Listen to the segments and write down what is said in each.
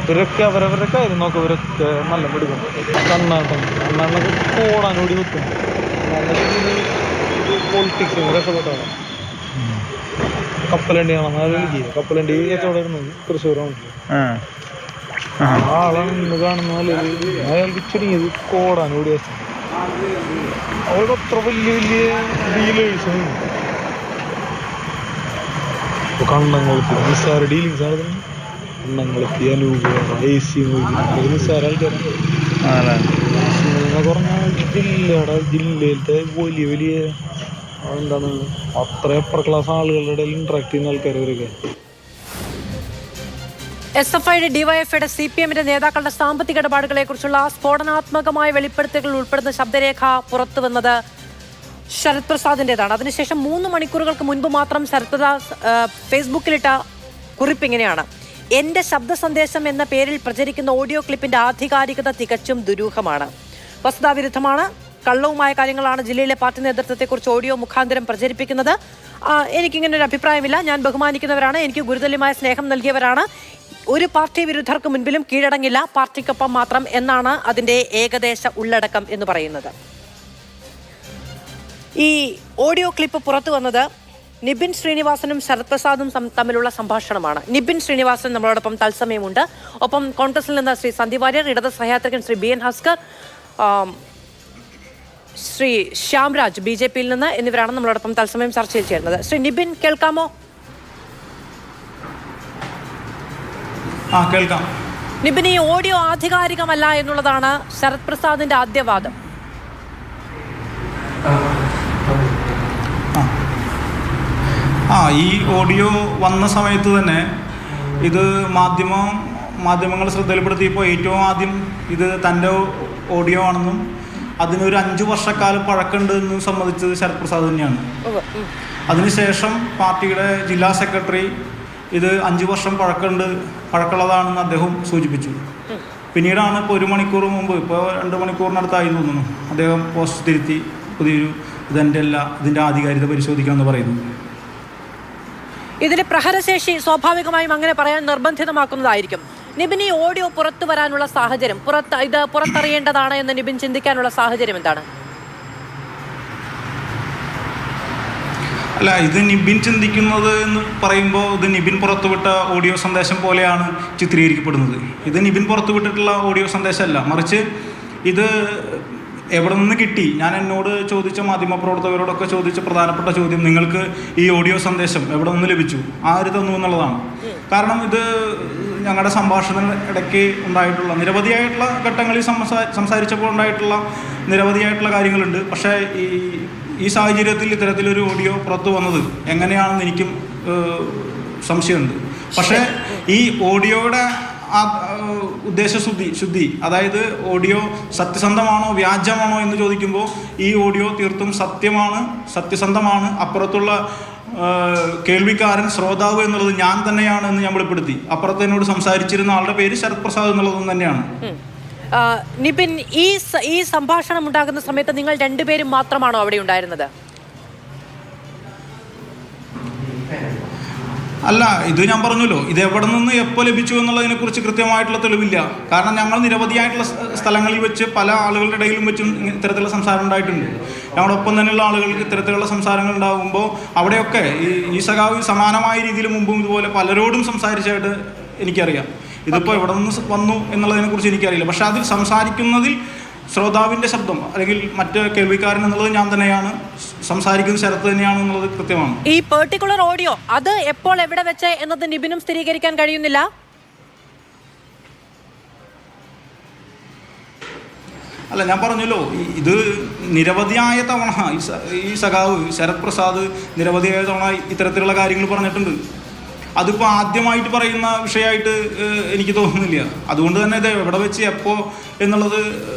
ഇവരൊക്കെ അവരവരുടെ കാര്യം നോക്കും. ഇവരൊക്കെ നല്ല പിടിക്കും. കണ്ണാട്ടൊക്കെ ഓടാനോടി കുത്തും. പൊളിറ്റിക്സ് ഇവരൊക്കെ പെട്ടാണ്. കപ്പലണ്ടി കാണാൻ കപ്പലണ്ടി കച്ചവടം തൃശ്ശൂരാണ്. ആളാണ് കാണുന്ന നല്ലത്. അയാൾക്ക് ചുരുങ്ങിയത് കോടാനോടി വെച്ചാൽ അവർക്ക് അത്ര വലിയ വലിയ ഡീലേഴ്സ് കണ്ണംകുളത്തി നിസ്സാര ഡീലിങ്സ് ആണ്. കണ്ണംകുളത്തി അനൂപ് AC നിസ്സാര ആൾക്കാരാണ്. പറഞ്ഞാൽ ജില്ലയിലത്തെ വലിയ വലിയ എന്താണ് അത്ര അപ്പർ ക്ലാസ് ആളുകളുടെ ഇടയിൽ ഇന്ററാക്ട് ചെയ്യുന്ന ആൾക്കാരവരൊക്കെ. SFIയുടെ DYFIയുടെ CPMന്റെ നേതാക്കളുടെ സാമ്പത്തിക ഇടപാടുകളെ കുറിച്ചുള്ള സ്ഫോടനാത്മകമായ വെളിപ്പെടുത്തലുകൾ ഉൾപ്പെടുന്ന ശബ്ദരേഖ പുറത്തുവന്നത് ശരത് പ്രസാദിന്റേതാണ്. അതിനുശേഷം 3 മണിക്കൂറുകൾക്ക് മുൻപ് മാത്രം ശരത് പ്രസാദ് ഫേസ്ബുക്കിലിട്ട കുറിപ്പ് ഇങ്ങനെയാണ്: എന്റെ ശബ്ദ സന്ദേശം എന്ന പേരിൽ പ്രചരിക്കുന്ന ഓഡിയോ ക്ലിപ്പിന്റെ ആധികാരികത തികച്ചും ദുരൂഹമാണ്, വസ്തുതാവിരുദ്ധമാണ്, കള്ളവുമായ കാര്യങ്ങളാണ് ജില്ലയിലെ പാർട്ടി നേതൃത്വത്തെക്കുറിച്ച് ഓഡിയോ മുഖാന്തരം പ്രചരിപ്പിക്കുന്നത്. എനിക്കിങ്ങനെ ഒരു അഭിപ്രായമില്ല. ഞാൻ ബഹുമാനിക്കുന്നവരാണ്, എനിക്ക് ഗുരുതുല്യമായ സ്നേഹം നൽകിയവരാണ്. ഒരു പാർട്ടി വിരുദ്ധർക്ക് മുൻപിലും കീഴടങ്ങില്ല, പാർട്ടിക്കൊപ്പം മാത്രം എന്നാണ് അതിന്റെ ഏകദേശ ഉള്ളടക്കം എന്ന് പറയുന്നത്. ഈ ഓഡിയോ ക്ലിപ്പ് പുറത്തു വന്നത് നിബിൻ ശ്രീനിവാസനും ശരത് പ്രസാദും തമ്മിലുള്ള സംഭാഷണമാണ്. നിബിൻ ശ്രീനിവാസൻ നമ്മളോടൊപ്പം തത്സമയമുണ്ട്. ഒപ്പം കോൺഗ്രസിൽ നിന്ന് ശ്രീ സന്ദീപ് വാര്യർ, ഇടത് സഹയാത്രികൻ ശ്രീ BN ഭാസ്കർ, ശ്രീ ശ്യാംരാജ് BJPയിൽ നിന്ന് എന്നിവരാണ് നമ്മളോടൊപ്പം തത്സമയം ചർച്ചയിൽ ചേരുന്നത്. ശ്രീ നിബിൻ, കേൾക്കാമോ? കേൾക്കാം. നിബിൻ, ഈ ഓഡിയോ ആധികാരികമല്ല എന്നുള്ളതാണ് ശരത് പ്രസാദിന്റെ ആദ്യവാദം. ഈ ഓഡിയോ വന്ന സമയത്ത് തന്നെ ഇത് മാധ്യമങ്ങൾ ശ്രദ്ധയിൽപ്പെടുത്തിയപ്പോൾ ഏറ്റവും ആദ്യം ഇത് തൻ്റെ ഓഡിയോ ആണെന്നും അതിനൊരു 5 വർഷക്കാലം പഴക്കമുണ്ട് എന്നും സമ്മതിച്ചത് ശരത് പ്രസാദ് തന്നെയാണ്. അതിനുശേഷം പാർട്ടിയുടെ ജില്ലാ സെക്രട്ടറി ഇത് 5 വർഷം പഴക്കമുള്ളതാണെന്ന് അദ്ദേഹം സൂചിപ്പിച്ചു. പിന്നീടാണ് ഇപ്പോൾ 1 മണിക്കൂർ മുമ്പ്, ഇപ്പോൾ 2 മണിക്കൂറിനടുത്തായി തോന്നുന്നു, അദ്ദേഹം പോസ്റ്റ് തിരുത്തി പുതിയൊരു ഇതെൻ്റെ അല്ല, ഇതിൻ്റെ ആധികാരികത പരിശോധിക്കാമെന്ന് പറയുന്നു. ഇതിന്റെ പ്രഹരശേഷി സ്വാഭാവികമായും അങ്ങനെ പറയാൻ നിർബന്ധിതമാക്കുന്നതായിരിക്കും. നിബിൻ, ഈ ഓഡിയോ പുറത്തു വരാനുള്ള സാഹചര്യം, ഇത് പുറത്തറിയേണ്ടതാണ് എന്ന് നിബിൻ ചിന്തിക്കാനുള്ള സാഹചര്യം എന്താണ്? അല്ല, ഇത് നിബിൻ ചിന്തിക്കുന്നത് എന്ന് പറയുമ്പോൾ ഇത് നിബിൻ പുറത്തുവിട്ട ഓഡിയോ സന്ദേശം പോലെയാണ് ചിത്രീകരിക്കപ്പെടുന്നത്. ഇത് നിബിൻ പുറത്തുവിട്ടിട്ടുള്ള ഓഡിയോ സന്ദേശമല്ല, മറിച്ച് ഇത് എവിടെ നിന്ന് കിട്ടി? എന്നോട് ചോദിച്ച മാധ്യമപ്രവർത്തകരോടൊക്കെ ചോദിച്ച പ്രധാനപ്പെട്ട ചോദ്യം, നിങ്ങൾക്ക് ഈ ഓഡിയോ സന്ദേശം എവിടെ നിന്ന് ലഭിച്ചു, ആര് തന്നു എന്നുള്ളതാണ്. കാരണം ഇത് ഞങ്ങളുടെ സംഭാഷണ ഇടയ്ക്ക് ഉണ്ടായിട്ടുള്ള നിരവധിയായിട്ടുള്ള ഘട്ടങ്ങളിൽ സംസാരിച്ചപ്പോൾ ഉണ്ടായിട്ടുള്ള നിരവധിയായിട്ടുള്ള കാര്യങ്ങളുണ്ട്. പക്ഷേ ഈ സാഹചര്യത്തിൽ ഇത്തരത്തിലൊരു ഓഡിയോ പുറത്തു വന്നത് എങ്ങനെയാണെന്ന് എനിക്കും സംശയമുണ്ട്. പക്ഷേ ഈ ഓഡിയോയുടെ ഉദ്ദേശശുദ്ധി, അതായത് ഓഡിയോ സത്യസന്ധമാണോ വ്യാജമാണോ എന്ന് ചോദിക്കുമ്പോൾ ഈ ഓഡിയോ തീർത്തും സത്യസന്ധമാണ്. അപ്പുറത്തുള്ള കേൾവിക്കാരൻ, ശ്രോതാവ് എന്നുള്ളത് ഞാൻ തന്നെയാണ് എന്ന് ഞാൻ വെളിപ്പെടുത്തി. അപ്പുറത്ത് എന്നോട് സംസാരിച്ചിരുന്ന ആളുടെ പേര് ശരത് പ്രസാദ് എന്നുള്ളതും തന്നെയാണ്. നിബിൻ, ഈ സംഭാഷണം ഉണ്ടാകുന്ന സമയത്ത് നിങ്ങൾ 2 പേരും മാത്രമാണോ അവിടെ ഉണ്ടായിരുന്നത്? അല്ല, ഇത് ഞാൻ പറഞ്ഞല്ലോ, ഇത് എവിടെ നിന്ന് എപ്പോൾ ലഭിച്ചു എന്നുള്ളതിനെ കുറിച്ച് കൃത്യമായിട്ടുള്ള തെളിവില്ല. കാരണം ഞങ്ങൾ നിരവധിയായിട്ടുള്ള സ്ഥലങ്ങളിൽ വെച്ച് പല ആളുകളുടെ ഇടയിലും വെച്ചും ഇത്തരത്തിലുള്ള സംസാരം ഉണ്ടായിട്ടുണ്ട്. ഞങ്ങളൊപ്പം തന്നെയുള്ള ആളുകൾക്ക് ഇത്തരത്തിലുള്ള സംസാരങ്ങൾ ഉണ്ടാകുമ്പോൾ അവിടെയൊക്കെ ഈ സഖാവ് സമാനമായ രീതിയിൽ മുമ്പും ഇതുപോലെ പലരോടും സംസാരിച്ചായിട്ട് എനിക്കറിയാം. ഇതിപ്പോൾ എവിടെ നിന്ന് വന്നു എന്നുള്ളതിനെ കുറിച്ച് എനിക്കറിയില്ല. പക്ഷെ അതിൽ സംസാരിക്കുന്നതിൽ ശ്രോതാവിൻ്റെ ശബ്ദം അല്ലെങ്കിൽ മറ്റ് കേൾവിക്കാരൻ എന്നുള്ളത് ഞാൻ തന്നെയാണ്, സംസാരിക്കുന്നത് ശരത്ത് തന്നെയാണ് എന്നുള്ളത് കൃത്യമാണ്. ഈ പെർട്ടിക്കുലർ ഓഡിയോ അത് എപ്പോൾ എവിടെ വെച്ച് എന്നത് നിബിനും സ്ഥിരീകരിക്കാൻ കഴിയുന്നില്ല. അല്ല, ഞാൻ പറഞ്ഞല്ലോ, ഇത് നിരവധിയായ തവണ ഈ സഖാവ് ശരത് പ്രസാദ് നിരവധിയായ തവണ ഇത്തരത്തിലുള്ള കാര്യങ്ങൾ പറഞ്ഞിട്ടുണ്ട്. അതിപ്പോൾ ആദ്യമായിട്ട് പറയുന്ന വിഷയമായിട്ട് എനിക്ക് തോന്നുന്നില്ല. അതുകൊണ്ട് തന്നെ ഇത് എവിടെ വെച്ച് എപ്പോൾ എന്നുള്ളത്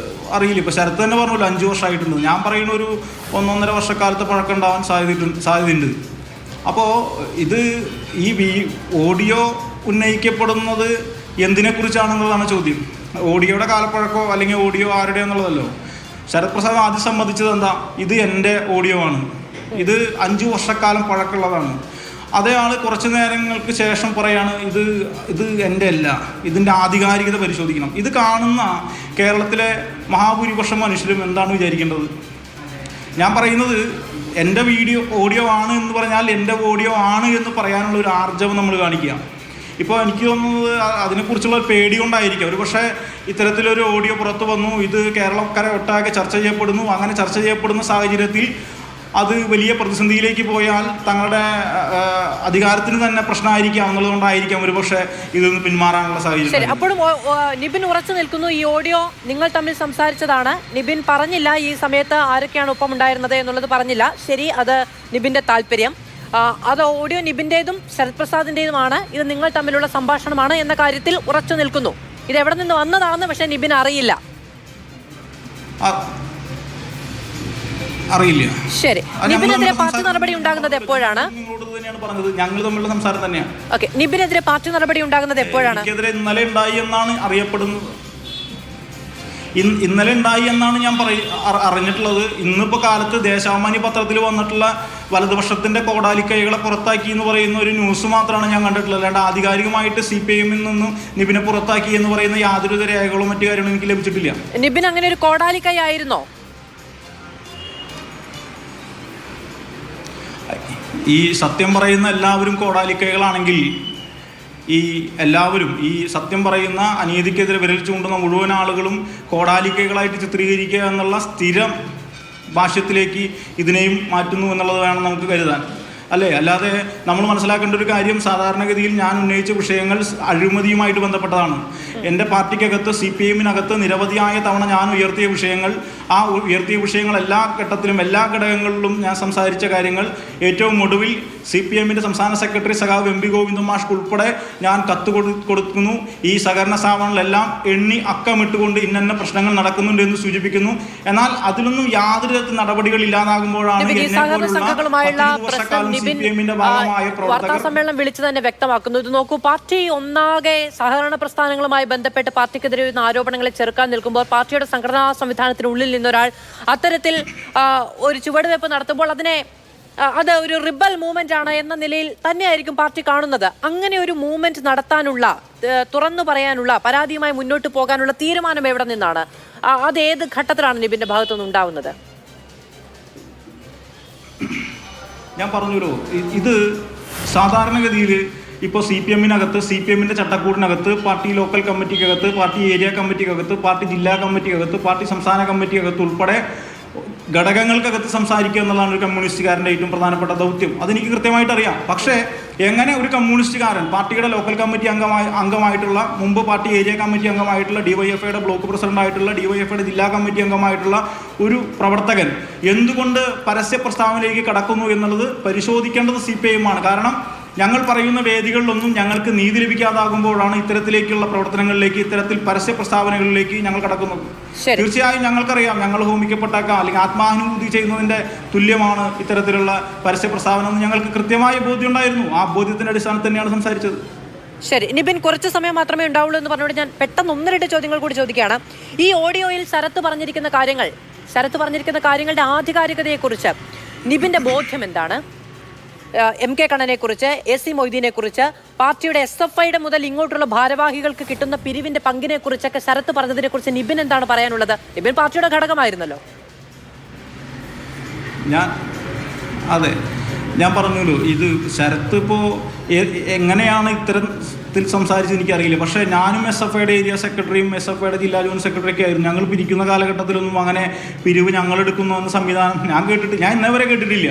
അറിയില്ല. ഇപ്പോൾ ശരത്ത് തന്നെ പറഞ്ഞല്ലോ 5 വർഷമായിട്ടുണ്ട്. ഞാൻ പറയുന്ന ഒരു 1-1.5 വർഷക്കാലത്തെ പഴക്കം ഉണ്ടാവാൻ സാധ്യതയുണ്ട്. അപ്പോൾ ഇത് ഈ ഓഡിയോ ഉന്നയിക്കപ്പെടുന്നത് എന്തിനെക്കുറിച്ചാണെന്നുള്ളതാണ് ചോദ്യം. ഓഡിയോയുടെ കാലപ്പഴക്കോ അല്ലെങ്കിൽ ഓഡിയോ ആരുടെ എന്നുള്ളതല്ലോ. ശരത് പ്രസാദ് ആദ്യം സമ്മതിച്ചത് എന്താ? ഇത് എൻ്റെ ഓഡിയോ ആണ്, ഇത് 5 വർഷക്കാലം പഴക്കമുള്ളതാണ്. അതേ ആൾ കുറച്ച് നേരങ്ങൾക്ക് ശേഷം പറയാണ് ഇത് എൻ്റെ അല്ല, ഇതിൻ്റെ ആധികാരികത പരിശോധിക്കണം. ഇത് കാണുന്ന കേരളത്തിലെ മഹാഭൂരിപക്ഷം മനുഷ്യരും എന്താണ് വിചാരിക്കേണ്ടത്? ഞാൻ പറയുന്നത് എൻ്റെ ഓഡിയോ ആണ് എന്ന് പറഞ്ഞാൽ എൻ്റെ ഓഡിയോ ആണ് എന്ന് പറയാനുള്ള ഒരു ആർജവം നമ്മൾ കാണിക്കുക. ഇപ്പോൾ എനിക്ക് തോന്നുന്നത് അതിനെക്കുറിച്ചുള്ള പേടി കൊണ്ടായിരിക്കും. ഒരു പക്ഷേ ഇത്തരത്തിലൊരു ഓഡിയോ പുറത്തു വന്നു, ഇത് കേരളക്കരെ ഒട്ടാകെ ചർച്ച ചെയ്യപ്പെടുന്നു. അങ്ങനെ ചർച്ച ചെയ്യപ്പെടുന്ന സാഹചര്യത്തിൽ അത് വലിയ പ്രതിസന്ധിയിലേക്ക് പോയാൽ തങ്ങളുടെ അധികാരത്തിന് തന്നെ പ്രശ്നമായിരിക്കാം എന്നുള്ളതുകൊണ്ടായിരിക്കാം ഒരു പക്ഷേ ഇതൊന്ന് പിന്മാറാനുള്ള സാഹചര്യം. അപ്പോഴും നിബിൻ ഉറച്ചു നിൽക്കുന്നു, ഈ ഓഡിയോ നിങ്ങൾ തമ്മിൽ സംസാരിച്ചതാണ്. നിബിൻ പറഞ്ഞില്ല ഈ സമയത്ത് ആരൊക്കെയാണ് ഒപ്പം ഉണ്ടായിരുന്നത് എന്നുള്ളത് പറഞ്ഞില്ല. ശരി, അത് നിബിൻ്റെ താല്പര്യം. അത് ഓഡിയോ നിബിൻ്റേതും ശരത് പ്രസാദിൻ്റേതുമാണ്, ഇത് നിങ്ങൾ തമ്മിലുള്ള സംഭാഷണമാണ് എന്ന കാര്യത്തിൽ ഉറച്ചു നിൽക്കുന്നു. ഇത് എവിടെ നിന്ന് വന്നതാണെന്ന് പക്ഷേ നിബിൻ അറിയില്ല. ശരി, നിബിനെതിരെ പാർട്ടി നടപടി ഉണ്ടാകുന്നത് എപ്പോഴാണ്? ഞങ്ങൾ തമ്മിലുള്ള സംസാരം തന്നെയാണ്. ഓക്കെ, നിബിനെതിരെ പാർട്ടി നടപടി ഉണ്ടാകുന്നത് എപ്പോഴാണ്? ഇന്നലെ ഉണ്ടായി എന്നാണ് അറിയപ്പെടുന്നത്. ഇന്നലെ ഉണ്ടായി എന്നാണ് ഞാൻ അറിഞ്ഞിട്ടുള്ളത്. ഇന്നിപ്പോൾ കാലത്ത് ദേശാഭിമാനി പത്രത്തിൽ വന്നിട്ടുള്ള വലതുപക്ഷത്തിൻ്റെ കോടാലിക്കൈകളെ പുറത്താക്കി എന്ന് പറയുന്ന ഒരു ന്യൂസ് മാത്രമാണ് ഞാൻ കണ്ടിട്ടുള്ളത്. അല്ലാണ്ട് ആധികാരികമായിട്ട് CPIM നിന്നും നിബിനെ പുറത്താക്കി എന്ന് പറയുന്ന യാതൊരു രേഖകളും മറ്റു കാര്യങ്ങളും എനിക്ക് ലഭിച്ചിട്ടില്ല. നിബിൻ അങ്ങനെ ഒരു കോടാലിക്കൈ ആയിരുന്നോ? ഈ സത്യം പറയുന്ന എല്ലാവരും കോടാലിക്കൈകളാണെങ്കിൽ എല്ലാവരും ഈ സത്യം പറയുന്ന അനീതിക്കെതിരെ വിരൽ ചൂണ്ടുന്ന മുഴുവൻ ആളുകളും കോടാലിക്കൈകളായിട്ട് ചിത്രീകരിക്കുക എന്നുള്ള സ്ഥിരം ഭാഷ്യത്തിലേക്ക് ഇതിനെയും മാറ്റുന്നു എന്നുള്ളത് വേണം നമുക്ക് കരുതാൻ, അല്ലേ? അല്ലാതെ നമ്മൾ മനസ്സിലാക്കേണ്ട ഒരു കാര്യം, സാധാരണഗതിയിൽ ഞാൻ ഉന്നയിച്ച വിഷയങ്ങൾ അഴിമതിയുമായിട്ട് ബന്ധപ്പെട്ടതാണ്. എൻ്റെ പാർട്ടിക്കകത്ത് CPIM-നകത്ത് നിരവധിയായ തവണ ഞാൻ ഉയർത്തിയ വിഷയങ്ങൾ, ആ ഉയർത്തിയ വിഷയങ്ങൾ എല്ലാ ഘട്ടത്തിലും എല്ലാ ഘടകങ്ങളിലും ഞാൻ സംസാരിച്ച കാര്യങ്ങൾ, ഏറ്റവും ഒടുവിൽ CPIM-ൻ്റെ സംസ്ഥാന സെക്രട്ടറി സഖാവ് MP ഗോവിന്ദൻ മാഷ് ഉൾപ്പെടെ ഞാൻ കത്ത് കൊടുക്കുന്നു. ഈ സഹകരണ സ്ഥാപനങ്ങളെല്ലാം എണ്ണി അക്കമിട്ടുകൊണ്ട് ഇന്ന പ്രശ്നങ്ങൾ നടക്കുന്നുണ്ട് എന്ന് സൂചിപ്പിക്കുന്നു. എന്നാൽ അതിലൊന്നും യാതൊരു തരത്തിൽ നടപടികൾ ഇല്ലാതാകുമ്പോഴാണ് വാർത്താ സമ്മേളനം വിളിച്ചു തന്നെ വ്യക്തമാക്കുന്നു. ഇത് നോക്കൂ, പാർട്ടി ഒന്നാകെ സഹകരണ പ്രസ്ഥാനങ്ങളുമായി ബന്ധപ്പെട്ട് പാർട്ടിക്കെതിരെ വരുന്ന ആരോപണങ്ങളെ ചെറുക്കാൻ നിൽക്കുമ്പോൾ പാർട്ടിയുടെ സംഘടനാ സംവിധാനത്തിനുള്ളിൽ നിന്നൊരാൾ അത്തരത്തിൽ ഒരു ചുവടുവയ്പ് നടത്തുമ്പോൾ അത് ഒരു റിബൽ മൂവ്മെന്റ് ആണ് എന്ന നിലയിൽ തന്നെയായിരിക്കും പാർട്ടി കാണുന്നത്. അങ്ങനെ ഒരു മൂവ്മെന്റ് നടത്താനുള്ള, തുറന്നു പറയാനുള്ള, പരാതിയുമായി മുന്നോട്ട് പോകാനുള്ള തീരുമാനം എവിടെ നിന്നാണ്? അത് ഏത് ഘട്ടത്തിലാണ് നിബിന്റെ ഭാഗത്തുനിന്ന് ഉണ്ടാവുന്നത്? ഞാൻ പറഞ്ഞല്ലോ, ഇത് സാധാരണഗതിയിൽ ഇപ്പോൾ CPIM-നകത്ത്, CPIM-ൻ്റെ ചട്ടക്കൂടിനകത്ത്, പാർട്ടി ലോക്കൽ കമ്മിറ്റിക്കകത്ത്, പാർട്ടി ഏരിയ കമ്മിറ്റിക്കകത്ത്, പാർട്ടി ജില്ലാ കമ്മിറ്റിക്കകത്ത്, പാർട്ടി സംസ്ഥാന കമ്മിറ്റിക്കകത്ത് ഉൾപ്പെടെ ഘടകങ്ങൾക്കകത്ത് സംസാരിക്കുക എന്നുള്ളതാണ് ഒരു കമ്മ്യൂണിസ്റ്റുകാരൻ്റെ ഏറ്റവും പ്രധാനപ്പെട്ട ദൗത്യം. അതെനിക്ക് കൃത്യമായിട്ട് അറിയാം. പക്ഷേ എങ്ങനെ ഒരു കമ്മ്യൂണിസ്റ്റുകാരൻ പാർട്ടിയുടെ ലോക്കൽ കമ്മിറ്റി അംഗമായിട്ടുള്ള, മുമ്പ് പാർട്ടി ഏരിയ കമ്മിറ്റി അംഗമായിട്ടുള്ള, DYFIയുടെ ബ്ലോക്ക് പ്രസിഡന്റായിട്ടുള്ള, DYFIയുടെ ജില്ലാ കമ്മിറ്റി അംഗമായിട്ടുള്ള ഒരു പ്രവർത്തകൻ എന്തുകൊണ്ട് പരസ്യ പ്രസ്താവനയിലേക്ക് കടക്കുന്നു എന്നുള്ളത് പരിശോധിക്കേണ്ടത് CPIM-ആണ്. കാരണം ഞങ്ങൾ പറയുന്ന വേദികളിലൊന്നും ഞങ്ങൾക്ക് നീതി ലഭിക്കാതാകുമ്പോഴാണ് ഇത്തരത്തിലേക്കുള്ള പ്രവർത്തനങ്ങളിലേക്ക്, ഇത്തരത്തിൽ പരസ്യ പ്രസ്താവനകളിലേക്ക് ഞങ്ങൾ കടക്കുന്നത്. തീർച്ചയായും ഞങ്ങൾക്കറിയാം, ഞങ്ങൾ ഹോമിക്കപ്പെട്ടേക്കാം അല്ലെങ്കിൽ ആത്മാനുഭൂതി ചെയ്യുന്നതിൻ്റെ തുല്യമാണ് ഇത്തരത്തിലുള്ള പരസ്യ പ്രസ്താവന എന്ന് ഞങ്ങൾക്ക് കൃത്യമായ ബോധ്യം ഉണ്ടായിരുന്നു. ആ ബോധ്യത്തിൻ്റെ അടിസ്ഥാനത്തിൽ തന്നെയാണ് സംസാരിച്ചത്. ശരി, നിബിൻ കുറച്ച് സമയം മാത്രമേ ഉണ്ടാവുള്ളൂ എന്ന് പറഞ്ഞുകൊണ്ട് ഞാൻ പെട്ടെന്ന് 1-2 ചോദ്യങ്ങൾ കൂടി ചോദിക്കുകയാണ്. ഈ ഓഡിയോയിൽ ശരത്ത് പറഞ്ഞിരിക്കുന്ന കാര്യങ്ങളുടെ ആധികാരികതയെക്കുറിച്ച് നിബിന്റെ ബോധ്യം എന്താണ്? MK കണ്ണനെ കുറിച്ച്, AC മൊയ്തീനെ കുറിച്ച്, പാർട്ടിയുടെ SFIയുടെ മുതൽ ഇങ്ങോട്ടുള്ള ഭാരവാഹികൾക്ക് കിട്ടുന്ന പിരിവിന്റെ പങ്കിനെ കുറിച്ചൊക്കെ ശരത്ത് പറഞ്ഞതിനെ കുറിച്ച് നിബിൻ എന്താണ് പറയാനുള്ളത്? നിബിൻ പാർട്ടിയുടെ ഘടകമായിരുന്നല്ലോ. ഞാൻ പറഞ്ഞല്ലോ, ഇത് ശരത്ത് ഇപ്പോൾ എങ്ങനെയാണ് ഇത്തരത്തിൽ സംസാരിച്ചത് എനിക്കറിയില്ല. പക്ഷേ ഞാനും SFIയുടെ ഏരിയ സെക്രട്ടറിയും SFIയുടെ ജില്ലാ ജോയിന്റ് സെക്രട്ടറിയൊക്കെ ആയിരുന്നു. ഞങ്ങൾ പിരിക്കുന്ന കാലഘട്ടത്തിലൊന്നും അങ്ങനെ പിരിവ് ഞങ്ങളെടുക്കുന്നു എന്ന സംവിധാനം ഞാൻ ഇന്നേവരെ കേട്ടിട്ടില്ല.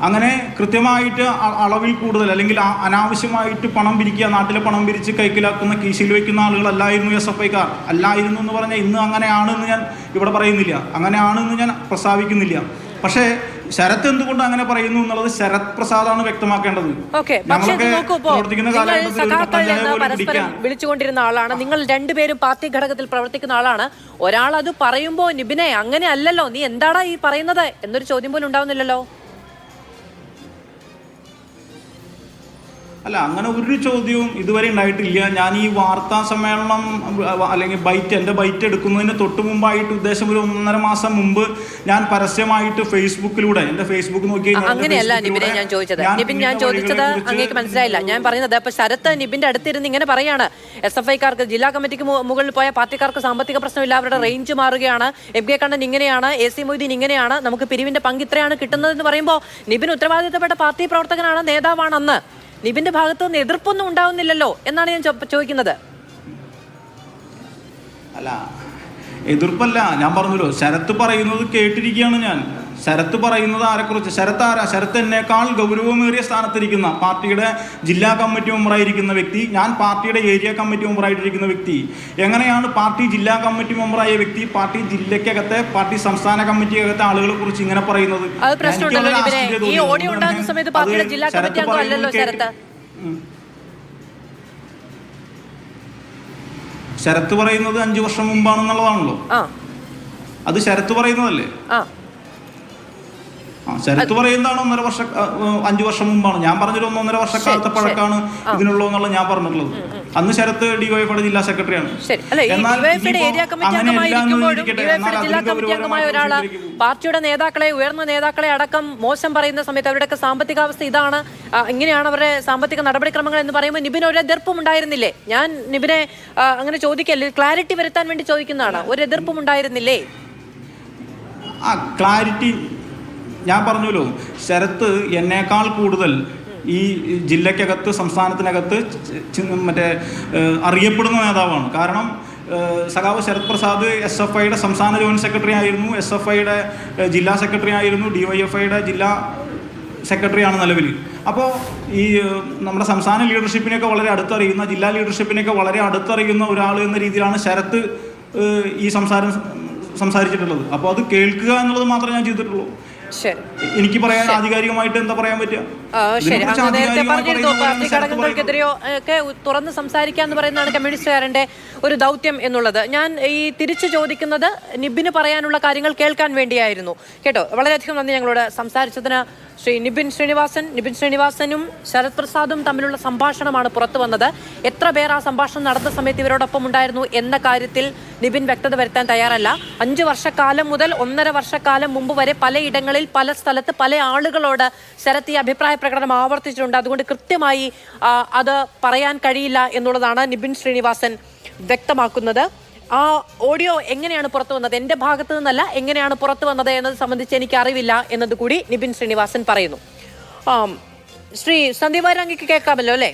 അങ്ങനെ കൃത്യമായിട്ട് അളവിൽ കൂടുതൽ അല്ലെങ്കിൽ അനാവശ്യമായിട്ട് പണം പിരിക്കുക, നാട്ടിലെ പണം പിരിച്ച് കൈക്കലാക്കുന്ന, കീശയിൽ വയ്ക്കുന്ന ആളുകളല്ലായിരുന്നു SFIക്കാർ. അല്ലായിരുന്നു എന്ന് പറഞ്ഞാൽ ഇന്ന് അങ്ങനെയാണെന്ന് ഞാൻ ഇവിടെ പറയുന്നില്ല, അങ്ങനെയാണെന്ന് ഞാൻ പ്രസ്താവിക്കുന്നില്ല. പക്ഷേ ശരത് എന്തുകൊണ്ട് അങ്ങനെ പറയുന്നു എന്നുള്ളത് ശരത് പ്രസാദാണ് വ്യക്തമാക്കേണ്ടത്. വിളിച്ചുകൊണ്ടിരുന്ന ആളാണ്, നിങ്ങൾ രണ്ടുപേരും പാർട്ടി ഘടകത്തിൽ പ്രവർത്തിക്കുന്ന ആളാണ്. ഒരാൾ അത് പറയുമ്പോൾ നിബിനെ അങ്ങനെ അല്ലല്ലോ, നീ എന്താടാ ഈ പറയുന്നത് എന്നൊരു ചോദ്യം പോലും ഉണ്ടാവുന്നില്ലല്ലോ. അല്ല, അങ്ങനെ ഒരു ചോദ്യവും ഇതുവരെ ഉണ്ടായിട്ടില്ല. ഞാൻ ഈ വാർത്താ സമ്മേളനം അല്ലെങ്കിൽ എൻ്റെ ബൈറ്റ് എടുക്കുന്നതിന് തൊട്ട് മുമ്പായിട്ട് ഉദ്ദേശം ഒരു 1.5 മാസം മുമ്പ് ഞാൻ പരസ്യമായിട്ട് ഫേസ്ബുക്കിലൂടെ എൻ്റെ ഫേസ്ബുക്ക് നോക്കി. അങ്ങനെയല്ല നിബിനെ ഞാൻ ചോദിച്ചത്. നിബിൻ, ഞാൻ ചോദിച്ചത് അങ്ങേക്ക് മനസ്സിലായില്ല. ഞാൻ പറയുന്നത് ഇപ്പൊ ശരത്ത് നിബിന്റെ അടുത്തിരുന്ന് ഇങ്ങനെ പറയാണ്, SFIക്കാർക്ക് ജില്ലാ കമ്മിറ്റിക്ക് മുകളിൽ പോയ പാർട്ടിക്കാർക്ക് സാമ്പത്തിക പ്രശ്നമില്ല, അവരുടെ റേഞ്ച് മാറുകയാണ്, MK കണ്ണൻ ഇങ്ങനെയാണ്, AC മൊയ്തീൻ ഇങ്ങനെയാണ്, നമുക്ക് പിരിവിന്റെ പങ്ക് ഇത്രയാണ് കിട്ടുന്നതെന്ന് പറയുമ്പോൾ നിബിൻ ഉത്തരവാദിത്തപ്പെട്ട പാർട്ടി പ്രവർത്തകനാണ്, നേതാവാണെന്ന്. നിബിന്റെ ഭാഗത്തു നിന്ന് എതിർപ്പൊന്നും ഉണ്ടാവുന്നില്ലല്ലോ എന്നാണ് ഞാൻ ചോദിക്കുന്നത്. അല്ല, എതിർപ്പല്ല, ഞാൻ പറഞ്ഞല്ലോ, ശരത്ത് പറയുന്നത് കേട്ടിരിക്കുകയാണ് ഞാൻ. ശരത്ത് പറയുന്നത് ആരെക്കുറിച്ച്? ശരത്ത് ആരാ? ശരത്ത് എന്നേക്കാൾ ഗൗരവമേറിയ സ്ഥാനത്തിരിക്കുന്ന പാർട്ടിയുടെ ജില്ലാ കമ്മിറ്റി മെമ്പറായിരിക്കുന്ന വ്യക്തി, ഞാൻ പാർട്ടിയുടെ ഏരിയ കമ്മിറ്റി മെമ്പറായിട്ടിരിക്കുന്ന വ്യക്തി. എങ്ങനെയാണ് പാർട്ടി ജില്ലാ കമ്മിറ്റി മെമ്പറായ വ്യക്തി പാർട്ടി ജില്ലക്കകത്തെ പാർട്ടി സംസ്ഥാന കമ്മിറ്റിക്കകത്തെ ആളുകളെ കുറിച്ച് ഇങ്ങനെ പറയുന്നത്? ശരത്ത് പറയുന്നത് 5 വർഷം മുമ്പാണെന്നുള്ളതാണല്ലോ. അത് ശരത്ത് പറയുന്നതല്ലേ? ശരത്ത് പറയുന്നതാണ് 5 വർഷം മുമ്പാണ്. ഞാൻ പറഞ്ഞൊരു 1.5 വർഷക്കാലത്തെ പഴക്കാണ് ഇതിനുള്ളതെന്നുള്ളത് ഞാൻ പറഞ്ഞിട്ടുള്ളത്. അന്ന് ശരത്ത് ഡിവൈഎഫ്ഐയുടെ ജില്ലാ സെക്രട്ടറിയാണ്. പാർട്ടിയുടെ നേതാക്കളെ, ഉയർന്ന നേതാക്കളെ അടക്കം മോശം പറയുന്ന സമയത്ത് അവരുടെയൊക്കെ സാമ്പത്തികാവസ്ഥ ഇതാണ്, ഇങ്ങനെയാണ് അവരുടെ സാമ്പത്തിക നടപടിക്രമങ്ങൾ എന്ന് പറയുമ്പോൾ നിബിന് ഒരു എതിർപ്പും ഉണ്ടായിരുന്നില്ലേ? ഞാൻ നിബിനെ അങ്ങനെ ചോദിക്കല്ലേ, ക്ലാരിറ്റി വരുത്താൻ വേണ്ടി ചോദിക്കുന്നതാണ്. ഒരു എതിർപ്പും ഉണ്ടായിരുന്നില്ലേ? ക്ലാരിറ്റി ഞാൻ പറഞ്ഞല്ലോ, ശരത്ത് എന്നേക്കാൾ കൂടുതൽ ഈ ജില്ലക്കകത്ത് സംസ്ഥാനത്തിനകത്ത് മറ്റേ അറിയപ്പെടുന്ന നേതാവാണ്. കാരണം സഖാവ് ശരത് പ്രസാദ് SFIയുടെ സംസ്ഥാന ജോയിന്റ് സെക്രട്ടറി ആയിരുന്നു, SFIയുടെ ജില്ലാ സെക്രട്ടറി ആയിരുന്നു, DYFIയുടെ ജില്ലാ സെക്രട്ടറിയാണ് നിലവിൽ. അപ്പോൾ ഈ നമ്മുടെ സംസ്ഥാന ലീഡർഷിപ്പിനെയൊക്കെ വളരെ അടുത്തറിയുന്ന, ജില്ലാ ലീഡർഷിപ്പിനെയൊക്കെ വളരെ അടുത്തറിയുന്ന ഒരാൾ എന്ന രീതിയിലാണ് ശരത്ത് ഈ സംസാരിച്ചിട്ടുള്ളത്. അപ്പോൾ അത് കേൾക്കുക എന്നുള്ളത് മാത്രമേ ഞാൻ ചെയ്തിട്ടുള്ളൂ. എനിക്ക് പറയാൻ ആധികാരികമായിട്ട് എന്താ പറയാൻ പറ്റുക? നേരത്തെ പറഞ്ഞിരുന്നു, പാർട്ടി ഘടകങ്ങൾക്കെതിരെയോ ഒക്കെ തുറന്ന് സംസാരിക്കാന്ന് പറയുന്നതാണ് കമ്മ്യൂണിസ്റ്റുകാരന്റെ ഒരു ദൗത്യം എന്നുള്ളത്. ഞാൻ ഈ തിരിച്ചു ചോദിക്കുന്നത് നിബിന് പറയാനുള്ള കാര്യങ്ങൾ കേൾക്കാൻ വേണ്ടിയായിരുന്നു കേട്ടോ. വളരെയധികം നന്ദി ഞങ്ങളോട് സംസാരിച്ചതിന് ശ്രീ നിബിൻ ശ്രീനിവാസനും ശരത് പ്രസാദും തമ്മിലുള്ള സംഭാഷണമാണ് പുറത്തു വന്നത്. എത്ര പേർ ആ സംഭാഷണം നടന്ന സമയത്ത് ഇവരോടൊപ്പം ഉണ്ടായിരുന്നു എന്ന കാര്യത്തിൽ നിബിൻ വ്യക്തത വരുത്താൻ തയ്യാറല്ല. 5 വർഷക്കാലം മുതൽ 1.5 വർഷക്കാലം മുമ്പ് വരെ പലയിടങ്ങളിൽ പല സ്ഥലത്ത് പല ആളുകളോട് ശരത് ഈ അഭിപ്രായ പ്രകടനം ആവർത്തിച്ചിട്ടുണ്ട്. അതുകൊണ്ട് കൃത്യമായി അത് പറയാൻ കഴിയില്ല എന്നുള്ളതാണ് നിബിൻ ശ്രീനിവാസൻ വ്യക്തമാക്കുന്നത്. ആ ഓഡിയോ എങ്ങനെയാണ് പുറത്തു വന്നത്, എൻ്റെ ഭാഗത്തു നിന്നല്ല, എങ്ങനെയാണ് പുറത്തു വന്നത് എന്നത് സംബന്ധിച്ച് എനിക്ക് അറിവില്ല എന്നത് കൂടി നിബിൻ ശ്രീനിവാസൻ പറയുന്നു. ശ്രീ സന്ദീപ് വാര്യർ അങ്ങേക്ക് കേൾക്കാമല്ലോ അല്ലേ?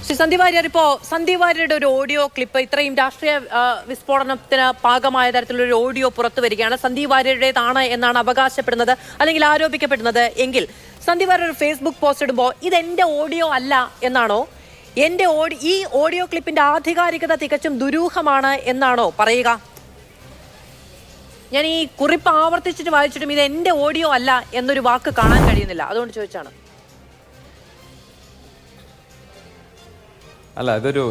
ശ്രീ സന്ദീപ് വാര്യർ, ഇപ്പോ സന്ദീപ് വാര്യരുടെ ഒരു ഓഡിയോ ക്ലിപ്പ്, ഇത്രയും രാഷ്ട്രീയ വിസ്ഫോടനത്തിന് പാകമായ തരത്തിലൊരു ഓഡിയോ പുറത്തു വരികയാണ്. സന്ദീപ് വാര്യരുടേതാണ് എന്നാണ് അവകാശപ്പെടുന്നത് അല്ലെങ്കിൽ ആരോപിക്കപ്പെടുന്നത് എങ്കിൽ സന്ദീപ് വാര്യർ ഒരു ഫേസ്ബുക്ക് പോസ്റ്റ് ഇടുമ്പോൾ ഇത് എൻ്റെ ഓഡിയോ അല്ല എന്നാണോ, ഈ ഓഡിയോ ക്ലിപ്പിന്റെ ആധികാരികത തികച്ചും ദുരൂഹമാണ് എന്നാണോ പറയുക? ഞാൻ ഈ കുറിപ്പ് ആവർത്തിച്ചിട്ട് വായിച്ചിട്ടും ഇത് എൻ്റെ ഓഡിയോ അല്ല എന്നൊരു വാക്ക് കാണാൻ കഴിയുന്നില്ല, അതുകൊണ്ട് ചോദിച്ചാണ്. അല്ല, അതൊരു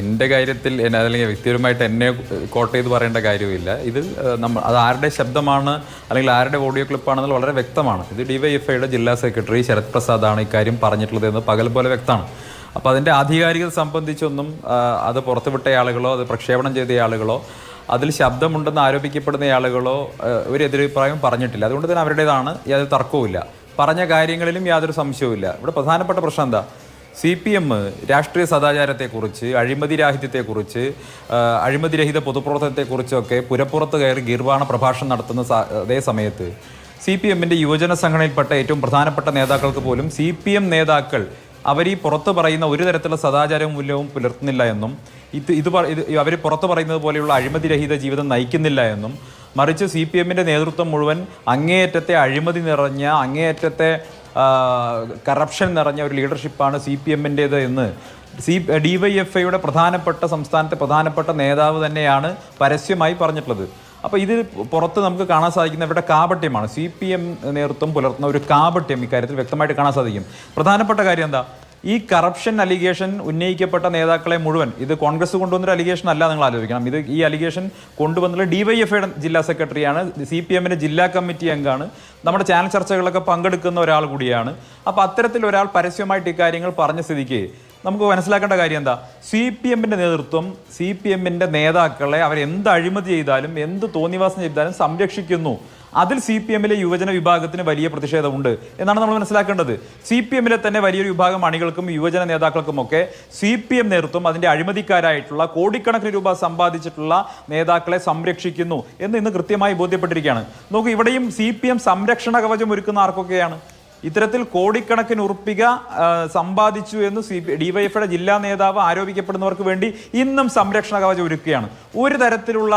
എൻ്റെ കാര്യത്തിൽ അല്ലെങ്കിൽ വ്യക്തിപരമായിട്ട് എന്നെ കോട്ട് ചെയ്ത് പറയേണ്ട കാര്യമില്ല. ഇത് അത് ആരുടെ ശബ്ദമാണ് അല്ലെങ്കിൽ ആരുടെ ഓഡിയോ ക്ലിപ്പാണെന്നുള്ള വളരെ വ്യക്തമാണ്. ഇത് DYFIയുടെ ജില്ലാ സെക്രട്ടറി ശരത് പ്രസാദാണ് ഇക്കാര്യം പറഞ്ഞിട്ടുള്ളത് എന്ന് പകൽ പോലെ വ്യക്തമാണ്. അപ്പോൾ അതിൻ്റെ ആധികാരികത സംബന്ധിച്ചൊന്നും അത് പുറത്തുവിട്ട ആളുകളോ അത് പ്രക്ഷേപണം ചെയ്ത ആളുകളോ അതിൽ ശബ്ദമുണ്ടെന്ന് ആരോപിക്കപ്പെടുന്ന ആളുകളോ ഒരു എതിരഭിപ്രായം പറഞ്ഞിട്ടില്ല. അതുകൊണ്ട് തന്നെ അവരുടേതാണ്, യാതൊരു തർക്കവുമില്ല. പറഞ്ഞ കാര്യങ്ങളിലും യാതൊരു സംശയവുമില്ല. ഇവിടെ പ്രധാനപ്പെട്ട പ്രശ്നം എന്താ? CPM രാഷ്ട്രീയ സദാചാരത്തെക്കുറിച്ച്, അഴിമതിരാഹിത്യത്തെക്കുറിച്ച്, അഴിമതിരഹിത പൊതുപ്രവർത്തനത്തെക്കുറിച്ചൊക്കെ പുരപ്പുറത്ത് കയറി ഗീർവാണ പ്രഭാഷണം നടത്തുന്ന അതേ സമയത്ത് CPMൻ്റെ യുവജന സംഘടനയിൽപ്പെട്ട ഏറ്റവും പ്രധാനപ്പെട്ട നേതാക്കൾക്ക് പോലും CPM നേതാക്കൾ അവർ ഈ പുറത്ത് പറയുന്ന ഒരു തരത്തിലുള്ള സദാചാരവും മൂല്യവും പുലർത്തുന്നില്ല എന്നും അവർ പുറത്ത് പറയുന്നത് പോലെയുള്ള അഴിമതിരഹിത ജീവിതം നയിക്കുന്നില്ല എന്നും, മറിച്ച് CPMൻ്റെ നേതൃത്വം മുഴുവൻ അങ്ങേയറ്റത്തെ അഴിമതി നിറഞ്ഞ, അങ്ങേയറ്റത്തെ കറപ്ഷൻ നിറഞ്ഞ ഒരു ലീഡർഷിപ്പാണ് CPMൻ്റേത് എന്ന് DYFIയുടെ സംസ്ഥാനത്തെ പ്രധാനപ്പെട്ട നേതാവ് തന്നെയാണ് പരസ്യമായി പറഞ്ഞിട്ടുള്ളത്. അപ്പോൾ ഇത് പുറത്ത് നമുക്ക് കാണാൻ സാധിക്കുന്ന ഇവരുടെ കാപട്യമാണ്. CPM നേതൃത്വം പുലർത്തുന്ന ഒരു കാപട്യം ഇക്കാര്യത്തിൽ വ്യക്തമായിട്ട് കാണാൻ സാധിക്കും. പ്രധാനപ്പെട്ട കാര്യം എന്താ? ഈ കറപ്ഷൻ അലിഗേഷൻ ഉന്നയിക്കപ്പെട്ട നേതാക്കളെ മുഴുവൻ, ഇത് കോൺഗ്രസ് കൊണ്ടുവന്നൊരു അലിഗേഷൻ അല്ല, നിങ്ങൾ ആലോചിക്കണം. ഈ അലിഗേഷൻ കൊണ്ടുവന്നുള്ള DYFIയുടെ ജില്ലാ സെക്രട്ടറിയാണ്, CPMന്റെ ജില്ലാ കമ്മിറ്റി അംഗമാണ്, നമ്മുടെ ചാനൽ ചർച്ചകളിലൊക്കെ പങ്കെടുക്കുന്ന ഒരാൾ കൂടിയാണ്. അപ്പോൾ അത്തരത്തിൽ ഒരാൾ പരസ്യമായിട്ട് ഇക്കാര്യങ്ങൾ പറഞ്ഞ സ്ഥിതിക്ക് നമുക്ക് മനസ്സിലാക്കേണ്ട കാര്യം എന്താ, CPMന്റെ നേതൃത്വം CPMന്റെ നേതാക്കളെ അവരെന്ത് അഴിമതി ചെയ്താലും എന്ത് തോന്നിവാസം ചെയ്താലും സംരക്ഷിക്കുന്നു. അതിൽ CPMലെ യുവജന വിഭാഗത്തിന് വലിയ പ്രതിഷേധമുണ്ട് എന്നാണ് നമ്മൾ മനസ്സിലാക്കേണ്ടത്. CPMലെ തന്നെ വലിയൊരു വിഭാഗം അണികൾക്കും യുവജന നേതാക്കൾക്കുമൊക്കെ CPM നേതൃത്വം അതിൻ്റെ അഴിമതിക്കാരായിട്ടുള്ള കോടിക്കണക്കിന് രൂപ സമ്പാദിച്ചിട്ടുള്ള നേതാക്കളെ സംരക്ഷിക്കുന്നു എന്ന് ഇന്ന് കൃത്യമായി ബോധ്യപ്പെട്ടിരിക്കുകയാണ്. നോക്കൂ, ഇവിടെയും CPM സംരക്ഷണ കവചം ഒരുക്കുന്ന ആർക്കൊക്കെയാണ്? ഇത്തരത്തിൽ കോടിക്കണക്കിന് ഉറുപ്പിക സമ്പാദിച്ചു എന്ന് DYFIയുടെ ജില്ലാ നേതാവ് ആരോപിക്കപ്പെടുന്നവർക്ക് വേണ്ടി ഇന്നും സംരക്ഷണ കവചം ഒരുക്കുകയാണ്. ഒരു തരത്തിലുള്ള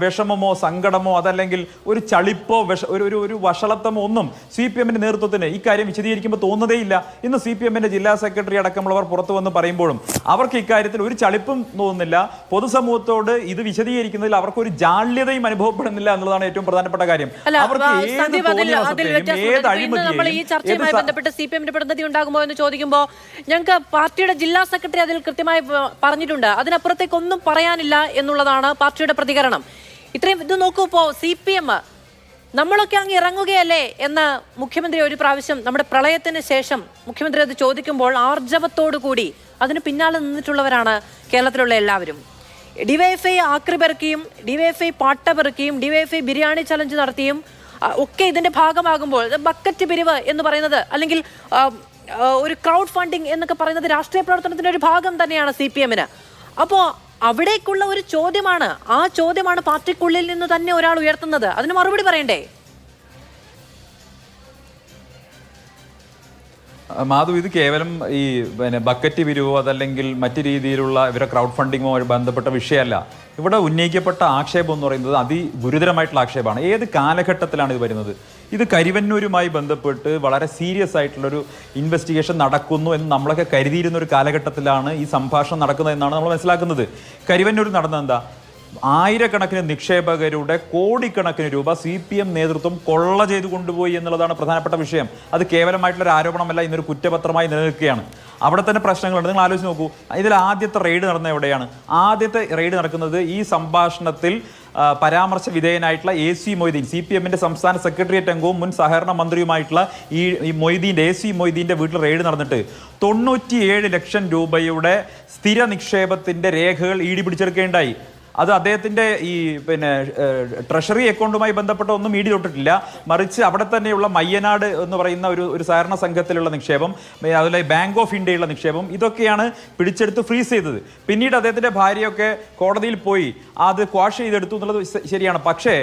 വിഷമമോ സങ്കടമോ അതല്ലെങ്കിൽ ഒരു ചളിപ്പോ ഒരു വഷളത്വമോ ഒന്നും CPMന്റെ നേതൃത്വത്തിന് ഇക്കാര്യം വിശദീകരിക്കുമ്പോൾ തോന്നുന്നതേയില്ല. ഇന്ന് CPMന്റെ ജില്ലാ സെക്രട്ടറി അടക്കമുള്ളവർ പുറത്തു വന്ന് പറയുമ്പോഴും അവർക്ക് ഇക്കാര്യത്തിൽ ഒരു ചളിപ്പും തോന്നുന്നില്ല. പൊതുസമൂഹത്തോട് ഇത് വിശദീകരിക്കുന്നതിൽ അവർക്കൊരു ജാള്യതയും അനുഭവപ്പെടുന്നില്ല എന്നുള്ളതാണ് ഏറ്റവും പ്രധാനപ്പെട്ട കാര്യം. അവർക്ക് ഏത് അഴിമതിയെയും ചർച്ചയുമായി ബന്ധപ്പെട്ട് CPMന്റെ പ്രതിനിധി ഉണ്ടാകുമോ എന്ന് ചോദിക്കുമ്പോൾ ഞങ്ങൾക്ക് പാർട്ടിയുടെ ജില്ലാ സെക്രട്ടറി അതിൽ കൃത്യമായി പറഞ്ഞിട്ടുണ്ട്. അതിനപ്പുറത്തേക്ക് ഒന്നും പറയാനില്ല എന്നുള്ളതാണ് പാർട്ടിയുടെ പ്രതികരണം. ഇത്രയും ഇത് നോക്കൂ, ഇപ്പോൾ CPM നമ്മളൊക്കെ അങ്ങ് ഇറങ്ങുകയല്ലേ എന്ന് മുഖ്യമന്ത്രി ഒരു പ്രാവശ്യം നമ്മുടെ പ്രളയത്തിന് ശേഷം മുഖ്യമന്ത്രി അത് ചോദിക്കുമ്പോൾ ആർജവത്തോടു കൂടി അതിന് പിന്നാലെ നിന്നിട്ടുള്ളവരാണ് കേരളത്തിലുള്ള എല്ലാവരും. DYFI ആക്രി പെറുക്കിയും DYFI പാട്ട പെറുക്കിയും DYFI ബിരിയാണി ചലഞ്ച് നടത്തിയും ഒക്കെ ഇതിന്റെ ഭാഗമാകുമ്പോൾ ബക്കറ്റ് പിരിവ് എന്ന് പറയുന്നത് അല്ലെങ്കിൽ ഒരു ക്രൗഡ് ഫണ്ടിങ് എന്നൊക്കെ പറയുന്നത് രാഷ്ട്രീയ പ്രവർത്തനത്തിന്റെ ഒരു ഭാഗം തന്നെയാണ് CPMന്. അപ്പോൾ അവിടേക്കുള്ള ഒരു ചോദ്യമാണ്, ആ ചോദ്യമാണ് പാർട്ടിക്കുള്ളിൽ നിന്ന് തന്നെ ഒരാൾ ഉയർത്തുന്നത്. അതിന് മറുപടി പറയണ്ടേ? മാധു, ഇത് കേവലം ഈ ബക്കറ്റ് പിരിവോ അതല്ലെങ്കിൽ മറ്റു രീതിയിലുള്ള ഇവരെ ക്രൗഡ് ഫണ്ടിങ്ങുമായി ബന്ധപ്പെട്ട വിഷയമല്ല. ഇവിടെ ഉന്നയിക്കപ്പെട്ട ആക്ഷേപം എന്ന് പറയുന്നത് അതിഗുരുതരമായിട്ടുള്ള ആക്ഷേപമാണ്. ഏത് കാലഘട്ടത്തിലാണ് ഇത് വരുന്നത്? ഇത് കരിവന്നൂരുമായി ബന്ധപ്പെട്ട് വളരെ സീരിയസ് ആയിട്ടുള്ളൊരു ഇൻവെസ്റ്റിഗേഷൻ നടക്കുന്നു എന്ന് നമ്മളൊക്കെ കരുതിയിരുന്ന ഒരു കാലഘട്ടത്തിലാണ് ഈ സംഭാഷണം നടക്കുന്നത് എന്നാണ് നമ്മൾ മനസ്സിലാക്കുന്നത്. കരിവന്നൂർ നടന്നത് എന്താ? ആയിരക്കണക്കിന് നിക്ഷേപകരുടെ കോടിക്കണക്കിന് രൂപ CPM നേതൃത്വം കൊള്ള ചെയ്തു കൊണ്ടുപോയി എന്നുള്ളതാണ് പ്രധാനപ്പെട്ട വിഷയം. അത് കേവലമായിട്ടുള്ളൊരു ആരോപണമല്ല, ഇന്നൊരു കുറ്റപത്രമായി നിലനിൽക്കുകയാണ്. അവിടെ തന്നെ പ്രശ്നങ്ങളുണ്ട്. നിങ്ങൾ ആലോചിച്ച് നോക്കൂ, ഇതിൽ ആദ്യത്തെ റെയ്ഡ് നടന്നത് എവിടെയാണ്? ആദ്യത്തെ റെയ്ഡ് നടക്കുന്നത് ഈ സംഭാഷണത്തിൽ പരാമർശ വിധേയനായിട്ടുള്ള AC മൊയ്തീൻ, CPMന്റെ സംസ്ഥാന സെക്രട്ടേറിയറ്റ് അംഗവും മുൻ സഹകരണ മന്ത്രിയുമായിട്ടുള്ള ഈ മൊയ്തീൻ്റെ AC മൊയ്തീൻ്റെ വീട്ടിൽ റെയ്ഡ് നടന്നിട്ട് 97 ലക്ഷം രൂപയുടെ സ്ഥിര നിക്ഷേപത്തിൻ്റെ രേഖകൾ ED പിടിച്ചെടുക്കുകയുണ്ടായി. അത് അദ്ദേഹത്തിൻ്റെ ഈ ട്രഷറി അക്കൗണ്ടുമായി ബന്ധപ്പെട്ട ഒന്നും ED തൊട്ടിട്ടില്ല. മറിച്ച് അവിടെ തന്നെയുള്ള മയ്യനാട് എന്ന് പറയുന്ന ഒരു സഹകരണ സംഘത്തിലുള്ള നിക്ഷേപം, അതുപോലെ ബാങ്ക് ഓഫ് ഇന്ത്യയുള്ള നിക്ഷേപം, ഇതൊക്കെയാണ് പിടിച്ചെടുത്ത് ഫ്രീസ് ചെയ്തത്. പിന്നീട് അദ്ദേഹത്തിൻ്റെ ഭാര്യയൊക്കെ കോടതിയിൽ പോയി അത് ക്വാഷ് ചെയ്തെടുത്തു എന്നുള്ളത് ശരിയാണ്. പക്ഷേ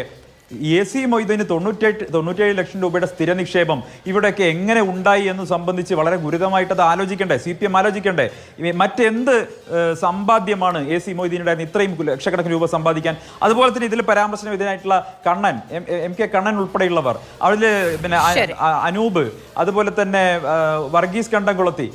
AC മൊയ്തീന് 97 ലക്ഷം രൂപയുടെ സ്ഥിര നിക്ഷേപം ഇവിടെയൊക്കെ എങ്ങനെ ഉണ്ടായി എന്ന് സംബന്ധിച്ച് വളരെ ഗുരുതരമായിട്ട് അത് ആലോചിക്കണ്ടേ? CPM ആലോചിക്കണ്ടേ? മറ്റെന്ത് സമ്പാദ്യമാണ് AC മൊയ്തീനുടെ ഇത്രയും ലക്ഷക്കണക്കിന് രൂപ സമ്പാദിക്കാൻ? അതുപോലെ തന്നെ ഇതിൽ പരാമർശന വിധേയനായിട്ടുള്ള കണ്ണൻ, MK കണ്ണൻ ഉൾപ്പെടെയുള്ളവർ, അതിൽ അനൂപ്, അതുപോലെ തന്നെ വർഗീസ് കണ്ടംകുളത്തി,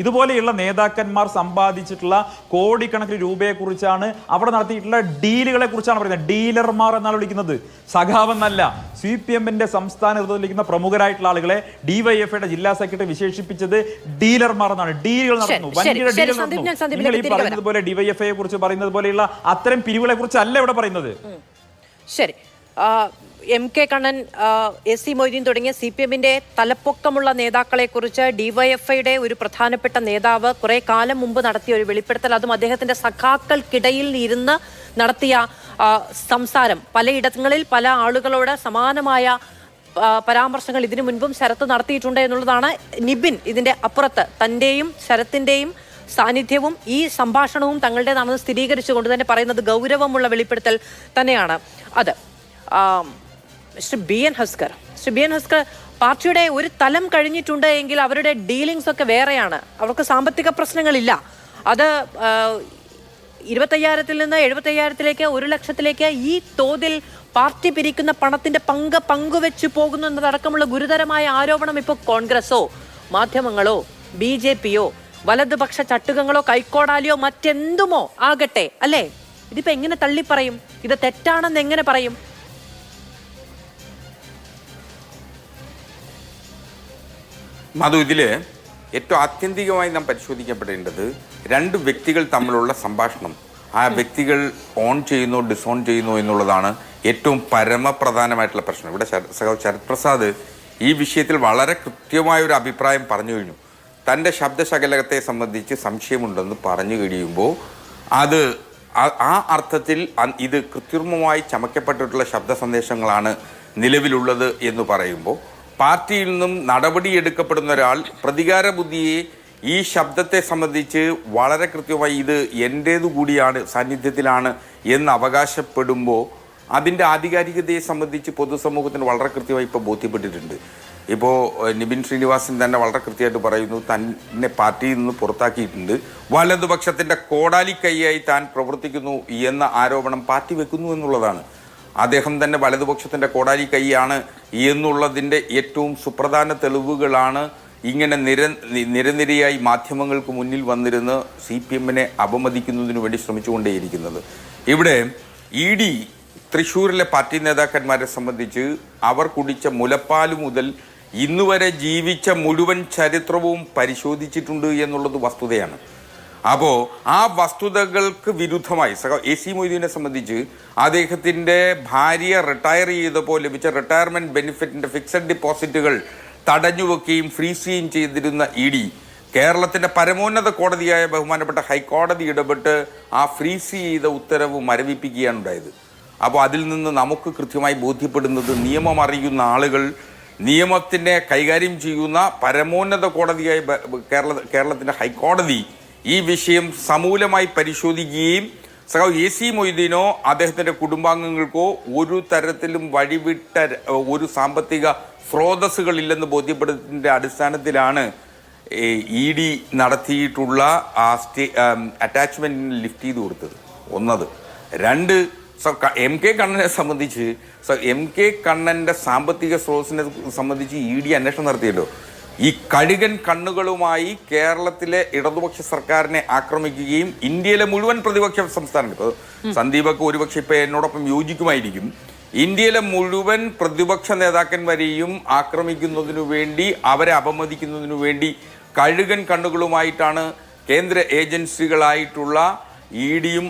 ഇതുപോലെയുള്ള നേതാക്കന്മാർ സമ്പാദിച്ചിട്ടുള്ള കോടിക്കണക്കിന് രൂപയെക്കുറിച്ചാണ് അവിടെ നടത്തിയിട്ടുള്ള ഡീലുകളെ കുറിച്ചാണ് പറയുന്നത്. ഡീലർമാർ എന്നാണ് വിളിക്കുന്നത്, സഖാവെന്നല്ല. CPMന്റെ സംസ്ഥാന നേതൃത്വത്തിലിരിക്കുന്ന പ്രമുഖരായിട്ടുള്ള ആളുകളെ DYFIയുടെ ജില്ലാ സെക്രട്ടറി വിശേഷിപ്പിച്ചത് ഡീലർമാർ എന്നാണ്. ഡീലുകൾ നടത്തുന്നു, വൻകിട ഡീലുകൾ നടത്തുന്നു. നിങ്ങൾ ഈ പറയുന്നത് പോലെ DYFIയെ കുറിച്ച് പറയുന്നത് പോലെയുള്ള അത്തരം പിരിവുകളെ കുറിച്ച് അല്ല ഇവിടെ പറയുന്നത്. ശരി, MK കണ്ണൻ, AC മൊയ്തീൻ തുടങ്ങിയ CPMന്റെ തലപ്പൊക്കമുള്ള നേതാക്കളെ കുറിച്ച് DYFIയുടെ ഒരു പ്രധാനപ്പെട്ട നേതാവ് കുറെ കാലം മുമ്പ് നടത്തിയ ഒരു വെളിപ്പെടുത്തൽ, അതും അദ്ദേഹത്തിന്റെ സഖാക്കൾക്കിടയിൽ ഇരുന്ന് നടത്തിയ സംസാരം, പലയിടങ്ങളിൽ പല ആളുകളോട് സമാനമായ പരാമർശങ്ങൾ ഇതിനു മുൻപും ശരത്ത് നടത്തിയിട്ടുണ്ട് എന്നുള്ളതാണ്. നിബിൻ ഇതിന്റെ അപ്പുറത്ത് തന്റെയും ശരത്തിന്റെയും സാന്നിധ്യവും ഈ സംഭാഷണവും തങ്ങളുടേതാണെന്ന് സ്ഥിരീകരിച്ചുകൊണ്ട് തന്നെ പറയുന്നത് ഗൗരവമുള്ള വെളിപ്പെടുത്തൽ തന്നെയാണ് അത്. ശ്രീ BN ഹസ്കർ, പാർട്ടിയുടെ ഒരു തലം കഴിഞ്ഞിട്ടുണ്ട് എങ്കിൽ അവരുടെ ഡീലിങ്സ് ഒക്കെ വേറെയാണ്. അവർക്ക് സാമ്പത്തിക പ്രശ്നങ്ങളില്ല. അത് 25,000-ൽ നിന്ന് 75,000-ലേക്ക് 1 ലക്ഷത്തിലേക്ക് ഈ തോതിൽ പാർട്ടി പിരിക്കുന്ന പണത്തിന്റെ പങ്കുവെച്ചു പോകുന്നു എന്നതടക്കമുള്ള ഗുരുതരമായ ആരോപണം ഇപ്പോൾ കോൺഗ്രസോ മാധ്യമങ്ങളോ BJPയോ വലതുപക്ഷ ചട്ടുകങ്ങളോ കൈക്കോടാലിയോ മറ്റെന്തുമോ ആകട്ടെ, അല്ലേ? ഇതിപ്പോ എങ്ങനെ തള്ളിപ്പറയും? ഇത് തെറ്റാണെന്ന് എങ്ങനെ പറയും? മധു, ഇതില് ഏറ്റവും ആത്യന്തികമായി നാം പരിശോധിക്കപ്പെടേണ്ടത് രണ്ട് വ്യക്തികൾ തമ്മിലുള്ള സംഭാഷണം. ആ വ്യക്തികൾ ഓൺ ചെയ്യുന്നോ ഡിസോൺ ചെയ്യുന്നോ എന്നുള്ളതാണ് ഏറ്റവും പരമപ്രധാനമായിട്ടുള്ള പ്രശ്നം. ഇവിടെ ശരത് പ്രസാദ് ഈ വിഷയത്തിൽ വളരെ കൃത്യമായ ഒരു അഭിപ്രായം പറഞ്ഞു കഴിഞ്ഞു. തൻ്റെ ശബ്ദശകലത്തെ സംബന്ധിച്ച് സംശയമുണ്ടെന്ന് പറഞ്ഞു കഴിയുമ്പോൾ അത് ആ അർത്ഥത്തിൽ ഇത് കൃത്രിമമായി ചമയ്ക്കപ്പെട്ടിട്ടുള്ള ശബ്ദ സന്ദേശങ്ങളാണ് നിലവിലുള്ളത് എന്ന് പറയുമ്പോൾ പാർട്ടിയിൽ നിന്നും നടപടിയെടുക്കപ്പെടുന്ന ഒരാൾ പ്രതികാര ബുദ്ധിയെ ഈ ശബ്ദത്തെ സംബന്ധിച്ച് വളരെ കൃത്യമായി ഇത് എൻ്റേതു കൂടിയാണ്, സാന്നിധ്യത്തിലാണ് എന്ന് അവകാശപ്പെടുമ്പോൾ അതിൻ്റെ ആധികാരികതയെ സംബന്ധിച്ച് പൊതുസമൂഹത്തിന് വളരെ കൃത്യമായി ഇപ്പോൾ ബോധ്യപ്പെട്ടിട്ടുണ്ട്. ഇപ്പോൾ നിബിൻ ശ്രീനിവാസൻ തന്നെ വളരെ കൃത്യമായിട്ട് പറയുന്നു, തന്നെ പാർട്ടിയിൽ നിന്ന് പുറത്താക്കിയിട്ടുണ്ട്, വലതുപക്ഷത്തിൻ്റെ കോടാലിക്കൈയായി താൻ പ്രവർത്തിക്കുന്നു എന്ന ആരോപണം പാർട്ടി വെക്കുന്നു എന്നുള്ളതാണ്. അദ്ദേഹം തന്നെ വലതുപക്ഷത്തിൻ്റെ കോടാലിക്കൈയാണ് എന്നുള്ളതിൻ്റെ ഏറ്റവും സുപ്രധാന തെളിവുകളാണ് ഇങ്ങനെ നിരനിരയായി മാധ്യമങ്ങൾക്ക് മുന്നിൽ വന്നിരുന്ന് CPM-നെ അപമതിക്കുന്നതിനു വേണ്ടി ശ്രമിച്ചുകൊണ്ടേയിരിക്കുന്നത്. ഇവിടെ ED തൃശ്ശൂരിലെ പാർട്ടി നേതാക്കന്മാരെ സംബന്ധിച്ച് അവർ കുടിച്ച മുലപ്പാല് മുതൽ ഇന്നുവരെ ജീവിച്ച മുഴുവൻ ചരിത്രവും പരിശോധിച്ചിട്ടുണ്ട് എന്നുള്ളത് വസ്തുതയാണ്. അപ്പോൾ ആ വസ്തുതകൾക്ക് വിരുദ്ധമായി AC മൊയ്തീനെ സംബന്ധിച്ച് അദ്ദേഹത്തിൻ്റെ ഭാര്യ റിട്ടയർ ചെയ്തപ്പോൾ ലഭിച്ച റിട്ടയർമെൻറ്റ് ബെനിഫിറ്റിൻ്റെ ഫിക്സഡ് ഡിപ്പോസിറ്റുകൾ തടഞ്ഞുവെക്കുകയും ഫ്രീസ് ചെയ്യുകയും ചെയ്തിരുന്ന ED കേരളത്തിൻ്റെ പരമോന്നത കോടതിയായ ബഹുമാനപ്പെട്ട ഹൈക്കോടതി ഇടപെട്ട് ആ ഫ്രീസ് ചെയ്ത ഉത്തരവ് മരവിപ്പിക്കുകയാണ് ഉണ്ടായത്. അപ്പോൾ അതിൽ നിന്ന് നമുക്ക് കൃത്യമായി ബോധ്യപ്പെടുന്നത് നിയമം അറിയുന്ന ആളുകൾ, നിയമത്തിനെ കൈകാര്യം ചെയ്യുന്ന പരമോന്നത കോടതിയായ കേരളത്തിൻ്റെ ഹൈക്കോടതി ഈ വിഷയം സമൂലമായി പരിശോധിക്കുകയും AC മൊയ്തീനോ അദ്ദേഹത്തിൻ്റെ കുടുംബാംഗങ്ങൾക്കോ ഒരു തരത്തിലും വഴിവിട്ട ഒരു സാമ്പത്തിക സ്രോതസ്സുകളില്ലെന്ന് ബോധ്യപ്പെടുന്നതിൻ്റെ അടിസ്ഥാനത്തിലാണ് ED നടത്തിയിട്ടുള്ള ആ അറ്റാച്ച്മെൻറ്റിന് ലിഫ്റ്റ് ചെയ്ത് കൊടുത്തത്. ഒന്നത്. രണ്ട്, MK കണ്ണനെ സംബന്ധിച്ച് MK കണ്ണൻ്റെ സാമ്പത്തിക സ്രോതസ്സിനെ സംബന്ധിച്ച് ED അന്വേഷണം നടത്തിയല്ലോ. ഈ കഴുകൻ കണ്ണുകളുമായി കേരളത്തിലെ ഇടതുപക്ഷ സർക്കാരിനെ ആക്രമിക്കുകയും ഇന്ത്യയിലെ മുഴുവൻ പ്രതിപക്ഷ സംസ്ഥാനങ്ങൾ, ഇപ്പോൾ സന്ദീപൊക്കെ ഒരുപക്ഷെ ഇപ്പം എന്നോടൊപ്പം യോജിക്കുമായിരിക്കും, ഇന്ത്യയിലെ മുഴുവൻ പ്രതിപക്ഷ നേതാക്കന്മാരെയും ആക്രമിക്കുന്നതിനു വേണ്ടി, അവരെ അപമതിക്കുന്നതിനു വേണ്ടി കഴുകൻ കണ്ണുകളുമായിട്ടാണ് കേന്ദ്ര ഏജൻസികളായിട്ടുള്ള ED-യും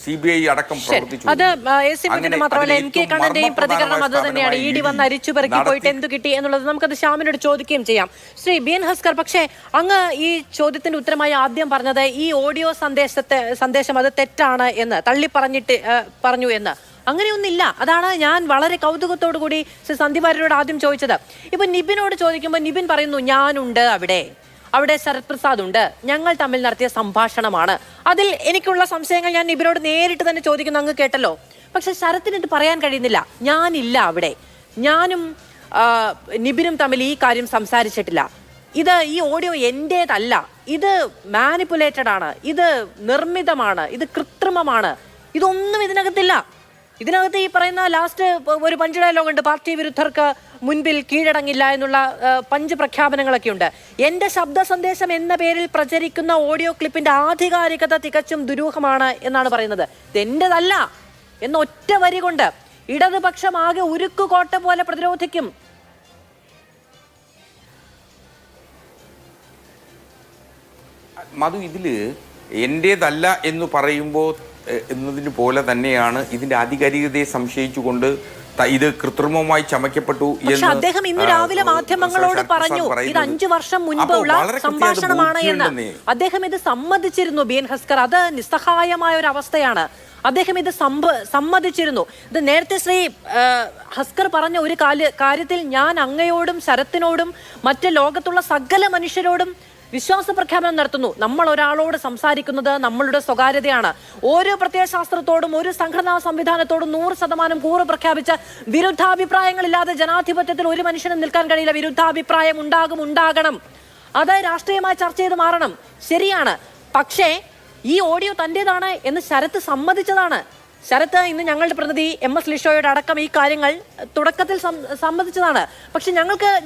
CBI അടക്കം പ്രവർത്തിച്ചു. അത് AC മൊയ്തീന്റെ മാത്രമല്ല MK കണ്ണന്റെയും പ്രതികരണം അത് തന്നെയാണ്. ED വന്ന് അരിച്ചു പെറുക്കി പോയിട്ട് എന്ത് കിട്ടി എന്നുള്ളത് നമുക്കത് ശ്യാമിനോട് ചോദിക്കുകയും ചെയ്യാം. ശ്രീ BN ഹസ്കർ, പക്ഷേ അങ്ങ് ഈ ചോദ്യത്തിന്റെ ഉത്തരമായി ആദ്യം പറഞ്ഞത് ഈ ഓഡിയോ സന്ദേശം അത് തെറ്റാണ് എന്ന് പറഞ്ഞു എന്ന്. അങ്ങനെയൊന്നില്ല. അതാണ് ഞാൻ വളരെ കൗതുകത്തോടു കൂടി ശ്രീ സന്ദീപ് വാര്യരോട് ആദ്യം ചോദിച്ചത്. ഇപ്പൊ നിബിനോട് ചോദിക്കുമ്പോൾ നിബിൻ പറയുന്നു ഞാനുണ്ട് അവിടെ ശരത് പ്രസാദ് ഉണ്ട്, ഞങ്ങൾ തമ്മിൽ നടത്തിയ സംഭാഷണമാണ്. അതിൽ എനിക്കുള്ള സംശയങ്ങൾ ഞാൻ നിബിനോട് നേരിട്ട് തന്നെ ചോദിക്കുന്നു, അങ്ങ് കേട്ടല്ലോ. പക്ഷെ ശരത്തിന് ഇത് പറയാൻ കഴിയുന്നില്ല. ഞാനില്ല അവിടെ, ഞാനും നിബിനും തമ്മിൽ ഈ കാര്യം സംസാരിച്ചിട്ടില്ല, ഈ ഓഡിയോ എൻ്റേതല്ല, ഇത് മാനിപ്പുലേറ്റഡ് ആണ്, ഇത് നിർമ്മിതമാണ്, ഇത് കൃത്രിമമാണ്, ഇതൊന്നും ഇതിനകത്തില്ല. ഇതിനകത്ത് ഈ പറയുന്ന ലാസ്റ്റ് ഒരു പഞ്ച് ഡയലോഗ് ഉണ്ട്, പാർട്ടി വിരുദ്ധർക്ക് മുൻപിൽ കീഴടങ്ങില്ല എന്നുള്ള പഞ്ച് പ്രഖ്യാപനങ്ങളൊക്കെ ഉണ്ട്. എൻ്റെ ശബ്ദ സന്ദേശം എന്ന പേരിൽ പ്രചരിക്കുന്ന ഓഡിയോ ക്ലിപ്പിന്റെ ആധികാരികത തികച്ചും ദുരൂഹമാണ് എന്നാണ് പറയുന്നത്. ഇതെൻ്റെതല്ല എന്ന ഒറ്റ വരി കൊണ്ട് ഇടതുപക്ഷം ആകെ ഉരുക്കുകോട്ട പോലെ പ്രതിരോധിക്കും. മധു, ഇതിൽ എൻ്റേതല്ല എന്ന് പറയുമ്പോൾ എന്നതിന് പോലെ തന്നെയാണ് ഇതിന്റെ ആധികാരികതയെ സംശയിച്ചുകൊണ്ട് ഇത് കൃത്രിമമായി ചമയ്ക്കപ്പെട്ടു എന്ന് അദ്ദേഹം ഇന്ന് രാവിലെ മാധ്യമങ്ങളോട് പറഞ്ഞു. ഇത് 5 വർഷം മുൻപുള്ള സംഭാഷണമാണ് എന്ന് അദ്ദേഹം ഇത് സമ്മതിച്ചിരുന്നു. BN ഹസ്കർ, അത് നിസ്സഹായമായ ഒരു അവസ്ഥയാണ്. അദ്ദേഹം ഇത് സമ്മതിച്ചിരുന്നു. ഇത് നേരത്തെ ശ്രീ ഹസ്കർ പറഞ്ഞ ഒരു കാര്യത്തിൽ ഞാൻ അങ്ങയോടും ശരത്തിനോടും മറ്റ് ലോകത്തുള്ള സകല മനുഷ്യരോടും വിശ്വാസ പ്രഖ്യാപനം നടത്തുന്നു. നമ്മൾ ഒരാളോട് സംസാരിക്കുന്നത് നമ്മളുടെ സ്വകാര്യതയാണ്. ഓരോ പ്രത്യയശാസ്ത്രത്തോടും ഒരു സംഘടനാ സംവിധാനത്തോടും 100% കൂറ് പ്രഖ്യാപിച്ച വിരുദ്ധാഭിപ്രായങ്ങളില്ലാതെ ജനാധിപത്യത്തിൽ ഒരു മനുഷ്യനും നിൽക്കാൻ കഴിയില്ല. വിരുദ്ധാഭിപ്രായം ഉണ്ടാകണം. അത് രാഷ്ട്രീയമായി ചർച്ച ചെയ്ത് മാറണം. ശരിയാണ്. പക്ഷേ ഈ ഓഡിയോ തൻ്റെതാണ് എന്ന് ശരത്ത് സമ്മതിച്ചതാണ്. ശരത്ത് ഇന്ന് ഞങ്ങളുടെ പ്രതിനിധി MS ലിഷോയുടെ അടക്കം ഈ കാര്യങ്ങൾ തുടക്കത്തിൽ സമ്മതിച്ചതാണ്. പക്ഷെ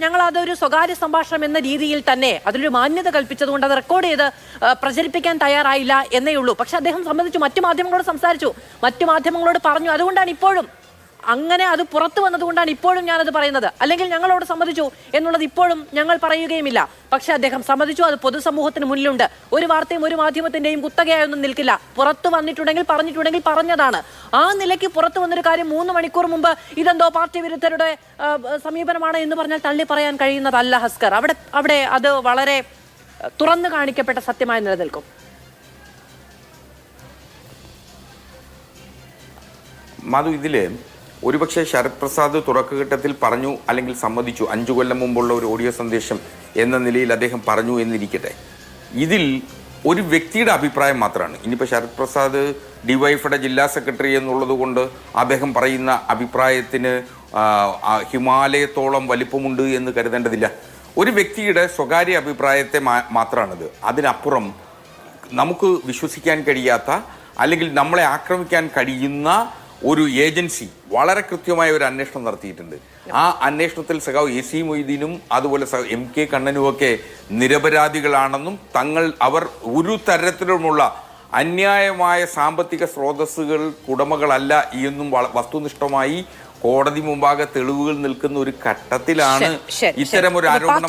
ഞങ്ങൾ അതൊരു സ്വകാര്യ സംഭാഷണം എന്ന രീതിയിൽ തന്നെ അതിലൊരു മാന്യത കൽപ്പിച്ചതുകൊണ്ട് അത് റെക്കോർഡ് ചെയ്ത് പ്രചരിപ്പിക്കാൻ തയ്യാറായില്ല എന്നേ ഉള്ളൂ. പക്ഷെ അദ്ദേഹം സമ്മതിച്ചു, മറ്റു മാധ്യമങ്ങളോട് സംസാരിച്ചു, മറ്റു മാധ്യമങ്ങളോട് പറഞ്ഞു. അതുകൊണ്ടാണ് ഇപ്പോഴും അങ്ങനെ അത് പുറത്തു വന്നതുകൊണ്ടാണ് ഇപ്പോഴും ഞാനത് പറയുന്നത്. അല്ലെങ്കിൽ ഞങ്ങളോട് സമ്മതിച്ചു എന്നുള്ളത് ഇപ്പോഴും ഞങ്ങൾ പറയുകയുമില്ല. പക്ഷെ അദ്ദേഹം സമ്മതിച്ചു, അത് പൊതുസമൂഹത്തിന് മുന്നിലുണ്ട്. ഒരു വാർത്തയും ഒരു മാധ്യമത്തിന്റെയും കുത്തകയായൊന്നും നിൽക്കില്ല. പുറത്തു പറഞ്ഞിട്ടുണ്ടെങ്കിൽ പറഞ്ഞതാണ്. ആ നിലയ്ക്ക് പുറത്തു വന്നൊരു കാര്യം 3 മണിക്കൂർ മുമ്പ് ഇതെന്തോ പാർട്ടി വിരുദ്ധരുടെ സമീപനമാണ് എന്ന് പറഞ്ഞാൽ തള്ളി പറയാൻ കഴിയുന്നതല്ല ഹസ്കർ. അവിടെ അത് വളരെ തുറന്നു കാണിക്കപ്പെട്ട സത്യമായി നിലനിൽക്കും. മധു, ഇതില് ഒരുപക്ഷെ ശരത് പ്രസാദ് തുടക്കഘട്ടത്തിൽ പറഞ്ഞു അല്ലെങ്കിൽ സമ്മതിച്ചു, 5 കൊല്ലം മുമ്പുള്ള ഒരു ഓഡിയോ സന്ദേശം എന്ന നിലയിൽ അദ്ദേഹം പറഞ്ഞു എന്നിരിക്കട്ടെ. ഇതിൽ ഒരു വ്യക്തിയുടെ അഭിപ്രായം മാത്രമാണ്. ഇനിയിപ്പോൾ ശരത് പ്രസാദ് ഡിവൈഎഫ്ഐയുടെ ജില്ലാ സെക്രട്ടറി എന്നുള്ളത് കൊണ്ട് അദ്ദേഹം പറയുന്ന അഭിപ്രായത്തിന് ഹിമാലയത്തോളം വലിപ്പമുണ്ട് എന്ന് കരുതേണ്ടതില്ല. ഒരു വ്യക്തിയുടെ സ്വകാര്യ അഭിപ്രായത്തെ മാത്രമാണിത്. അതിനപ്പുറം നമുക്ക് വിശ്വസിക്കാൻ കഴിയാത്ത അല്ലെങ്കിൽ നമ്മളെ ആക്രമിക്കാൻ കഴിയുന്ന ഒരു ഏജൻസി വളരെ കൃത്യമായ ഒരു അന്വേഷണം നടത്തിയിട്ടുണ്ട്. ആ അന്വേഷണത്തിൽ സഖാവ് AC മൊയ്തീനും അതുപോലെ MK കണ്ണനുമൊക്കെ നിരപരാധികളാണെന്നും അവർ ഒരു തരത്തിലുമുള്ള അന്യായമായ സാമ്പത്തിക സ്രോതസ്സുകൾ ഉടമകളല്ല എന്നും വസ്തുനിഷ്ഠമായി കോടതി മുമ്പാകെ തെളിവുകൾ നിൽക്കുന്ന ഒരു ഘട്ടത്തിലാണ് ഇത്തരം ഒരു ആരോപണം.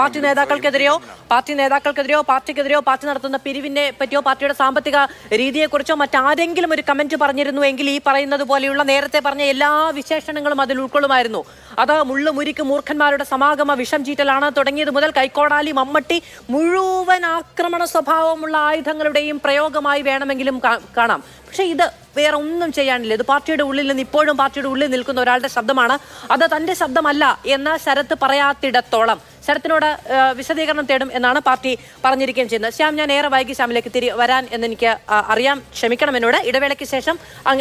പാർട്ടി നേതാക്കൾക്കെതിരെയോ പാർട്ടി നടത്തുന്ന പിരിവിനെ പറ്റിയോ പാർട്ടിയുടെ സാമ്പത്തിക രീതിയെക്കുറിച്ചോ മറ്റാരെങ്കിലും ഒരു കമന്റ് പറഞ്ഞിരുന്നു എങ്കിൽ ഈ പറയുന്നത് പോലെയുള്ള നേരത്തെ പറഞ്ഞ എല്ലാ വിശേഷണങ്ങളും അതിൽ ഉൾക്കൊള്ളുമായിരുന്നു. അത് മുള്ളുമുരിക്ക് മൂർഖന്മാരുടെ സമാഗമ വിഷം ചീറ്റലാണ് തുടങ്ങിയത് മുതൽ കൈക്കോടാലി മമ്മട്ടി മുഴുവൻ ആക്രമണ സ്വഭാവമുള്ള ആയുധങ്ങളുടെയും പ്രയോഗമായി വേണമെങ്കിലും കാണാം. പക്ഷെ ഇത് വേറെ ഒന്നും ചെയ്യാനില്ല. ഇത് പാർട്ടിയുടെ ഉള്ളിൽ നിന്ന് ഇപ്പോഴും പാർട്ടിയുടെ ഉള്ളിൽ നിൽക്കുന്ന ഒരാളുടെ ശബ്ദമാണ്. അത് തന്റെ ശബ്ദമല്ല എന്ന് ശരത്ത് പറയാത്തിടത്തോളം ശരത്തിനോട് വിശദീകരണം തേടും എന്നാണ് പാർട്ടി പറഞ്ഞിരിക്കുകയും ചെയ്യുന്നത്. ശ്യാം, ഞാൻ ഏറെ വൈകി ശ്യാമിലേക്ക് വരാൻ എന്നെനിക്ക് അറിയാം. ക്ഷമിക്കണം എന്നോട്. ഇടവേളയ്ക്ക് ശേഷം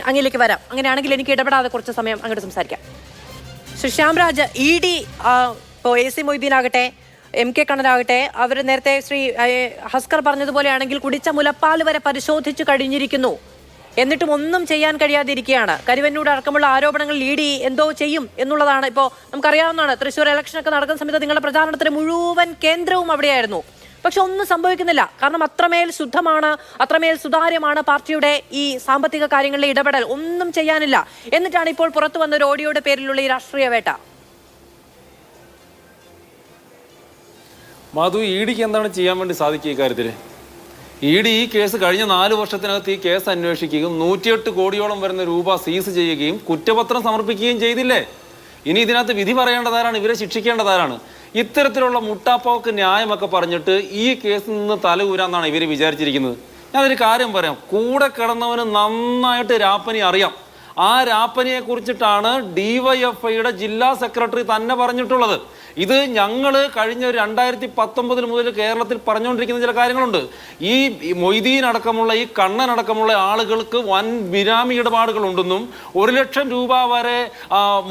അങ്ങിലേക്ക് വരാം. അങ്ങനെയാണെങ്കിൽ എനിക്ക് ഇടപെടാതെ കുറച്ച് സമയം അങ്ങോട്ട് സംസാരിക്കാം. ശ്രീ ശ്യാംരാജ്, ED ഇപ്പോൾ AC മൊയ്തീനാകട്ടെ MK കണ്ണനാകട്ടെ അവർ നേരത്തെ ശ്രീ ഹസ്കർ പറഞ്ഞതുപോലെയാണെങ്കിൽ കുടിച്ച മുലപ്പാൽ വരെ പരിശോധിച്ചു കഴിഞ്ഞിരിക്കുന്നു. എന്നിട്ടും ഒന്നും ചെയ്യാൻ കഴിയാതിരിക്കുകയാണ്. കരുവന്നൂർ അടക്കമുള്ള ആരോപണങ്ങൾ ED എന്തോ ചെയ്യും എന്നുള്ളതാണ്. ഇപ്പോൾ നമുക്കറിയാവുന്നതാണ്, തൃശ്ശൂർ ഇലക്ഷനൊക്കെ നടക്കുന്ന സമയത്ത് നിങ്ങളുടെ പ്രചാരണത്തിന് മുഴുവൻ കേന്ദ്രവും അവിടെയായിരുന്നു. പക്ഷെ ഒന്നും സംഭവിക്കുന്നില്ല. കാരണം അത്രമേൽ ശുദ്ധമാണ്, അത്രമേൽ സുതാര്യമാണ് പാർട്ടിയുടെ ഈ സാമ്പത്തിക കാര്യങ്ങളിലെ ഇടപെടൽ. ഒന്നും ചെയ്യാനില്ല. എന്നിട്ടാണ് ഇപ്പോൾ പുറത്തു വന്ന ഒരു ഓഡിയോയുടെ പേരിലുള്ള ഈ രാഷ്ട്രീയ വേട്ട. മധു, EDക്ക് എന്താണ് ചെയ്യാൻ വേണ്ടി സാധിക്കുക ഇക്കാര്യത്തിൽ? ED ഈ കേസ് കഴിഞ്ഞ 4 വർഷത്തിനകത്ത് ഈ കേസ് അന്വേഷിക്കുകയും 108 കോടിയോളം വരുന്ന രൂപ സീസ് ചെയ്യുകയും കുറ്റപത്രം സമർപ്പിക്കുകയും ചെയ്തില്ലേ? ഇനി ഇതിനകത്ത് വിധി പറയേണ്ടതാരാണ്? ഇവരെ ശിക്ഷിക്കേണ്ടതാരാണ്? ഇത്തരത്തിലുള്ള മുട്ടാപ്പോക്ക് ന്യായമൊക്കെ പറഞ്ഞിട്ട് ഈ കേസിൽ നിന്ന് തല ഊരാന്നാണ് ഇവർ വിചാരിച്ചിരിക്കുന്നത്. ഞാനൊരു കാര്യം പറയാം, കൂടെ കിടന്നവന് നന്നായിട്ട് രാപ്പനി അറിയാം. ആ രാപ്പനിയെ കുറിച്ചിട്ടാണ് DYFIയുടെ ജില്ലാ സെക്രട്ടറി തന്നെ പറഞ്ഞിട്ടുള്ളത്. ഇത് ഞങ്ങൾ കഴിഞ്ഞ 2019 മുതൽ കേരളത്തിൽ പറഞ്ഞുകൊണ്ടിരിക്കുന്ന ചില കാര്യങ്ങളുണ്ട്. ഈ മൊയ്തീൻ അടക്കമുള്ള ഈ കണ്ണൻ അടക്കമുള്ള ആളുകൾക്ക് വൻ ബിനാമി ഇടപാടുകളുണ്ടെന്നും 1 ലക്ഷം രൂപ വരെ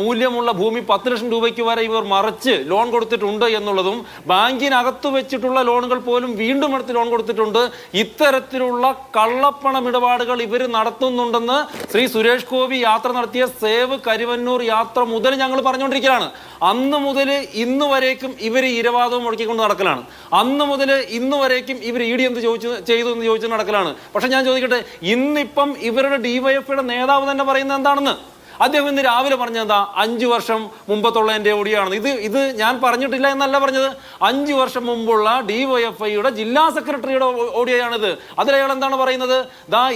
മൂല്യമുള്ള ഭൂമി 10 ലക്ഷം രൂപയ്ക്ക് വരെ ഇവർ മറിച്ച് ലോൺ കൊടുത്തിട്ടുണ്ട് എന്നുള്ളതും ബാങ്കിനകത്ത് വെച്ചിട്ടുള്ള ലോണുകൾ പോലും വീണ്ടും എടുത്ത് ലോൺ കൊടുത്തിട്ടുണ്ട്. ഇത്തരത്തിലുള്ള കള്ളപ്പണം ഇടപാടുകൾ ഇവർ നടത്തുന്നുണ്ടെന്ന് ശ്രീ സുരേഷ് ഗോപി യാത്ര നടത്തിയ സേവ് കരുവന്നൂർ യാത്ര മുതൽ ഞങ്ങൾ പറഞ്ഞുകൊണ്ടിരിക്കുകയാണ്. അന്ന് മുതൽ ഇന്ന് വരേക്കും ഇവർ ഇരവാദവും മുടക്കിക്കൊണ്ട് നടക്കലാണ്. അന്ന് മുതൽ ഇന്ന് വരേക്കും ഇവർ ED എന്ത് ചെയ്തു എന്ന് ചോദിച്ചു നടക്കലാണ്. പക്ഷെ ഞാൻ ചോദിക്കട്ടെ, ഇന്നിപ്പം ഇവരുടെ DYFIയുടെ നേതാവ് തന്നെ പറയുന്നത് എന്താണെന്ന്? അദ്ദേഹം ഇന്ന് രാവിലെ പറഞ്ഞെന്താ? 5 വർഷം മുമ്പത്തുള്ള എൻ്റെ ഓഡിയാണ് ഇത് ഞാൻ പറഞ്ഞിട്ടില്ല എന്നല്ല പറഞ്ഞത്. 5 വർഷം മുമ്പുള്ള DYFIയുടെ ജില്ലാ സെക്രട്ടറിയുടെ ഓഡിയോയാണിത്. അതിലയാൾ എന്താണ് പറയുന്നത്?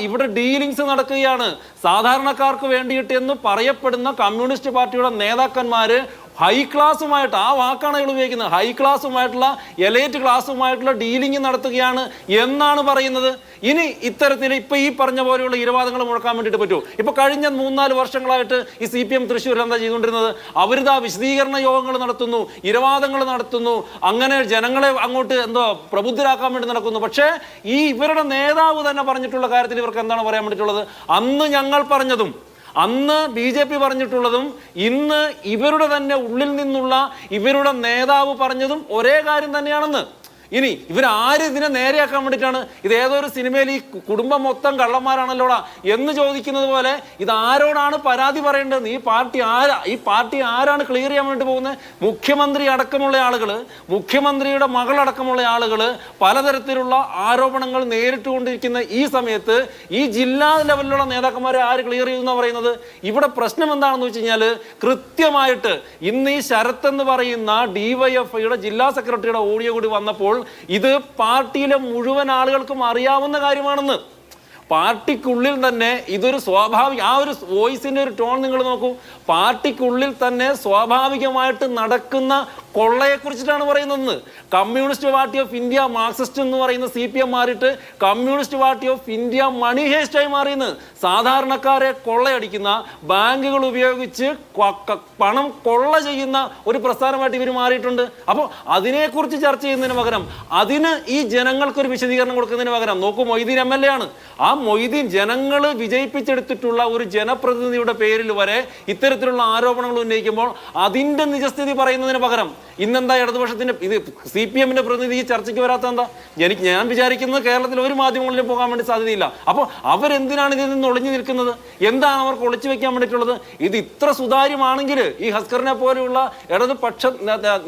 ഇവിടെ ഡീലിങ്സ് നടക്കുകയാണ് സാധാരണക്കാർക്ക് വേണ്ടിയിട്ട് എന്ന് പറയപ്പെടുന്ന കമ്മ്യൂണിസ്റ്റ് പാർട്ടിയുടെ നേതാക്കന്മാര് ഹൈ ക്ലാസുമായിട്ട്, ആ വാക്കാണ് അയാൾ ഉപയോഗിക്കുന്നത്, ഹൈ ക്ലാസുമായിട്ടുള്ള എലൈറ്റ് ക്ലാസുമായിട്ടുള്ള ഡീലിംഗ് നടത്തുകയാണ് എന്നാണ് പറയുന്നത്. ഇനി ഇത്തരത്തിൽ ഇപ്പൊ ഈ പറഞ്ഞ പോലെയുള്ള ഇരവാദങ്ങൾ മുഴക്കാൻ വേണ്ടിയിട്ട് പറ്റുമോ? ഇപ്പൊ കഴിഞ്ഞ 3-4 വർഷങ്ങളായിട്ട് ഈ CPM തൃശ്ശൂരിൽ എന്താ ചെയ്തുകൊണ്ടിരുന്നത്? അവരിതാ വിശദീകരണ യോഗങ്ങൾ നടത്തുന്നു, ഇരവാദങ്ങൾ നടത്തുന്നു, അങ്ങനെ ജനങ്ങളെ അങ്ങോട്ട് പ്രബുദ്ധരാക്കാൻ വേണ്ടി നടക്കുന്നു. പക്ഷേ ഈ ഇവരുടെ നേതാവ് തന്നെ പറഞ്ഞിട്ടുള്ള കാര്യത്തിൽ ഇവർക്ക് എന്താണ് പറയാൻ വേണ്ടിയിട്ടുള്ളത്? അന്ന് ഞങ്ങൾ പറഞ്ഞതും അന്ന് BJP പറഞ്ഞിട്ടുള്ളതും ഇന്ന് ഇവരുടെ തന്നെ ഉള്ളിൽ നിന്നുള്ള ഇവരുടെ നേതാവ് പറഞ്ഞതും ഒരേ കാര്യം തന്നെയാണെന്ന്. ഇനി ഇവരാരും ഇതിനെ നേരെയാക്കാൻ വേണ്ടിയിട്ടാണ് ഇത് ഏതോ ഒരു സിനിമയിൽ ഈ കുടുംബം മൊത്തം കള്ളന്മാരാണല്ലോടാ എന്ന് ചോദിക്കുന്നത് പോലെ ഇത് ആരോടാണ് പരാതി പറയേണ്ടത്? ഈ പാർട്ടി ആരാണ് ക്ലിയർ ചെയ്യാൻ വേണ്ടി പോകുന്നത്? മുഖ്യമന്ത്രി അടക്കമുള്ള ആളുകൾ, മുഖ്യമന്ത്രിയുടെ മകളടക്കമുള്ള ആളുകൾ പലതരത്തിലുള്ള ആരോപണങ്ങൾ നേരിട്ടുകൊണ്ടിരിക്കുന്ന ഈ സമയത്ത് ഈ ജില്ലാ ലെവലിലുള്ള നേതാക്കന്മാരെ ആര് ക്ലിയർ ചെയ്യുന്ന പറയുന്നത്? ഇവിടെ പ്രശ്നം എന്താണെന്ന് വെച്ച് കഴിഞ്ഞാൽ കൃത്യമായിട്ട് ഇന്ന് ഈ ശരത് എന്ന് പറയുന്ന ഡിവൈഎഫ്ഐയുടെ ജില്ലാ സെക്രട്ടറിയുടെ ഓഡിയോ കൂടി വന്നപ്പോൾ ഇത് പാർട്ടിയിലെ മുഴുവൻ ആളുകൾക്കും അറിയാവുന്ന കാര്യമാണെന്ന്. പാർട്ടിക്കുള്ളിൽ തന്നെ ഇതൊരു സ്വാഭാവിക ആ ഒരു വോയിസിന്റെ ഒരു ടോൺ നിങ്ങൾ നോക്കൂ. പാർട്ടിക്കുള്ളിൽ തന്നെ സ്വാഭാവികമായിട്ട് നടക്കുന്ന കൊള്ളയെ കുറിച്ചിട്ടാണ് പറയുന്നത്. Communist party of India Marxist എന്ന് പറയുന്ന CPM മാറിയിട്ട് കമ്മ്യൂണിസ്റ്റ് പാർട്ടി ഓഫ് ഇന്ത്യ മണി ഹേസ്റ്റായി മാറിയെന്ന്. സാധാരണക്കാരെ കൊള്ളയടിക്കുന്ന, ബാങ്കുകൾ ഉപയോഗിച്ച് പണം കൊള്ള ചെയ്യുന്ന ഒരു പ്രസ്ഥാനമായിട്ട് ഇവർ മാറിയിട്ടുണ്ട്. അപ്പോൾ അതിനെക്കുറിച്ച് ചർച്ച ചെയ്യുന്നതിന് പകരം അതിന് ഈ ജനങ്ങൾക്കൊരു വിശദീകരണം കൊടുക്കുന്നതിന് പകരം നോക്കൂ, മൊയ്തീൻ MLA ആണ്. ആ മൊയ്തീൻ ജനങ്ങൾ വിജയിപ്പിച്ചെടുത്തിട്ടുള്ള ഒരു ജനപ്രതിനിധിയുടെ പേരിൽ വരെ ഇത്തരത്തിലുള്ള ആരോപണങ്ങൾ ഉന്നയിക്കുമ്പോൾ അതിന്റെ നിജസ്ഥിതി പറയുന്നതിന് പകരം ഇന്നെന്താ ഇടതുപക്ഷത്തിന്റെ ഇത് CPM-ന്റെ പ്രതിനിധി ചർച്ചയ്ക്ക് വരാത്ത എന്താ? ഞാൻ വിചാരിക്കുന്നത് കേരളത്തിൽ ഒരു മാധ്യമങ്ങളിലും പോകാൻ വേണ്ടി സാധ്യതയില്ല. അപ്പോൾ അവരെന്തിനാണ് ഇതിൽ നിന്ന് ഒളിഞ്ഞു നിൽക്കുന്നത്? എന്താണ് അവർക്ക് ഒളിച്ചു വെക്കാൻ വേണ്ടിയിട്ടുള്ളത്? ഇത് ഇത്ര സുതാര്യമാണെങ്കിൽ ഈ ഹസ്കറിനെ പോലെയുള്ള ഇടതുപക്ഷ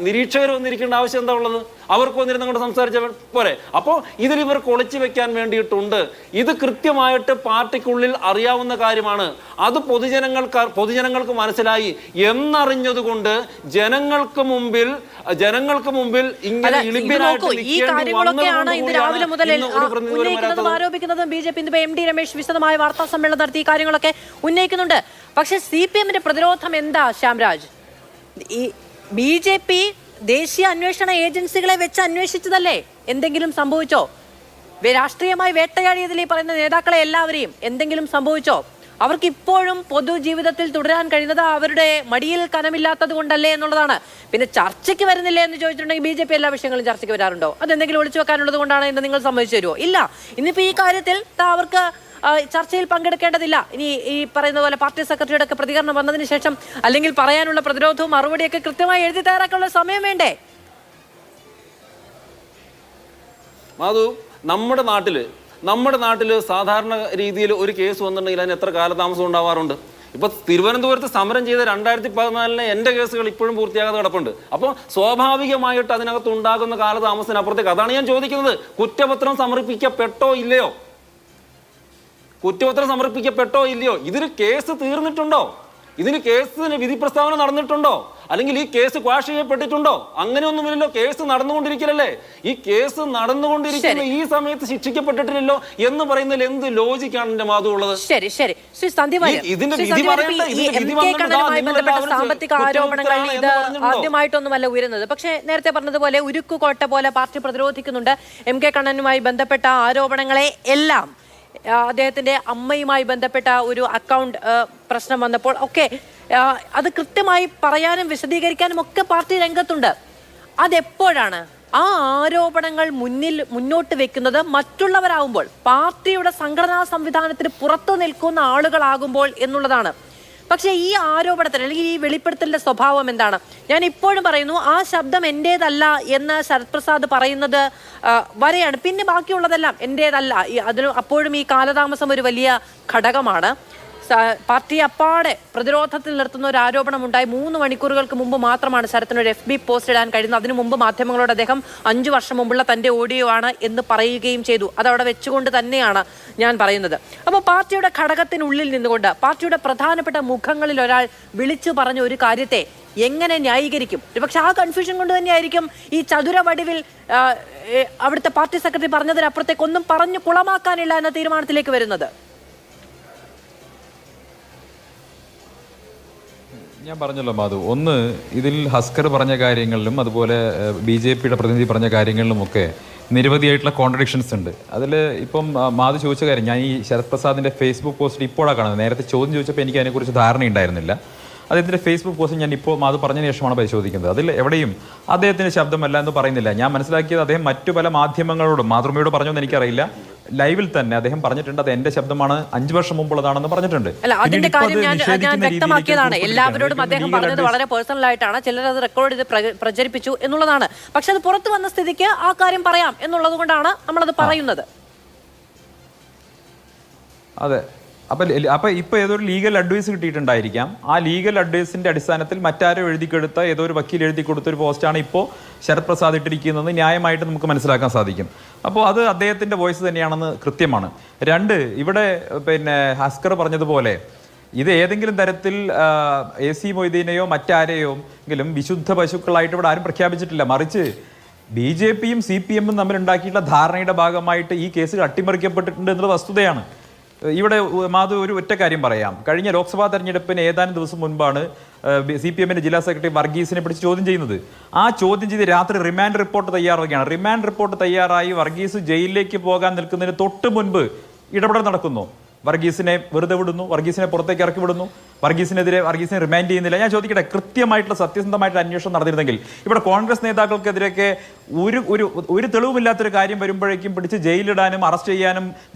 നിരീക്ഷകർ വന്നിരിക്കേണ്ട ആവശ്യം എന്താ ഉള്ളത്? അവർക്ക് വന്നിരുന്ന് അങ്ങോട്ട് സംസാരിച്ച പോരെ. അപ്പോൾ ഇതിൽ ഇവർക്ക് ഒളിച്ചു വെക്കാൻ വേണ്ടിയിട്ടുണ്ട്. ഇത് കൃത്യമായിട്ട് പാർട്ടിക്കുള്ളിൽ അറിയാവുന്ന കാര്യമാണ്. അത് പൊതുജനങ്ങൾക്ക് മനസ്സിലായി എന്നറിഞ്ഞതുകൊണ്ട് ജനങ്ങൾക്ക് മുമ്പിൽ ഇങ്ങനെ ഈ കാര്യങ്ങളൊക്കെയാണ് ഇന്ന് രാവിലെ മുതൽ ഉന്നയിക്കുന്നതും ആരോപിക്കുന്നതും. BJP MD രമേശ് വിശദമായ വാർത്താ സമ്മേളനം നടത്തി ഈ കാര്യങ്ങളൊക്കെ ഉന്നയിക്കുന്നുണ്ട്. പക്ഷെ CPM-ന്റെ പ്രതിരോധം എന്താ ശ്യാംരാജ്? ഈ BJP ദേശീയ അന്വേഷണ ഏജൻസികളെ വെച്ച് അന്വേഷിച്ചതല്ലേ? എന്തെങ്കിലും സംഭവിച്ചോ? രാഷ്ട്രീയമായി വേട്ടയാടിയതിൽ ഈ പറയുന്ന നേതാക്കളെ എല്ലാവരെയും എന്തെങ്കിലും സംഭവിച്ചോ? അവർക്ക് ഇപ്പോഴും പൊതുജീവിതത്തിൽ തുടരാൻ കഴിയുന്നത് അവരുടെ മടിയിൽ കനമില്ലാത്തത് കൊണ്ടല്ലേ എന്നുള്ളതാണ്. പിന്നെ ചർച്ചയ്ക്ക് വരുന്നില്ലേ എന്ന് ചോദിച്ചിട്ടുണ്ടെങ്കിൽ BJP എല്ലാ വിഷയങ്ങളും ചർച്ചയ്ക്ക് വരാറുണ്ടോ? അതെന്തെങ്കിലും ഒളിച്ചു വെക്കാനുള്ളത് കൊണ്ടാണ് എന്ന് നിങ്ങൾ സമ്മതിച്ചു തരുമോ? ഇല്ല. ഇന്നിപ്പോൾ ഈ കാര്യത്തിൽ അവർക്ക് ചർച്ചയിൽ പങ്കെടുക്കേണ്ടതില്ല. ഇനി ഈ പറയുന്ന പോലെ പാർട്ടി സെക്രട്ടറിയുടെ ഒക്കെ പ്രതികരണം വന്നതിന് ശേഷം അല്ലെങ്കിൽ പറയാനുള്ള പ്രതിരോധവും മറുപടിയൊക്കെ കൃത്യമായി എഴുതി തയ്യാറാക്കാനുള്ള സമയം വേണ്ടേ? മാധു, നമ്മുടെ നാട്ടില് സാധാരണ രീതിയിൽ ഒരു കേസ് വന്നിട്ടുണ്ടെങ്കിൽ അതിന് എത്ര കാലതാമസം ഉണ്ടാവാറുണ്ട്? ഇപ്പൊ തിരുവനന്തപുരത്ത് സമരം ചെയ്ത 2014 എൻ്റെ കേസുകൾ ഇപ്പോഴും പൂർത്തിയാകാതെ കിടപ്പുണ്ട്. അപ്പോൾ സ്വാഭാവികമായിട്ട് അതിനകത്ത് ഉണ്ടാകുന്ന കാലതാമസത്തിനപ്പുറത്തേക്ക് അതാണ് ഞാൻ ചോദിക്കുന്നത്. കുറ്റപത്രം സമർപ്പിക്കപ്പെട്ടോ ഇല്ലയോ? ഇതിന് കേസ് തീർന്നിട്ടുണ്ടോ? ഇതിന് കേസിന് വിധി പ്രസ്താവന നടന്നിട്ടുണ്ടോ? അല്ലെങ്കിൽ ഈ കേസ് ക്വാഷ് ചെയ്യപ്പെട്ടിട്ടുണ്ടോ? അങ്ങനെയൊന്നുമില്ലല്ലോ. കേസ് നടന്നുകൊണ്ടിരിക്കലല്ലേ. ഈ കേസ് നടന്നുകൊണ്ടിരിക്കുന്ന ഈ സമയത്ത് ശിക്ഷിക്കപ്പെട്ടിട്ടില്ലല്ലോ എന്ന് പറയുന്നതിൽ എന്ത് ലോജിക്കാണ് എന്റെ മാധു ഉള്ളത്? ശരി ശരി സാമ്പത്തിക ആരോപണങ്ങൾ ഇത് ആദ്യമായിട്ടൊന്നുമല്ല ഉയരുന്നത്. പക്ഷേ നേരത്തെ പറഞ്ഞതുപോലെ ഉരുക്കുകോട്ട പോലെ പാർട്ടി പ്രതിരോധിക്കുന്നുണ്ട്. MK കണ്ണനുമായി ബന്ധപ്പെട്ട ആരോപണങ്ങളെ എല്ലാം അദ്ദേഹത്തിന്റെ അമ്മയുമായി ബന്ധപ്പെട്ട ഒരു അക്കൗണ്ട് പ്രശ്നം വന്നപ്പോൾ ഒക്കെ അത് കൃത്യമായി പറയാനും വിശദീകരിക്കാനും ഒക്കെ പാർട്ടി രംഗത്തുണ്ട്. അതെപ്പോഴാണ് ആ ആരോപണങ്ങൾ മുന്നോട്ട് വെക്കുന്നത്? മറ്റുള്ളവരാകുമ്പോൾ, പാർട്ടിയുടെ സംഘടനാ സംവിധാനത്തിന് പുറത്തു നിൽക്കുന്ന ആളുകളാകുമ്പോൾ എന്നുള്ളതാണ്. പക്ഷേ ഈ ആരോപണത്തിന് അല്ലെങ്കിൽ ഈ വെളിപ്പെടുത്തലിന്റെ സ്വഭാവം എന്താണ്? ഞാൻ ഇപ്പോഴും പറയുന്നു, ആ ശബ്ദം എൻ്റേതല്ല എന്ന് ശരത് പ്രസാദ് പറയുന്നത് വരെയാണ്. പിന്നെ ബാക്കിയുള്ളതെല്ലാം എൻ്റേതല്ല. അതിന് അപ്പോഴും ഈ കാലതാമസം ഒരു വലിയ ഘടകമാണ്. പാർട്ടി അപ്പാടെ പ്രതിരോധത്തിൽ നിർത്തുന്ന ഒരു ആരോപണം ഉണ്ടായി. 3 മണിക്കൂറുകൾക്ക് മുമ്പ് മാത്രമാണ് ശരത്തിനൊരു FB പോസ്റ്റ് ഇടാൻ കഴിയുന്നത്. അതിനു മുമ്പ് മാധ്യമങ്ങളോട് അദ്ദേഹം 5 വർഷം മുമ്പുള്ള തൻ്റെ ഓഡിയോ ആണ് എന്ന് പറയുകയും ചെയ്തു. അതവിടെ വെച്ചുകൊണ്ട് തന്നെയാണ് ഞാൻ പറയുന്നത്. അപ്പോൾ പാർട്ടിയുടെ ഘടകത്തിനുള്ളിൽ നിന്നുകൊണ്ട് പാർട്ടിയുടെ പ്രധാനപ്പെട്ട മുഖങ്ങളിൽ ഒരാൾ വിളിച്ചു പറഞ്ഞ ഒരു കാര്യത്തെ എങ്ങനെ ന്യായീകരിക്കും? പക്ഷെ ആ കൺഫ്യൂഷൻ കൊണ്ട് തന്നെയായിരിക്കും ഈ ചതുരവടിവിൽ അവിടുത്തെ പാർട്ടി സെക്രട്ടറി പറഞ്ഞതിനപ്പുറത്തേക്ക് ഒന്നും പറഞ്ഞു കുളമാക്കാനില്ല എന്ന തീരുമാനത്തിലേക്ക് വരുന്നത്. ഞാൻ പറഞ്ഞല്ലോ മാധു, ഒന്ന് ഇതിൽ ഹസ്കർ പറഞ്ഞ കാര്യങ്ങളിലും അതുപോലെ BJP-യുടെ പ്രതിനിധി പറഞ്ഞ കാര്യങ്ങളിലുമൊക്കെ നിരവധിയായിട്ടുള്ള കോൺട്രഡിക്ഷൻസ് ഉണ്ട്. അതിൽ ഇപ്പം മാധു ചോദിച്ച കാര്യം, ഞാൻ ഈ ശരത് പ്രസാദിൻ്റെ ഫേസ്ബുക്ക് പോസ്റ്റ് ഇപ്പോഴാണ് കാണുന്നത്. നേരത്തെ ചോദ്യം ചോദിച്ചപ്പോൾ എനിക്ക് അതിനെക്കുറിച്ച് ധാരണയുണ്ടായിരുന്നില്ല. അദ്ദേഹത്തിൻ്റെ ഫേസ്ബുക്ക് പോസ്റ്റ് ഞാൻ ഇപ്പോൾ മാധു പറഞ്ഞതിന് ശേഷമാണ് പരിശോധിക്കുന്നത്. അതിൽ എവിടെയും അദ്ദേഹത്തിൻ്റെ ശബ്ദമല്ല എന്ന് പറയുന്നില്ല. ഞാൻ മനസ്സിലാക്കിയത് അദ്ദേഹം മറ്റു പല മാധ്യമങ്ങളോടും, മാതൃഭൂമിയോട് പറഞ്ഞോന്ന് എനിക്കറിയില്ല, ലൈവിൽ തന്നെ അദ്ദേഹം പറഞ്ഞിട്ടുണ്ട് അത് എന്റെ ശബ്ദമാണ് 5 വർഷം മുമ്പുള്ളതാണെന്ന് പറഞ്ഞിട്ടുണ്ട്. അല്ല, അതിന്റെ കാര്യം ഞാൻ വ്യക്തമാക്കിയതാണ്. എല്ലാവരോടും അദ്ദേഹം പറഞ്ഞത് വളരെ പേഴ്സണൽ ആയിട്ടാണ്. ചിലർ അത് റെക്കോർഡ് ചെയ്ത് പ്രചരിപ്പിച്ചു എന്നുള്ളതാണ്. പക്ഷെ അത് പുറത്തു വന്ന സ്ഥിതിക്ക് ആ കാര്യം പറയാം എന്നുള്ളത് കൊണ്ടാണ് നമ്മളത് പറയുന്നത്. അതെ, അപ്പൊ ഇപ്പൊ ഏതൊരു ലീഗൽ അഡ്വൈസ് കിട്ടിയിട്ടുണ്ടായിരിക്കാം. ആ ലീഗൽ അഡ്വൈസിന്റെ അടിസ്ഥാനത്തിൽ മറ്റാരോ എഴുതിക്കെടുത്ത ഏതോ ഒരു വക്കീൽ എഴുതി കൊടുത്തൊരു പോസ്റ്റാണ് ഇപ്പോൾ ശരത് പ്രസാദ് ഇട്ടിരിക്കുന്നത് ന്യായമായിട്ട് നമുക്ക് മനസ്സിലാക്കാൻ സാധിക്കും. അപ്പോൾ അത് അദ്ദേഹത്തിന്റെ വോയിസ് തന്നെയാണെന്ന് കൃത്യമാണ്. 2, ഇവിടെ ഹസ്കർ പറഞ്ഞതുപോലെ ഇത് ഏതെങ്കിലും തരത്തിൽ AC മൊയ്തീനെയോ മറ്റാരെയോ എങ്കിലും വിശുദ്ധ പശുക്കളായിട്ട് ഇവിടെ ആരും പ്രഖ്യാപിച്ചിട്ടില്ല. മറിച്ച് BJPയും CPM തമ്മിൽ ഉണ്ടാക്കിയിട്ടുള്ള ധാരണയുടെ ഭാഗമായിട്ട് ഈ കേസുകൾ അട്ടിമറിക്കപ്പെട്ടിട്ടുണ്ട് എന്നുള്ള വസ്തുതയാണ്. ഇവിടെ മാധു ഒരു ഒറ്റ കാര്യം പറയാം. കഴിഞ്ഞ ലോക്സഭാ തെരഞ്ഞെടുപ്പിന് ഏതാനും ദിവസം മുൻപാണ് CPMന്റെ ജില്ലാ സെക്രട്ടറി വർഗീസിനെ പിടിച്ച് ചോദ്യം ചെയ്യുന്നത്. ആ ചോദ്യം ചെയ്ത് രാത്രി റിമാൻഡ് റിപ്പോർട്ട് തയ്യാറാവുകയാണ്. റിമാൻഡ് റിപ്പോർട്ട് തയ്യാറായി വർഗീസ് ജയിലിലേക്ക് പോകാൻ നിൽക്കുന്നതിന് തൊട്ട് മുൻപ് ഇടപെടൽ നടക്കുന്നു. വർഗീസിനെ വെറുതെ വിടുന്നു, വർഗീസിനെ പുറത്തേക്ക് ഇറക്കി വിടുന്നു, വർഗീസിനെ റിമാൻഡ് ചെയ്യുന്നില്ല. ഞാൻ ചോദിക്കട്ടെ, കൃത്യമായിട്ടുള്ള സത്യസന്ധമായിട്ടുള്ള അന്വേഷണം നടന്നിരുന്നെങ്കിൽ ഇവിടെ കോൺഗ്രസ് നേതാക്കൾക്കെതിരെയൊക്കെ ഒരു തെളിവുമില്ലാത്തൊരു കാര്യം വരുമ്പോഴേക്കും പിടിച്ച് ജയിലിടാനും അറസ്റ്റ് ചെയ്യാനും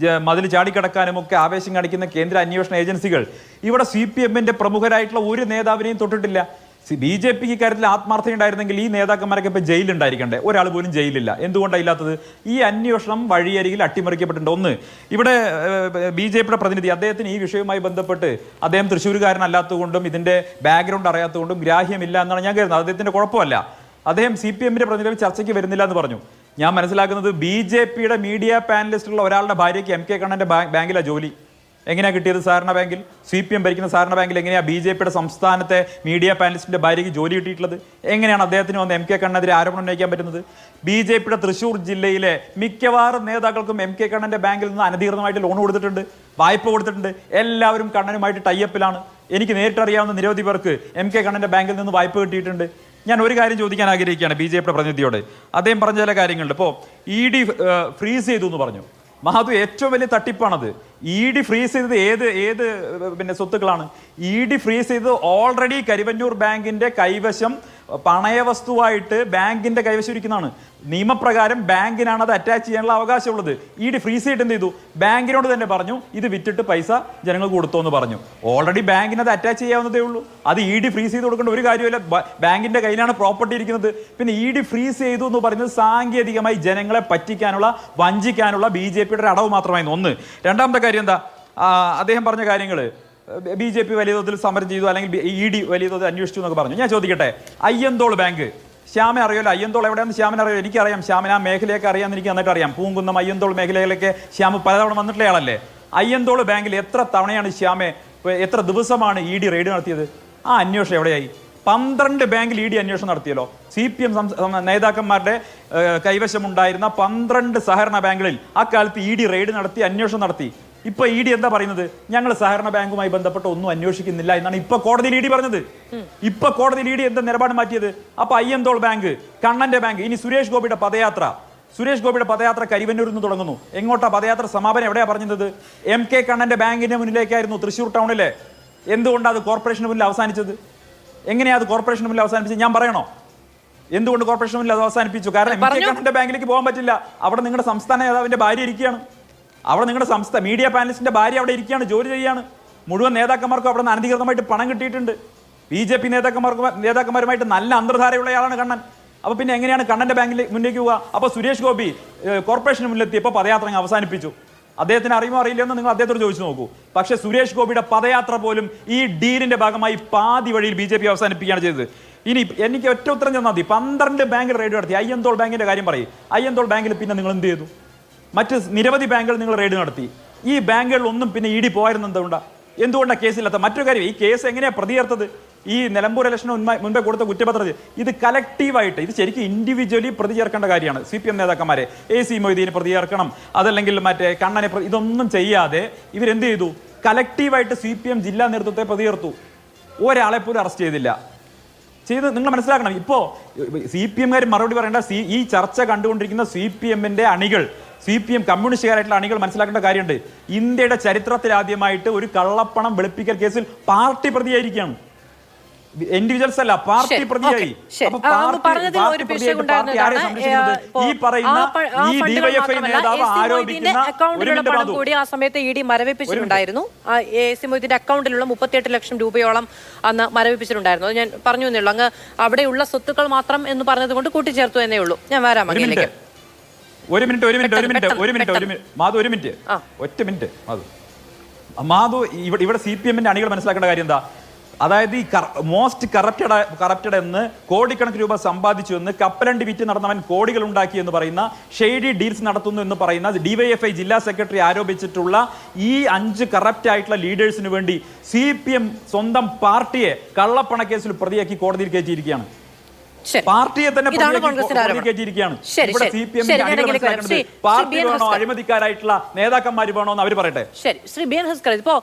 മതിൽ ചാടിക്കടക്കാനും ഒക്കെ ആവേശം കാണിക്കുന്ന കേന്ദ്ര അന്വേഷണ ഏജൻസികൾ ഇവിടെ CPMന്റെ പ്രമുഖരായിട്ടുള്ള ഒരു നേതാവിനെയും തൊട്ടിട്ടില്ല. BJPക്ക് കാര്യത്തിൽ ആത്മാർത്ഥത ഉണ്ടായിരുന്നെങ്കിൽ ഈ നേതാക്കന്മാരൊക്കെ ഇപ്പോൾ ജയിലുണ്ടായിരിക്കണ്ടേ? ഒരാൾ പോലും ജയിലില്ല. എന്തുകൊണ്ടാണ് ഇല്ലാത്തത്? ഈ അന്വേഷണം വഴിയരികിൽ അട്ടിമറിക്കപ്പെട്ടിട്ടുണ്ട്. ഒന്ന്, ഇവിടെ BJPയുടെ പ്രതിനിധി അദ്ദേഹത്തിന് ഈ വിഷയവുമായി ബന്ധപ്പെട്ട് അദ്ദേഹം തൃശ്ശൂരുകാരനല്ലാത്തതുകൊണ്ടും ഇതിന്റെ ബാക്ക്ഗ്രൗണ്ട് അറിയാത്തതുകൊണ്ടും ഗ്രാഹ്യമില്ല എന്നാണ് ഞാൻ കരുതുന്നത്. അദ്ദേഹത്തിന്റെ കുഴപ്പമല്ല. അദ്ദേഹം CPMന്റെ പ്രതിനിധി ചർച്ചയ്ക്ക് വരുന്നില്ല എന്ന് പറഞ്ഞു. ഞാൻ മനസ്സിലാക്കുന്നത് BJPയുടെ മീഡിയ പാനലിസ്റ്റുള്ള ഒരാളുടെ ഭാര്യയ്ക്ക് MK കണ്ണന്റെ ബാങ്കിലാണ് ജോലി. എങ്ങനെയാണ് കിട്ടിയത്? സഹകരണ ബാങ്കിൽ. CPM ഭരിക്കുന്ന സഹകരണ ബാങ്കിൽ എങ്ങനെയാണ് BJPയുടെ സംസ്ഥാനത്തെ മീഡിയ പാനലിസ്റ്റിന്റെ ഭാര്യയ്ക്ക് ജോലി കിട്ടിയിട്ടുള്ളത്? എങ്ങനെയാണ് അദ്ദേഹത്തിന് വന്ന് MK കണ്ണനെതിരെ ആരോപണം ഉന്നയിക്കാൻ പറ്റുന്നത്? BJPയുടെ തൃശ്ശൂർ ജില്ലയിലെ മിക്കവാറും നേതാക്കൾക്കും MK കണ്ണന്റെ ബാങ്കിൽ നിന്ന് അനധികൃതമായിട്ട് ലോൺ കൊടുത്തിട്ടുണ്ട്, വായ്പ കൊടുത്തിട്ടുണ്ട്. എല്ലാവരും കണ്ണനുമായിട്ട് ടൈപ്പിലാണ്. എനിക്ക് നേരിട്ടറിയാവുന്ന നിരവധി പേർക്ക് MK കണ്ണന്റെ ബാങ്കിൽ നിന്ന് വായ്പ കിട്ടിയിട്ടുണ്ട്. ഞാൻ ഒരു കാര്യം ചോദിക്കാൻ ആഗ്രഹിക്കുകയാണ് BJPയുടെ പ്രതിനിധിയോട്. അദ്ദേഹം പറഞ്ഞ ചില കാര്യങ്ങളുണ്ട്. ഇപ്പോൾ ED ഫ്രീസ് ചെയ്തു എന്ന് പറഞ്ഞു. മഹാതു, ഏറ്റവും വലിയ തട്ടിപ്പാണത്. ED ഫ്രീസ് ചെയ്തത് ഏത് സ്വത്തുക്കളാണ്? ED ഫ്രീസ് ചെയ്തത് ഓൾറെഡി കരിവന്നൂർ ബാങ്കിന്റെ കൈവശം പണയവസ്തുവായിട്ട് ബാങ്കിന്റെ കൈവശം ഇരിക്കുന്നതാണ്. നിയമപ്രകാരം ബാങ്കിനാണ് അത് അറ്റാച്ച് ചെയ്യാനുള്ള അവകാശമുള്ളത്. ED ഫ്രീസ് ചെയ്തിട്ട് എന്ത് ചെയ്തു? ബാങ്കിനോട് തന്നെ പറഞ്ഞു ഇത് വിറ്റിട്ട് പൈസ ജനങ്ങൾക്ക് കൊടുത്തോ എന്ന് പറഞ്ഞു. ഓൾറെഡി ബാങ്കിന് അത് അറ്റാച്ച് ചെയ്യാവുന്നതേ ഉള്ളൂ. അത് ED ഫ്രീസ് ചെയ്ത് കൊടുക്കേണ്ട ഒരു കാര്യമില്ല. ബാങ്കിന്റെ കയ്യിലാണ് പ്രോപ്പർട്ടി ഇരിക്കുന്നത്. പിന്നെ ED ഫ്രീസ് ചെയ്തു എന്ന് പറയുന്നത് സാങ്കേതികമായി ജനങ്ങളെ പറ്റിക്കാനുള്ള, വഞ്ചിക്കാനുള്ള BJPയുടെ ഒരു അടവ് മാത്രമായിരുന്നു. ഒന്ന്. രണ്ടാമത്തെ കാര്യം എന്താ? അദ്ദേഹം പറഞ്ഞ കാര്യങ്ങൾ BJP വലിയ തോതിൽ സമരം ചെയ്തു, അല്ലെങ്കിൽ ED വലിയ തോതിൽ അന്വേഷിച്ചു എന്നൊക്കെ പറഞ്ഞു. ഞാൻ ചോദിക്കട്ടെ, അയ്യന്തോൾ ബാങ്ക്, ശ്യാമ അറിയാലോ? അയ്യന്തോൾ എവിടെയാണെന്ന് ശ്യാമിനെ അറിയാം, എനിക്കറിയാം. ശ്യാമിന് ആ മേഖലയൊക്കെ അറിയാമെന്ന് എനിക്ക് നന്നായിട്ട് അറിയാം. പൂങ്കുന്നം, അയ്യന്തോൾ മേഖലയിലൊക്കെ ശ്യാമ് പലതവണ വന്നിട്ടുള്ള ആളല്ലേ. അയ്യന്തോൾ ബാങ്കിൽ എത്ര തവണയാണ് ശ്യാമെ, എത്ര ദിവസമാണ് ED റെയ്ഡ് നടത്തിയത്? ആ അന്വേഷണം എവിടെയായി? 12 ബാങ്കിൽ ED അന്വേഷണം നടത്തിയല്ലോ. CPM നേതാക്കന്മാരുടെ കൈവശമുണ്ടായിരുന്ന 12 സഹകരണ ബാങ്കുകളിൽ അക്കാലത്ത് ED റെയ്ഡ് നടത്തി, അന്വേഷണം നടത്തി. ഇപ്പൊ ED എന്താ പറയുന്നത്? ഞങ്ങൾ സഹകരണ ബാങ്കുമായി ബന്ധപ്പെട്ട് ഒന്നും അന്വേഷിക്കുന്നില്ല എന്നാണ് ഇപ്പൊ കോടതിയിൽ ED പറഞ്ഞത്. ഇപ്പൊ കോടതിയിൽ ED എന്താ നിലപാട് മാറ്റിയത്? അപ്പൊ അയ്യന്തോൾ ബാങ്ക്, കണ്ണന്റെ ബാങ്ക്, ഇനി സുരേഷ് ഗോപിയുടെ പദയാത്ര കരിവന്നൂരിൽ നിന്ന് തുടങ്ങുന്നു. എങ്ങോട്ടാ പദയാത്ര സമാപനം? എവിടെയാ പറഞ്ഞത്? MK കണ്ണന്റെ ബാങ്കിന്റെ മുന്നിലേക്കായിരുന്നു, തൃശ്ശൂർ ടൗണിലെ. എന്തുകൊണ്ടാണ് അത് കോർപ്പറേഷന് മുന്നിൽ അവസാനിച്ചത്? എങ്ങനെയാ അത് കോർപ്പറേഷന് മുന്നിൽ അവസാനിപ്പിച്ചത്? ഞാൻ പറയണോ എന്തുകൊണ്ട് കോർപ്പറേഷൻ മുന്നിൽ അത് അവസാനിപ്പിച്ചു? കാരണം MK കണ്ണന്റെ ബാങ്കിലേക്ക് പോകാൻ പറ്റില്ല. അവിടെ നിങ്ങളുടെ സംസ്ഥാന നേതാവിന്റെ ഭാര്യ ഇരിക്കുകയാണ്. അവിടെ നിങ്ങളുടെ മീഡിയ പാനലിസ്റ്റിന്റെ ഭാര്യ അവിടെ ഇരിക്കുകയാണ്, ജോലി ചെയ്യാണ്. മുഴുവൻ നേതാക്കന്മാർക്കും അവിടെ നിന്ന് അനധികൃതമായിട്ട് പണം കിട്ടിയിട്ടുണ്ട്. BJP നേതാക്കന്മാരുമായിട്ട് നല്ല അന്തർധാരയുള്ളയാളാണ് കണ്ണൻ. അപ്പൊ പിന്നെ എങ്ങനെയാണ് കണ്ണന്റെ ബാങ്കിൽ മുന്നിലേക്ക് പോവുക? അപ്പൊ സുരേഷ് ഗോപി കോർപ്പറേഷന് മുന്നിലെത്തിയപ്പോൾ പദയാത്ര അവസാനിപ്പിച്ചു. അദ്ദേഹത്തിന് അറിയുമോ അറിയില്ലെന്ന് നിങ്ങൾ അദ്ദേഹത്തോട് ചോദിച്ചു നോക്കൂ. പക്ഷേ സുരേഷ് ഗോപിയുടെ പദയാത്ര പോലും ഈ ഡീലിന്റെ ഭാഗമായി പാതി വഴിയിൽ BJP അവസാനിപ്പിക്കുകയാണ് ചെയ്തത്. ഇനി എനിക്ക് ഒറ്റ ഉത്തരം ചെന്നാൽ മതി. 12 ബാങ്കിൽ റെയ്ഡ് നടത്തി. അയ്യന്തോൾ ബാങ്കിന്റെ കാര്യം പറയും. അയ്യന്തോൾ ബാങ്കിൽ പിന്നെ നിങ്ങൾ എന്ത് ചെയ്തു? മറ്റ് നിരവധി ബാങ്കുകൾ നിങ്ങൾ റെയ്ഡ് നടത്തി. ഈ ബാങ്കുകളിലൊന്നും പിന്നെ ED പോയിരുന്നത് എന്തുകൊണ്ടാണ് കേസില്ലാത്ത? മറ്റൊരു കാര്യം, ഈ കേസ് എങ്ങനെയാണ് പ്രതി ചേർത്തത്? ഈ നിലമ്പൂർ ഇലക്ഷന് മുൻപേ കൊടുത്ത കുറ്റപത്രത്തിൽ ഇത് കളക്റ്റീവായിട്ട്, ഇത് ശരിക്കും ഇൻഡിവിജ്വലി പ്രതി ചേർക്കേണ്ട കാര്യമാണ്. CPM നേതാക്കന്മാരെ AC മൊയ്തീനെ പ്രതി ചേർക്കണം, അതല്ലെങ്കിൽ മറ്റേ കണ്ണനെ ഇതൊന്നും ചെയ്യാതെ ഇവരെന്ത് ചെയ്തു? കളക്റ്റീവായിട്ട് CPM ജില്ലാ നേതൃത്വത്തെ പ്രതി ചേർത്തു. ഒരാളെ പോലും അറസ്റ്റ് ചെയ്തില്ല. നിങ്ങൾ മനസ്സിലാക്കണം. ഇപ്പോൾ CPM-കാർ മറുപടി പറയേണ്ട, ഈ ചർച്ച കണ്ടുകൊണ്ടിരിക്കുന്ന CPM-ന്റെ അണികൾ, CPM കമ്മ്യൂണിസ്റ്റുകാരായിട്ടുള്ള അണികൾ മനസ്സിലാക്കേണ്ട കാര്യമുണ്ട്. ഇന്ത്യയുടെ ചരിത്രത്തിൽ ആദ്യമായിട്ട് ഒരു കള്ളപ്പണം വെളുപ്പിക്കൽ കേസിൽ പാർട്ടി പ്രതിയായിരിക്കുകയാണ്. ഇൻഡിവിജ്വൽസ് അല്ല, പാർട്ടി ശരി, പ്രതിയായി. ഓക്കേ, ശരി. അപ്പൊ അങ്ങ് പറഞ്ഞതിൽ ഒരു പിശക് ഉണ്ടായിരുന്നതാണ്. ഈ പറയുന്ന ഈ ഡിവൈഎഫ്ഐ നേതാവ് ആരോപിക്കുന്ന അക്കൗണ്ടിലുള്ള പണം കൂടി ആ സമയത്ത് ഇ ഡി മരവിപ്പിച്ചിട്ടുണ്ടായിരുന്നു. AC മൊയ്തീന്റെ അക്കൗണ്ടിലുള്ള 38 ലക്ഷം രൂപയോളം അന്ന് മരവിപ്പിച്ചിട്ടുണ്ടായിരുന്നു. അത് ഞാൻ പറഞ്ഞു എന്നേ ഉള്ളൂ. അങ്ങ് അവിടെയുള്ള സ്വത്തുക്കൾ മാത്രം എന്ന് പറഞ്ഞത് കൊണ്ട് കൂട്ടിച്ചേർത്തു എന്നേ ഉള്ളൂ. ഞാൻ വരാം അങ്ങനെയൊക്കെ. ഒരു മിനിറ്റ് മാധു, ഒരു മിനിറ്റ്, ഒറ്റ മിനിറ്റ് മാധു. ഇവിടെ CPM-ന്റെ അണികൾ മനസ്സിലാക്കേണ്ട കാര്യം എന്താ? അതായത് ഈ മോസ്റ്റ് കറപ്റ്റഡ് എന്ന് കോടിക്കണക്കിന് രൂപ സമ്പാദിച്ചു എന്ന് കപ്പലണ്ടി വിറ്റ് നടന്നവൻ കോടികൾ ഉണ്ടാക്കി എന്ന് പറയുന്ന ഷെയ്ഡി ഡീൽസ് നടത്തുന്നു എന്ന് പറയുന്ന DYFI ജില്ലാ സെക്രട്ടറി ആരോപിച്ചിട്ടുള്ള ഈ 5 കറപ്റ്റ് ആയിട്ടുള്ള ലീഡേഴ്സിന് വേണ്ടി CPM സ്വന്തം പാർട്ടിയെ കള്ളപ്പണക്കേസിൽ പ്രതിയാക്കി കോടതിയിൽ കയറ്റിയിരിക്കുകയാണ്. പാർട്ടിയെ തന്നെ കയറ്റിയിരിക്കുകയാണ്. പാർട്ടി വേണോ, അഴിമതിക്കാരായിട്ടുള്ള നേതാക്കന്മാർ വേണോ എന്ന് അവർ പറയട്ടെ. ശരി, ശ്രീ ബി എൻ ഹസ്കർ, ഇപ്പോ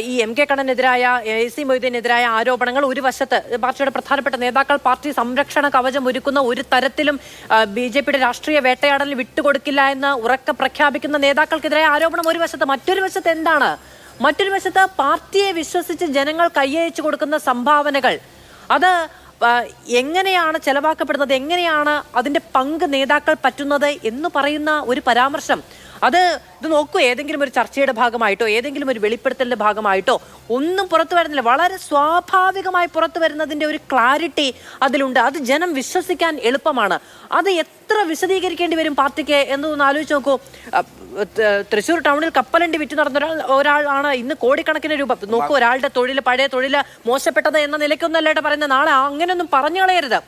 ഈ MK കണ്ണനെതിരായ AC മൊയ്തീനെതിരായ ആരോപണങ്ങൾ ഒരു വശത്ത് പാർട്ടിയുടെ പ്രധാനപ്പെട്ട നേതാക്കൾ പാർട്ടി സംരക്ഷണ കവചം ഒരുക്കുന്ന ഒരു തരത്തിലും BJPയുടെ രാഷ്ട്രീയ വേട്ടയാടലിന് വിട്ടുകൊടുക്കില്ല എന്ന് ഉറക്കെ പ്രഖ്യാപിക്കുന്ന നേതാക്കൾക്കെതിരായ ആരോപണം ഒരു വശത്ത്. മറ്റൊരു വശത്ത് എന്താണ്? മറ്റൊരു വശത്ത് പാർട്ടിയെ വിശ്വസിച്ച് ജനങ്ങൾ കൈയച്ചു കൊടുക്കുന്ന സംഭാവനകൾ അത് എങ്ങനെയാണ് ചെലവാക്കപ്പെടുന്നത്, എങ്ങനെയാണ് അതിന്റെ പങ്ക് നേതാക്കൾ പറ്റുന്നത് എന്ന് പറയുന്ന ഒരു പരാമർശം, ഇത് നോക്കൂ, ഏതെങ്കിലും ഒരു ചർച്ചയുടെ ഭാഗമായിട്ടോ ഏതെങ്കിലും ഒരു വെളിപ്പെടുത്തലിന്റെ ഭാഗമായിട്ടോ ഒന്നും പുറത്തു വരുന്നില്ല. വളരെ സ്വാഭാവികമായി പുറത്തു വരുന്നതിന്റെ ഒരു ക്ലാരിറ്റി അതിലുണ്ട്. അത് ജനം വിശ്വസിക്കാൻ എളുപ്പമാണ്. അത് എത്ര വിശദീകരിക്കേണ്ടി വരും പാർട്ടിക്ക് എന്നൊന്ന് ആലോചിച്ച് നോക്കൂ. തൃശ്ശൂർ ടൗണിൽ കപ്പലണ്ടി വിറ്റ് നടന്ന ഒരാളാണ് ഇന്ന് കോടിക്കണക്കിന് രൂപ. നോക്കൂ, ഒരാളുടെ പഴയ തൊഴിൽ മോശപ്പെട്ടത് എന്ന നിലയ്ക്കൊന്നല്ലേട്ട് പറയുന്നത്. നാളെ അങ്ങനെയൊന്നും പറഞ്ഞു കളയരുത്.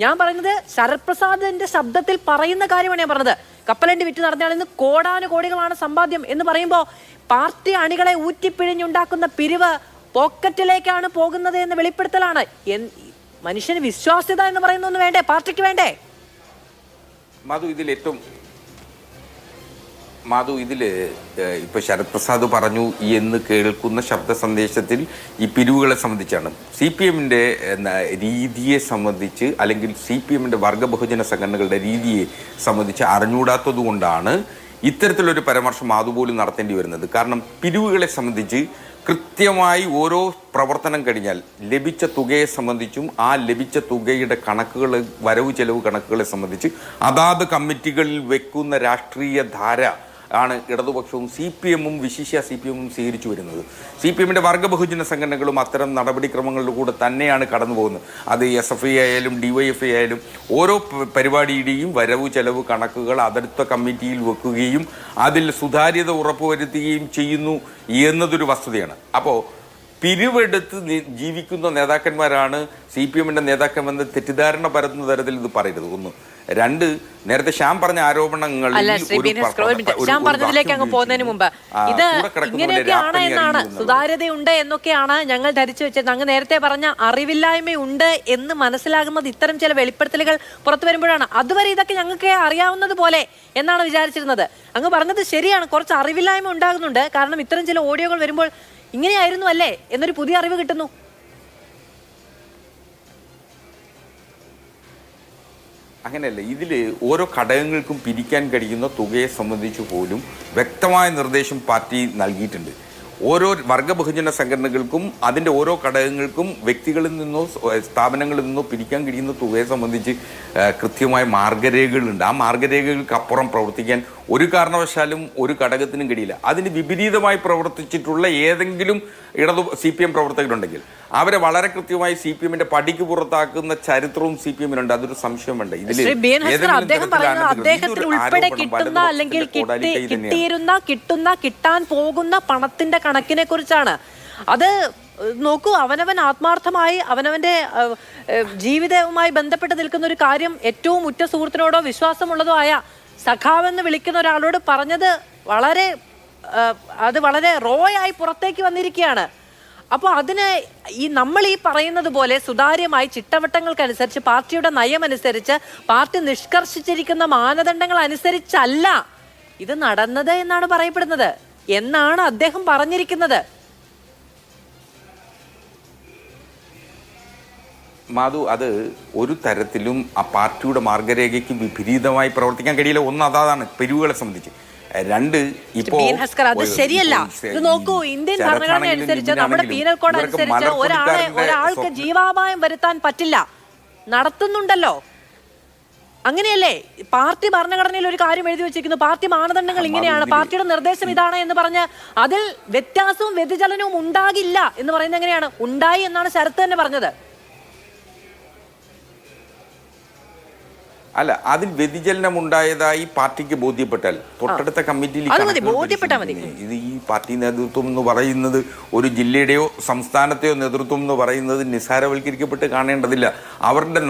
ഞാൻ പറയുന്നത് ശരത് പ്രസാദിന്റെ ശബ്ദത്തിൽ പറയുന്ന കാര്യമാണ് ഞാൻ പറഞ്ഞത്. കപ്പലണ്ടി വിറ്റ് നടന്നയാൾ ഇന്ന് കോടാനുകോടികളാണ് സമ്പാദ്യം എന്ന് പറയുമ്പോൾ പാർട്ടി അണികളെ ഊറ്റിപ്പിഴിഞ്ഞുണ്ടാക്കുന്ന പിരിവ് പോക്കറ്റിലേക്കാണ് പോകുന്നത് എന്ന വെളിപ്പെടുത്തലാണ്. മനുഷ്യന് വിശ്വാസ്യത എന്ന് പറയുന്ന ഒന്ന് വേണ്ടേ? പാർട്ടിക്ക് വേണ്ടേ? മാധു, ഇതില് ഇപ്പൊ ശരത് പ്രസാദ് പറഞ്ഞു എന്ന് കേൾക്കുന്ന ശബ്ദ സന്ദേശത്തിൽ ഈ പിരിവുകളെ സംബന്ധിച്ചാണ്. CPM-ന്റെ രീതിയെ സംബന്ധിച്ച്, അല്ലെങ്കിൽ CPM-ന്റെ വർഗ ബഹുജന സംഘടനകളുടെ രീതിയെ സംബന്ധിച്ച് അറിഞ്ഞൂടാത്തത് കൊണ്ടാണ് ഇത്തരത്തിലൊരു പരാമർശം മാധു പോലും നടത്തേണ്ടി വരുന്നത്. കാരണം പിരിവുകളെ സംബന്ധിച്ച് കൃത്യമായി ഓരോ പ്രവർത്തനം കഴിഞ്ഞാൽ ലഭിച്ച തുകയെ സംബന്ധിച്ചും ആ ലഭിച്ച തുകയുടെ കണക്കുകൾ, വരവ് ചെലവ് കണക്കുകളെ സംബന്ധിച്ച് അതാത് കമ്മിറ്റികളിൽ വെക്കുന്ന രാഷ്ട്രീയ ധാര ആണ് ഇടതുപക്ഷവും CPM-ഉം വിശിഷ്യ CPM-ഉം സ്വീകരിച്ചു വരുന്നത്. CPM-ന്റെ വർഗ ബഹുജന സംഘടനകളും അത്തരം നടപടിക്രമങ്ങളിലൂടെ തന്നെയാണ് കടന്നു പോകുന്നത്. അത് SFI ആയാലും DYFI ആയാലും ഓരോ പരിപാടിയുടെയും വരവ് ചെലവ് കണക്കുകൾ അതടുത്ത കമ്മിറ്റിയിൽ വെക്കുകയും അതിൽ സുതാര്യത ഉറപ്പുവരുത്തുകയും ചെയ്യുന്നു എന്നതൊരു വസ്തുതയാണ്. അപ്പോൾ പിരിവെടുത്ത് ജീവിക്കുന്ന നേതാക്കന്മാരാണ് CPM-ന്റെ നേതാക്കന്മാരെന്ന് തെറ്റിദ്ധാരണ പരത്തുന്ന തരത്തിൽ ഇത് പറയരുത്. ഒന്ന്. രണ്ട്, നേരത്തെ ശ്യാം പറഞ്ഞ ആരോപണങ്ങൾ ശ്യാം പറഞ്ഞതിലേക്ക് അങ്ങ് പോകുന്നതിന് മുമ്പ് ഇത് ഇങ്ങനെയൊക്കെയാണ് എന്നാണ്, സുതാര്യതയുണ്ട് എന്നൊക്കെയാണ് ഞങ്ങൾ ധരിച്ചു വെച്ചത്. അങ്ങ് നേരത്തെ പറഞ്ഞ അറിവില്ലായ്മയുണ്ട് എന്ന് മനസ്സിലാകുന്നത് ഇത്തരം ചില വെളിപ്പെടുത്തലുകൾ പുറത്തു വരുമ്പോഴാണ്. അതുവരെ ഇതൊക്കെ ഞങ്ങൾക്ക് അറിയാവുന്നത് പോലെ എന്നാണ് വിചാരിച്ചിരുന്നത്. അങ്ങ് പറഞ്ഞത് ശരിയാണ്, കുറച്ച് അറിവില്ലായ്മ ഉണ്ടാകുന്നുണ്ട്. കാരണം ഇത്തരം ചില ഓഡിയോകൾ വരുമ്പോൾ ഇങ്ങനെയായിരുന്നു അല്ലേ എന്നൊരു പുതിയ അറിവ് കിട്ടുന്നു. അങ്ങനെയല്ല, ഇതിൽ ഓരോ ഘടകങ്ങൾക്കും പിരിക്കാൻ കഴിയുന്ന തുകയെ സംബന്ധിച്ച് പോലും വ്യക്തമായ നിർദ്ദേശം പാർട്ടി നൽകിയിട്ടുണ്ട്. ഓരോ വർഗ ബഹുജന സംഘടനകൾക്കും അതിൻ്റെ ഓരോ ഘടകങ്ങൾക്കും വ്യക്തികളിൽ നിന്നോ സ്ഥാപനങ്ങളിൽ നിന്നോ പിരിക്കാൻ കഴിയുന്ന തുകയെ സംബന്ധിച്ച് കൃത്യമായ മാർഗരേഖകളുണ്ട്. ആ മാർഗരേഖകൾക്കപ്പുറം പ്രവർത്തിക്കാൻ ഒരു കാരണവശാലും ഒരു ഘടകത്തിനും കഴിയില്ല. അതിന് വിപരീതമായി പ്രവർത്തിച്ചിട്ടുള്ള ഏതെങ്കിലും CPM പ്രവർത്തകരുണ്ടെങ്കിൽ അവരെ വളരെ കൃത്യമായി CPM-ന്റെ പടിക്ക് പുറത്താക്കുന്ന ചരിത്രവും CPM-നുണ്ട്. അതൊരു സംശയം വേണ്ട. കിട്ടാൻ പോകുന്ന പണത്തിന്റെ കണക്കിനെ കുറിച്ചാണ്. അത് നോക്കൂ, അവനവൻ ആത്മാർത്ഥമായി അവനവന്റെ ജീവിതവുമായി ബന്ധപ്പെട്ട് നിൽക്കുന്ന ഒരു കാര്യം ഏറ്റവും ഉറ്റ സുഹൃത്തിനോടോ വിശ്വാസമുള്ളതോ ആയ സഖാവെന്ന് വിളിക്കുന്ന ഒരാളോട് പറഞ്ഞത് വളരെ റോ ആയി പുറത്തേക്ക് വന്നിരിക്കുകയാണ്. അപ്പോൾ അതിന് നമ്മൾ ഈ പറയുന്നത് പോലെ സുതാര്യമായി ചിട്ടവട്ടങ്ങൾക്കനുസരിച്ച് പാർട്ടിയുടെ നയമനുസരിച്ച് പാർട്ടി നിഷ്കർഷിച്ചിരിക്കുന്ന മാനദണ്ഡങ്ങൾ അനുസരിച്ചല്ല ഇത് നടന്നത് എന്നാണ് പറയപ്പെടുന്നത്, എന്നാണ് അദ്ദേഹം പറഞ്ഞിരിക്കുന്നത്. മാധു, അത് ഒരു തരത്തിലും ആ പാർട്ടിയുടെ മാർഗരേഖയ്ക്ക് വിപരീതമായി പ്രവർത്തിക്കാൻ കഴിയില്ല. ഒന്ന് അതാണ് പിരിവുകളെ സംബന്ധിച്ച്. രണ്ട് ഇപ്പോ അത് ശരിയല്ല. ഇത് നോക്കൂ, ഇന്ത്യൻ ഭരണഘടന അനുസരിച്ച് നമ്മുടെ പീനൽ കോഡ് അനുസരിച്ച് ഒരാൾക്ക് ജീവാപായം വരുത്താൻ പറ്റില്ല. നടത്തുന്നുണ്ടല്ലോ, അങ്ങനെയല്ലേ? പാർട്ടി ഭരണഘടനയിൽ ഒരു കാര്യം എഴുതി വെച്ചിരിക്കുന്നു, പാർട്ടി മാനദണ്ഡങ്ങൾ ഇങ്ങനെയാണ്, പാർട്ടിയുടെ നിർദ്ദേശം ഇതാണ് എന്ന് പറഞ്ഞ് അതിൽ വ്യത്യാസവും വ്യതിചലനവും ഉണ്ടാകില്ല എന്ന് പറയുന്നത് എങ്ങനെയാണ്? ഉണ്ടായി എന്നാണ് ശരത്ത് തന്നെ പറഞ്ഞത്. അല്ല, അതിൽ വ്യതിചലനം ഉണ്ടായതായി പാർട്ടിക്ക് ബോധ്യപ്പെട്ടാൽ തൊട്ടടുത്ത കമ്മിറ്റിയിൽ ഇത് ഈ പാർട്ടി നേതൃത്വം എന്ന് പറയുന്നത് ഒരു ജില്ലയുടെയോ സംസ്ഥാനത്തെയോ നേതൃത്വം എന്ന് പറയുന്നത് നിസ്സാരവൽക്കരിക്കപ്പെട്ട് കാണേണ്ടതില്ല. അവരുടെ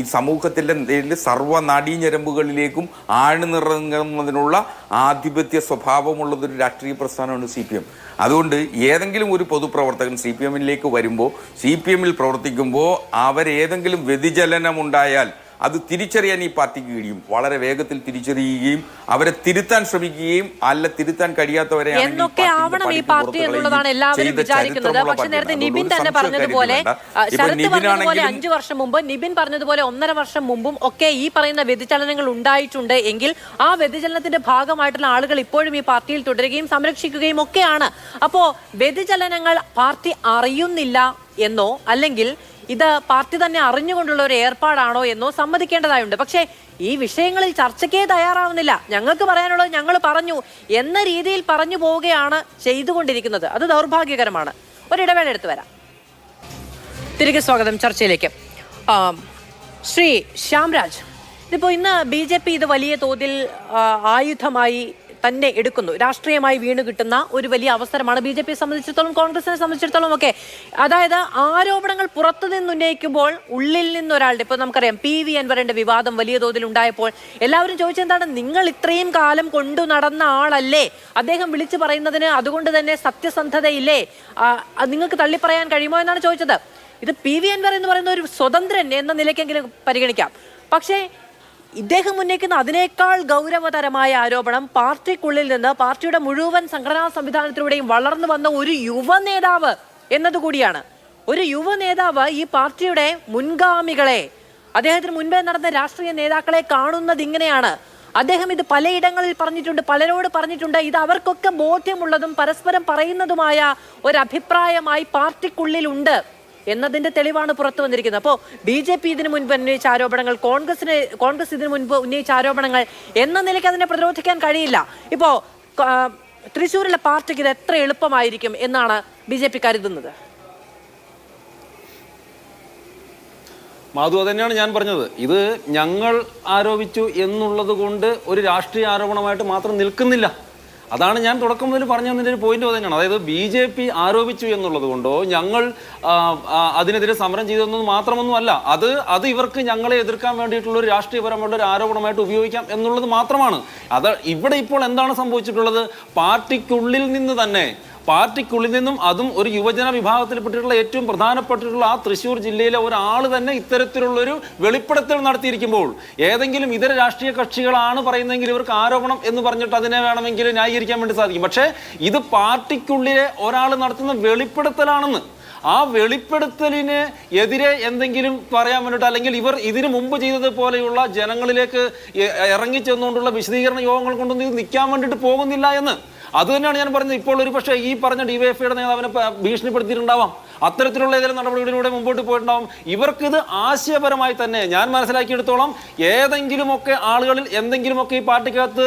ഈ സമൂഹത്തിൻ്റെ സർവ്വ നാഡീഞരമ്പുകളിലേക്കും ആഴ്ന്നിറങ്ങുന്നതിനുള്ള ആധിപത്യ സ്വഭാവമുള്ളതൊരു രാഷ്ട്രീയ പ്രസ്ഥാനമാണ് CPM. അതുകൊണ്ട് ഏതെങ്കിലും ഒരു പൊതുപ്രവർത്തകൻ CPM-ലേക്ക് വരുമ്പോൾ, CPM-ൽ പ്രവർത്തിക്കുമ്പോൾ അവരേതെങ്കിലും വ്യതിചലനമുണ്ടായാൽ അത് തിരിച്ചറിയാൻ ഈ പാർട്ടിക്ക് കഴിയും. വളരെ വേഗത്തിൽ തിരിച്ചറിയുകയും അവരെ തിരുത്താൻ ശ്രമിക്കുകയും തിരുത്താൻ കഴിയാത്തവരെ എന്നൊക്കെ ആവണം ഈ പാർട്ടി എന്നുള്ളതാണ് എല്ലാവരും വിചാരിക്കുന്നത്. പക്ഷെ നേരത്തെ നിബിൻ തന്നെ പറഞ്ഞതുപോലെ, ശരത്ത് പറഞ്ഞതുപോലെ 5 വർഷം മുമ്പ്, നിബിൻ പറഞ്ഞതുപോലെ 1.5 വർഷം മുമ്പും ഒക്കെ ഈ പറയുന്ന വ്യതിചലനങ്ങൾ ഉണ്ടായിട്ടുണ്ട് എങ്കിൽ ആ വ്യതിചലനത്തിന്റെ ഭാഗമായിട്ടുള്ള ആളുകൾ ഇപ്പോഴും ഈ പാർട്ടിയിൽ തുടരുകയും സംരക്ഷിക്കുകയും ഒക്കെയാണ്. അപ്പോ വ്യതിചലനങ്ങൾ പാർട്ടി അറിയുന്നില്ല എന്നോ അല്ലെങ്കിൽ ഇത് പാർട്ടി തന്നെ അറിഞ്ഞുകൊണ്ടുള്ള ഒരു ഏർപ്പാടാണോ എന്നോ സമ്മതിക്കേണ്ടതായുണ്ട്. പക്ഷേ ഈ വിഷയങ്ങളിൽ ചർച്ചയ്ക്കേ തയ്യാറാവുന്നില്ല. ഞങ്ങൾക്ക് പറയാനുള്ളത് ഞങ്ങൾ പറഞ്ഞു എന്ന രീതിയിൽ പറഞ്ഞു പോവുകയാണ് ചെയ്തുകൊണ്ടിരിക്കുന്നത്. അത് ദൗർഭാഗ്യകരമാണ്. ഒരിടവേള എടുത്തു വരാം. തിരികെ സ്വാഗതം ചർച്ചയിലേക്ക്. ശ്രീ ശ്യാംരാജ്, ഇതിപ്പോൾ ഇന്ന് BJP ഇത് വലിയ തോതിൽ ആയുധമായി തന്നെ എടുക്കുന്നു. രാഷ്ട്രീയമായി വീണ് കിട്ടുന്ന ഒരു വലിയ അവസരമാണ് BJPയെ സംബന്ധിച്ചിടത്തോളം, കോൺഗ്രസിനെ സംബന്ധിച്ചിടത്തോളം ഒക്കെ. അതായത് ആരോപണങ്ങൾ പുറത്തു നിന്ന് ഉന്നയിക്കുമ്പോൾ ഉള്ളിൽ നിന്നൊരാളുടെ, ഇപ്പോൾ നമുക്കറിയാം PV അൻവറിന്റെ വിവാദം വലിയ തോതിൽ ഉണ്ടായപ്പോൾ എല്ലാവരും ചോദിച്ചെന്താണ്, നിങ്ങൾ ഇത്രയും കാലം കൊണ്ടു നടന്ന ആളല്ലേ, അദ്ദേഹം വിളിച്ചു പറയുന്നതിന് അതുകൊണ്ട് തന്നെ സത്യസന്ധതയില്ലേ, നിങ്ങൾക്ക് തള്ളിപ്പറയാൻ കഴിയുമോ എന്നാണ് ചോദിച്ചത്. ഇത് PV അൻവർ എന്ന് പറയുന്ന ഒരു സ്വതന്ത്രൻ എന്ന നിലയ്ക്കെങ്കിലും പരിഗണിക്കാം. പക്ഷേ ഇദ്ദേഹം ഉന്നയിക്കുന്ന അതിനേക്കാൾ ഗൗരവതരമായ ആരോപണം പാർട്ടിക്കുള്ളിൽ നിന്ന് പാർട്ടിയുടെ മുഴുവൻ സംഘടനാ സംവിധാനത്തിലൂടെയും വളർന്നു വന്ന ഒരു യുവ നേതാവ് എന്നതുകൂടിയാണ്. ഒരു യുവ നേതാവ് ഈ പാർട്ടിയുടെ മുൻഗാമികളെ, അദ്ദേഹത്തിന് മുൻപേ നടന്ന രാഷ്ട്രീയ നേതാക്കളെ കാണുന്നത് ഇങ്ങനെയാണ്. അദ്ദേഹം ഇത് പലയിടങ്ങളിൽ പറഞ്ഞിട്ടുണ്ട്, പലരോട് പറഞ്ഞിട്ടുണ്ട്. ഇത് അവർക്കൊക്കെ ബോധ്യമുള്ളതും പരസ്പരം പറയുന്നതുമായ ഒരു അഭിപ്രായമായി പാർട്ടിക്കുള്ളിലുണ്ട് എന്നതിന്റെ തെളിവാണ് പുറത്തു വന്നിരിക്കുന്നത്. അപ്പോൾ BJP ഇതിനു മുൻപ് ഉന്നയിച്ച ആരോപണങ്ങൾ, കോൺഗ്രസ് ഇതിനു മുൻപ് ഉന്നയിച്ച ആരോപണങ്ങൾ എന്ന നിലയ്ക്ക് അതിനെ പ്രതിരോധിക്കാൻ കഴിയില്ല. ഇപ്പോൾ തൃശ്ശൂരിലെ പാർട്ടിക്ക് ഇത് എത്ര എളുപ്പമായിരിക്കും എന്നാണ് BJP കരുതുന്നത്? മാധു, തന്നെയാണ് ഞാൻ പറഞ്ഞത്. ഇത് ഞങ്ങൾ ആരോപിച്ചു എന്നുള്ളത് കൊണ്ട് ഒരു രാഷ്ട്രീയ ആരോപണമായിട്ട് മാത്രം നിൽക്കുന്നില്ല. അതാണ് ഞാൻ തുടക്കം മുതൽ പറഞ്ഞു തന്നതിൻ്റെ ഒരു പോയിന്റ് തന്നെയാണ്. അതായത് BJP ആരോപിച്ചു എന്നുള്ളത് കൊണ്ടോ ഞങ്ങൾ അതിനെതിരെ സമരം ചെയ്തതെന്നത് മാത്രമൊന്നും അല്ല. അത് ഇവർക്ക് ഞങ്ങളെ എതിർക്കാൻ വേണ്ടിയിട്ടുള്ള ഒരു രാഷ്ട്രീയപരമായിട്ടുള്ള ഒരു ആരോപണമായിട്ട് ഉപയോഗിക്കാം എന്നുള്ളത് മാത്രമാണ്. ഇവിടെ ഇപ്പോൾ എന്താണ് സംഭവിച്ചിട്ടുള്ളത്? പാർട്ടിക്കുള്ളിൽ നിന്നും അതും ഒരു യുവജന വിഭാഗത്തിൽപ്പെട്ടിട്ടുള്ള ഏറ്റവും പ്രധാനപ്പെട്ടിട്ടുള്ള ആ തൃശ്ശൂർ ജില്ലയിലെ ഒരാൾ തന്നെ ഇത്തരത്തിലുള്ളൊരു വെളിപ്പെടുത്തൽ നടത്തിയിരിക്കുമ്പോൾ ഏതെങ്കിലും ഇതര രാഷ്ട്രീയ കക്ഷികളാണ് പറയുന്നതെങ്കിൽ ഇവർക്ക് ആരോപണം എന്ന് പറഞ്ഞിട്ട് അതിനെ വേണമെങ്കിൽ ന്യായീകരിക്കാൻ വേണ്ടി സാധിക്കും. പക്ഷേ ഇത് പാർട്ടിക്കുള്ളിലെ ഒരാൾ നടത്തുന്ന വെളിപ്പെടുത്തലാണെന്ന്. ആ വെളിപ്പെടുത്തലിന് എതിരെ എന്തെങ്കിലും പറയാൻ വേണ്ടിയിട്ട്, അല്ലെങ്കിൽ ഇവർ ഇതിനു മുമ്പ് ചെയ്തതുപോലെയുള്ള ജനങ്ങളിലേക്ക് ഇറങ്ങിച്ചെന്നുകൊണ്ടുള്ള വിശദീകരണ യോഗങ്ങൾ കൊണ്ടൊന്നും ഇത് നിൽക്കാൻ വേണ്ടിയിട്ട് പോകുന്നില്ല എന്ന്. അത് തന്നെയാണ് ഞാൻ പറഞ്ഞത്. ഇപ്പോൾ ഒരു പക്ഷേ ഈ പറഞ്ഞ DYFIയുടെ നേതാവിനെ ഭീഷണിപ്പെടുത്തിയിട്ടുണ്ടാവാം, അത്തരത്തിലുള്ള ഏതെങ്കിലും നടപടികളിലൂടെ മുമ്പോട്ട് പോയിട്ടുണ്ടാവും. ഇവർക്കിത് ആശയപരമായി തന്നെ ഞാൻ മനസ്സിലാക്കിയെടുത്തോളം ഏതെങ്കിലുമൊക്കെ ആളുകളിൽ എന്തെങ്കിലുമൊക്കെ ഈ പാർട്ടിക്കകത്ത്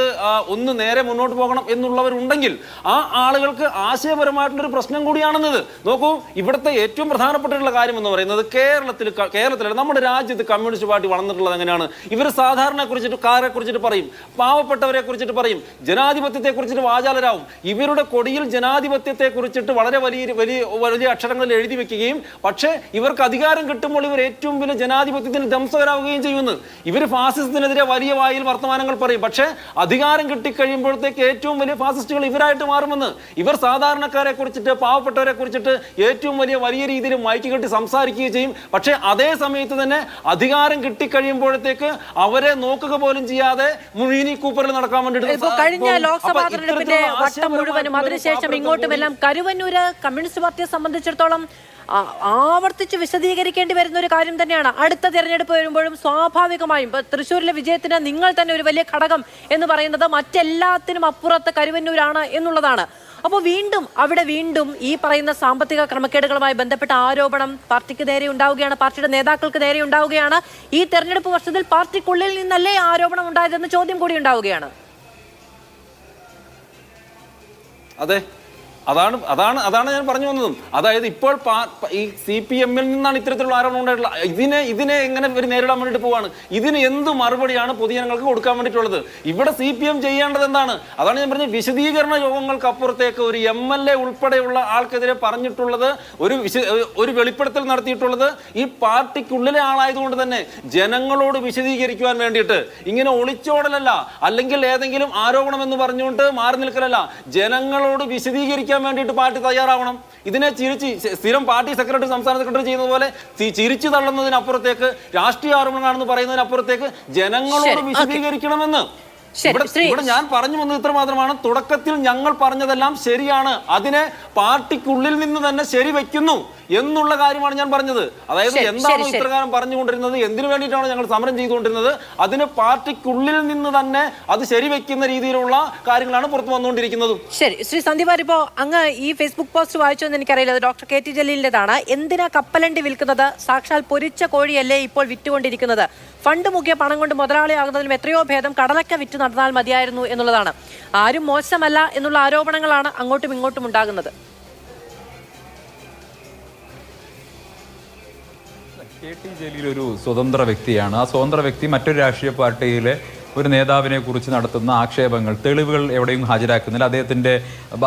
ഒന്ന് നേരെ മുന്നോട്ട് പോകണം എന്നുള്ളവരുണ്ടെങ്കിൽ ആ ആളുകൾക്ക് ആശയപരമായിട്ടുള്ളൊരു പ്രശ്നം കൂടിയാണെന്നത്. നോക്കൂ, ഇവിടുത്തെ ഏറ്റവും പ്രധാനപ്പെട്ടിട്ടുള്ള കാര്യം എന്ന് പറയുന്നത് കേരളത്തിലെ നമ്മുടെ രാജ്യത്ത് കമ്മ്യൂണിസ്റ്റ് പാർട്ടി വളർന്നിട്ടുള്ളത് എങ്ങനെയാണ്? ഇവർ സാധാരണ കുറിച്ചിട്ട് പറയും, പാവപ്പെട്ടവരെ കുറിച്ചിട്ട് പറയും, ജനാധിപത്യത്തെ കുറിച്ചിട്ട് വാചാലരാകും. ഇവരുടെ കൊടിയിൽ ജനാധിപത്യത്തെ കുറിച്ചിട്ട് വളരെ വലിയ അക്ഷരങ്ങളിൽ എഴുതി വെക്കുകയും പക്ഷേ ഇവർക്ക് അധികാരം കിട്ടുമ്പോൾ ഇവർ ഏറ്റവും വലിയ ജനാധിപത്യത്തിന് ധ്വംസകരാവുകയും ചെയ്യുന്നു. ഇവർ ഫാസിസത്തിനെതിരെ വലിയ വായിൽ വർത്തമാനങ്ങൾ പറയും, പക്ഷേ അധികാരം കിട്ടിക്കഴിയുമ്പോഴത്തേക്ക് ഏറ്റവും വലിയ ഫാസിസ്റ്റുകൾ ഇവരായിട്ട് മാറുമെന്ന്. ഇവർ സാധാരണക്കാരെ കുറിച്ചിട്ട്, പാവപ്പെട്ടവരെ കുറിച്ചിട്ട് ഏറ്റവും വലിയ രീതിയിൽ മൈക്ക് കെട്ടി സംസാരിക്കുകയും ചെയ്യും. പക്ഷേ അതേ സമയത്ത് തന്നെ അധികാരം കിട്ടിക്കഴിയുമ്പോഴത്തേക്ക് അവരെ നോക്കുക പോലും ചെയ്യാതെ മുഴീനി കൂപ്പറിൽ നടക്കാൻ വേണ്ടിയിട്ട് കഴിഞ്ഞ ലോക്സഭാ തെരഞ്ഞെടുപ്പിന്റെ വട്ടം മുഴുവനും അതിനുശേഷം ഇങ്ങോട്ടുമെല്ലാം കരുവന്നൂര് കമ്മ്യൂണിസ്റ്റ് പാർട്ടിയെ സംബന്ധിച്ചിടത്തോളം ആവർത്തിച്ച് വിശദീകരിക്കേണ്ടി വരുന്ന ഒരു കാര്യം തന്നെയാണ്. അടുത്ത തെരഞ്ഞെടുപ്പ് വരുമ്പോഴും സ്വാഭാവികമായും തൃശ്ശൂരിലെ വിജയത്തിന് നിങ്ങൾ തന്നെ ഒരു വലിയ ഘടകം എന്ന് പറയുന്നത് മറ്റെല്ലാത്തിനും അപ്പുറത്ത് കരുവന്നൂരാണ് എന്നുള്ളതാണ്. അപ്പോൾ വീണ്ടും ഈ പറയുന്ന സാമ്പത്തിക ക്രമക്കേടുകളുമായി ബന്ധപ്പെട്ട ആരോപണം പാർട്ടിക്ക് നേരെ ഉണ്ടാവുകയാണ്, പാർട്ടിയുടെ നേതാക്കൾക്ക് നേരെ ഉണ്ടാവുകയാണ്. ഈ തെരഞ്ഞെടുപ്പ് വർഷത്തിൽ പാർട്ടിക്കുള്ളിൽ നിന്നല്ലേ ആരോപണം ഉണ്ടായതെന്ന് ചോദ്യം കൂടി ഉണ്ടാവുകയാണ്. അതെ, അതാണ് ഞാൻ പറഞ്ഞു വന്നതും. അതായത് ഇപ്പോൾ ഈ CPM നിന്നാണ് ഇത്തരത്തിലുള്ള ആരോപണം ഉണ്ടായിട്ടുള്ള. ഇതിനെ എങ്ങനെ ഒരു നേരിടാൻ വേണ്ടിയിട്ട് പോവാണ്? ഇതിന് എന്ത് മറുപടിയാണ് പൊതുജനങ്ങൾക്ക് കൊടുക്കാൻ വേണ്ടിയിട്ടുള്ളത്? ഇവിടെ CPM ചെയ്യേണ്ടത് എന്താണ്? അതാണ് ഞാൻ പറഞ്ഞത്, വിശദീകരണ യോഗങ്ങൾക്ക് അപ്പുറത്തേക്ക് ഒരു MLA ഉൾപ്പെടെയുള്ള ആൾക്കെതിരെ പറഞ്ഞിട്ടുള്ളത്, ഒരു വെളിപ്പെടുത്തൽ നടത്തിയിട്ടുള്ളത് ഈ പാർട്ടിക്കുള്ളിലെ ആളായതുകൊണ്ട് തന്നെ ജനങ്ങളോട് വിശദീകരിക്കുവാൻ വേണ്ടിയിട്ട് ഇങ്ങനെ ഒളിച്ചോടലല്ല, അല്ലെങ്കിൽ ഏതെങ്കിലും ആരോപണം എന്ന് പറഞ്ഞുകൊണ്ട് മാറി നിൽക്കലല്ല, ജനങ്ങളോട് വിശദീകരിക്കാൻ വേണ്ടിയിട്ട് പാർട്ടി തയ്യാറാവണം. ഇതിനെ സ്ഥിരം പാർട്ടി സെക്രട്ടറി, സംസ്ഥാന സെക്രട്ടറി ചെയ്യുന്നത് പോലെ ചിരിച്ചു തള്ളുന്നതിനപ്പുറത്തേക്ക്, രാഷ്ട്രീയ ആരോപണങ്ങളാണെന്ന് പറയുന്നതിനപ്പുറത്തേക്ക് ജനങ്ങളോട് വിശദീകരിക്കണമെന്ന് ഇവിടെ ഞാൻ പറഞ്ഞു വന്നത് ഇത്ര മാത്രമാണ്. തുടക്കത്തിൽ ഞങ്ങൾ പറഞ്ഞതെല്ലാം ശരിയാണ്, അതിനെ പാർട്ടിക്കുള്ളിൽ നിന്ന് തന്നെ ശരിവെക്കുന്നു എന്നുള്ള കാര്യമാണ് ഞാൻ പറഞ്ഞത്. അതായത് എന്താണോ ഇത്രകാലം പറഞ്ഞുകൊണ്ടിരുന്നത്, എന്തിനു വേണ്ടിയിട്ടാണോ ഞങ്ങൾ സമരം ചെയ്തുകൊണ്ടിരുന്നത്, അതിന് പാർട്ടിക്കുള്ളിൽ നിന്ന് തന്നെ അത് ശരിവെക്കുന്ന രീതിയിലുള്ള കാര്യങ്ങളാണ് പുറത്തു വന്നുകൊണ്ടിരിക്കുന്നത്. ശരി, ശ്രീ സന്ദീപ്, ഇപ്പോ അങ്ങ് ഈ ഫേസ്ബുക്ക് പോസ്റ്റ് വായിച്ചോന്ന് എനിക്കറിയില്ല, ഡോക്ടർ KT ജലീലിന്റേതാണ്. എന്തിനാ കപ്പലണ്ടി വിൽക്കുന്നത്? സാക്ഷാൽ പൊരിച്ച കോഴിയല്ലേ ഇപ്പോൾ വിറ്റുകൊണ്ടിരിക്കുന്നത്? ഫണ്ട് മുഖ്യ പണം കൊണ്ട് മുതലാളിയാകുന്നതിലും എത്രയോ ഭേദം കടലക്ക വിറ്റ് നടന്നാൽ മതിയായിരുന്നു എന്നുള്ളതാണ്. ആരും മോശമല്ല എന്നുള്ള ആരോപണങ്ങളാണ് അങ്ങോട്ടും ഇങ്ങോട്ടും ഉണ്ടാകുന്നത്. KT ജലീൽ ഒരു സ്വതന്ത്ര വ്യക്തിയാണ്. ആ സ്വതന്ത്ര വ്യക്തി മറ്റൊരു രാഷ്ട്രീയ പാർട്ടിയിലെ ഒരു നേതാവിനെ കുറിച്ച് നടത്തുന്ന ആക്ഷേപങ്ങൾ, തെളിവുകൾ എവിടെയും ഹാജരാക്കുന്നില്ല.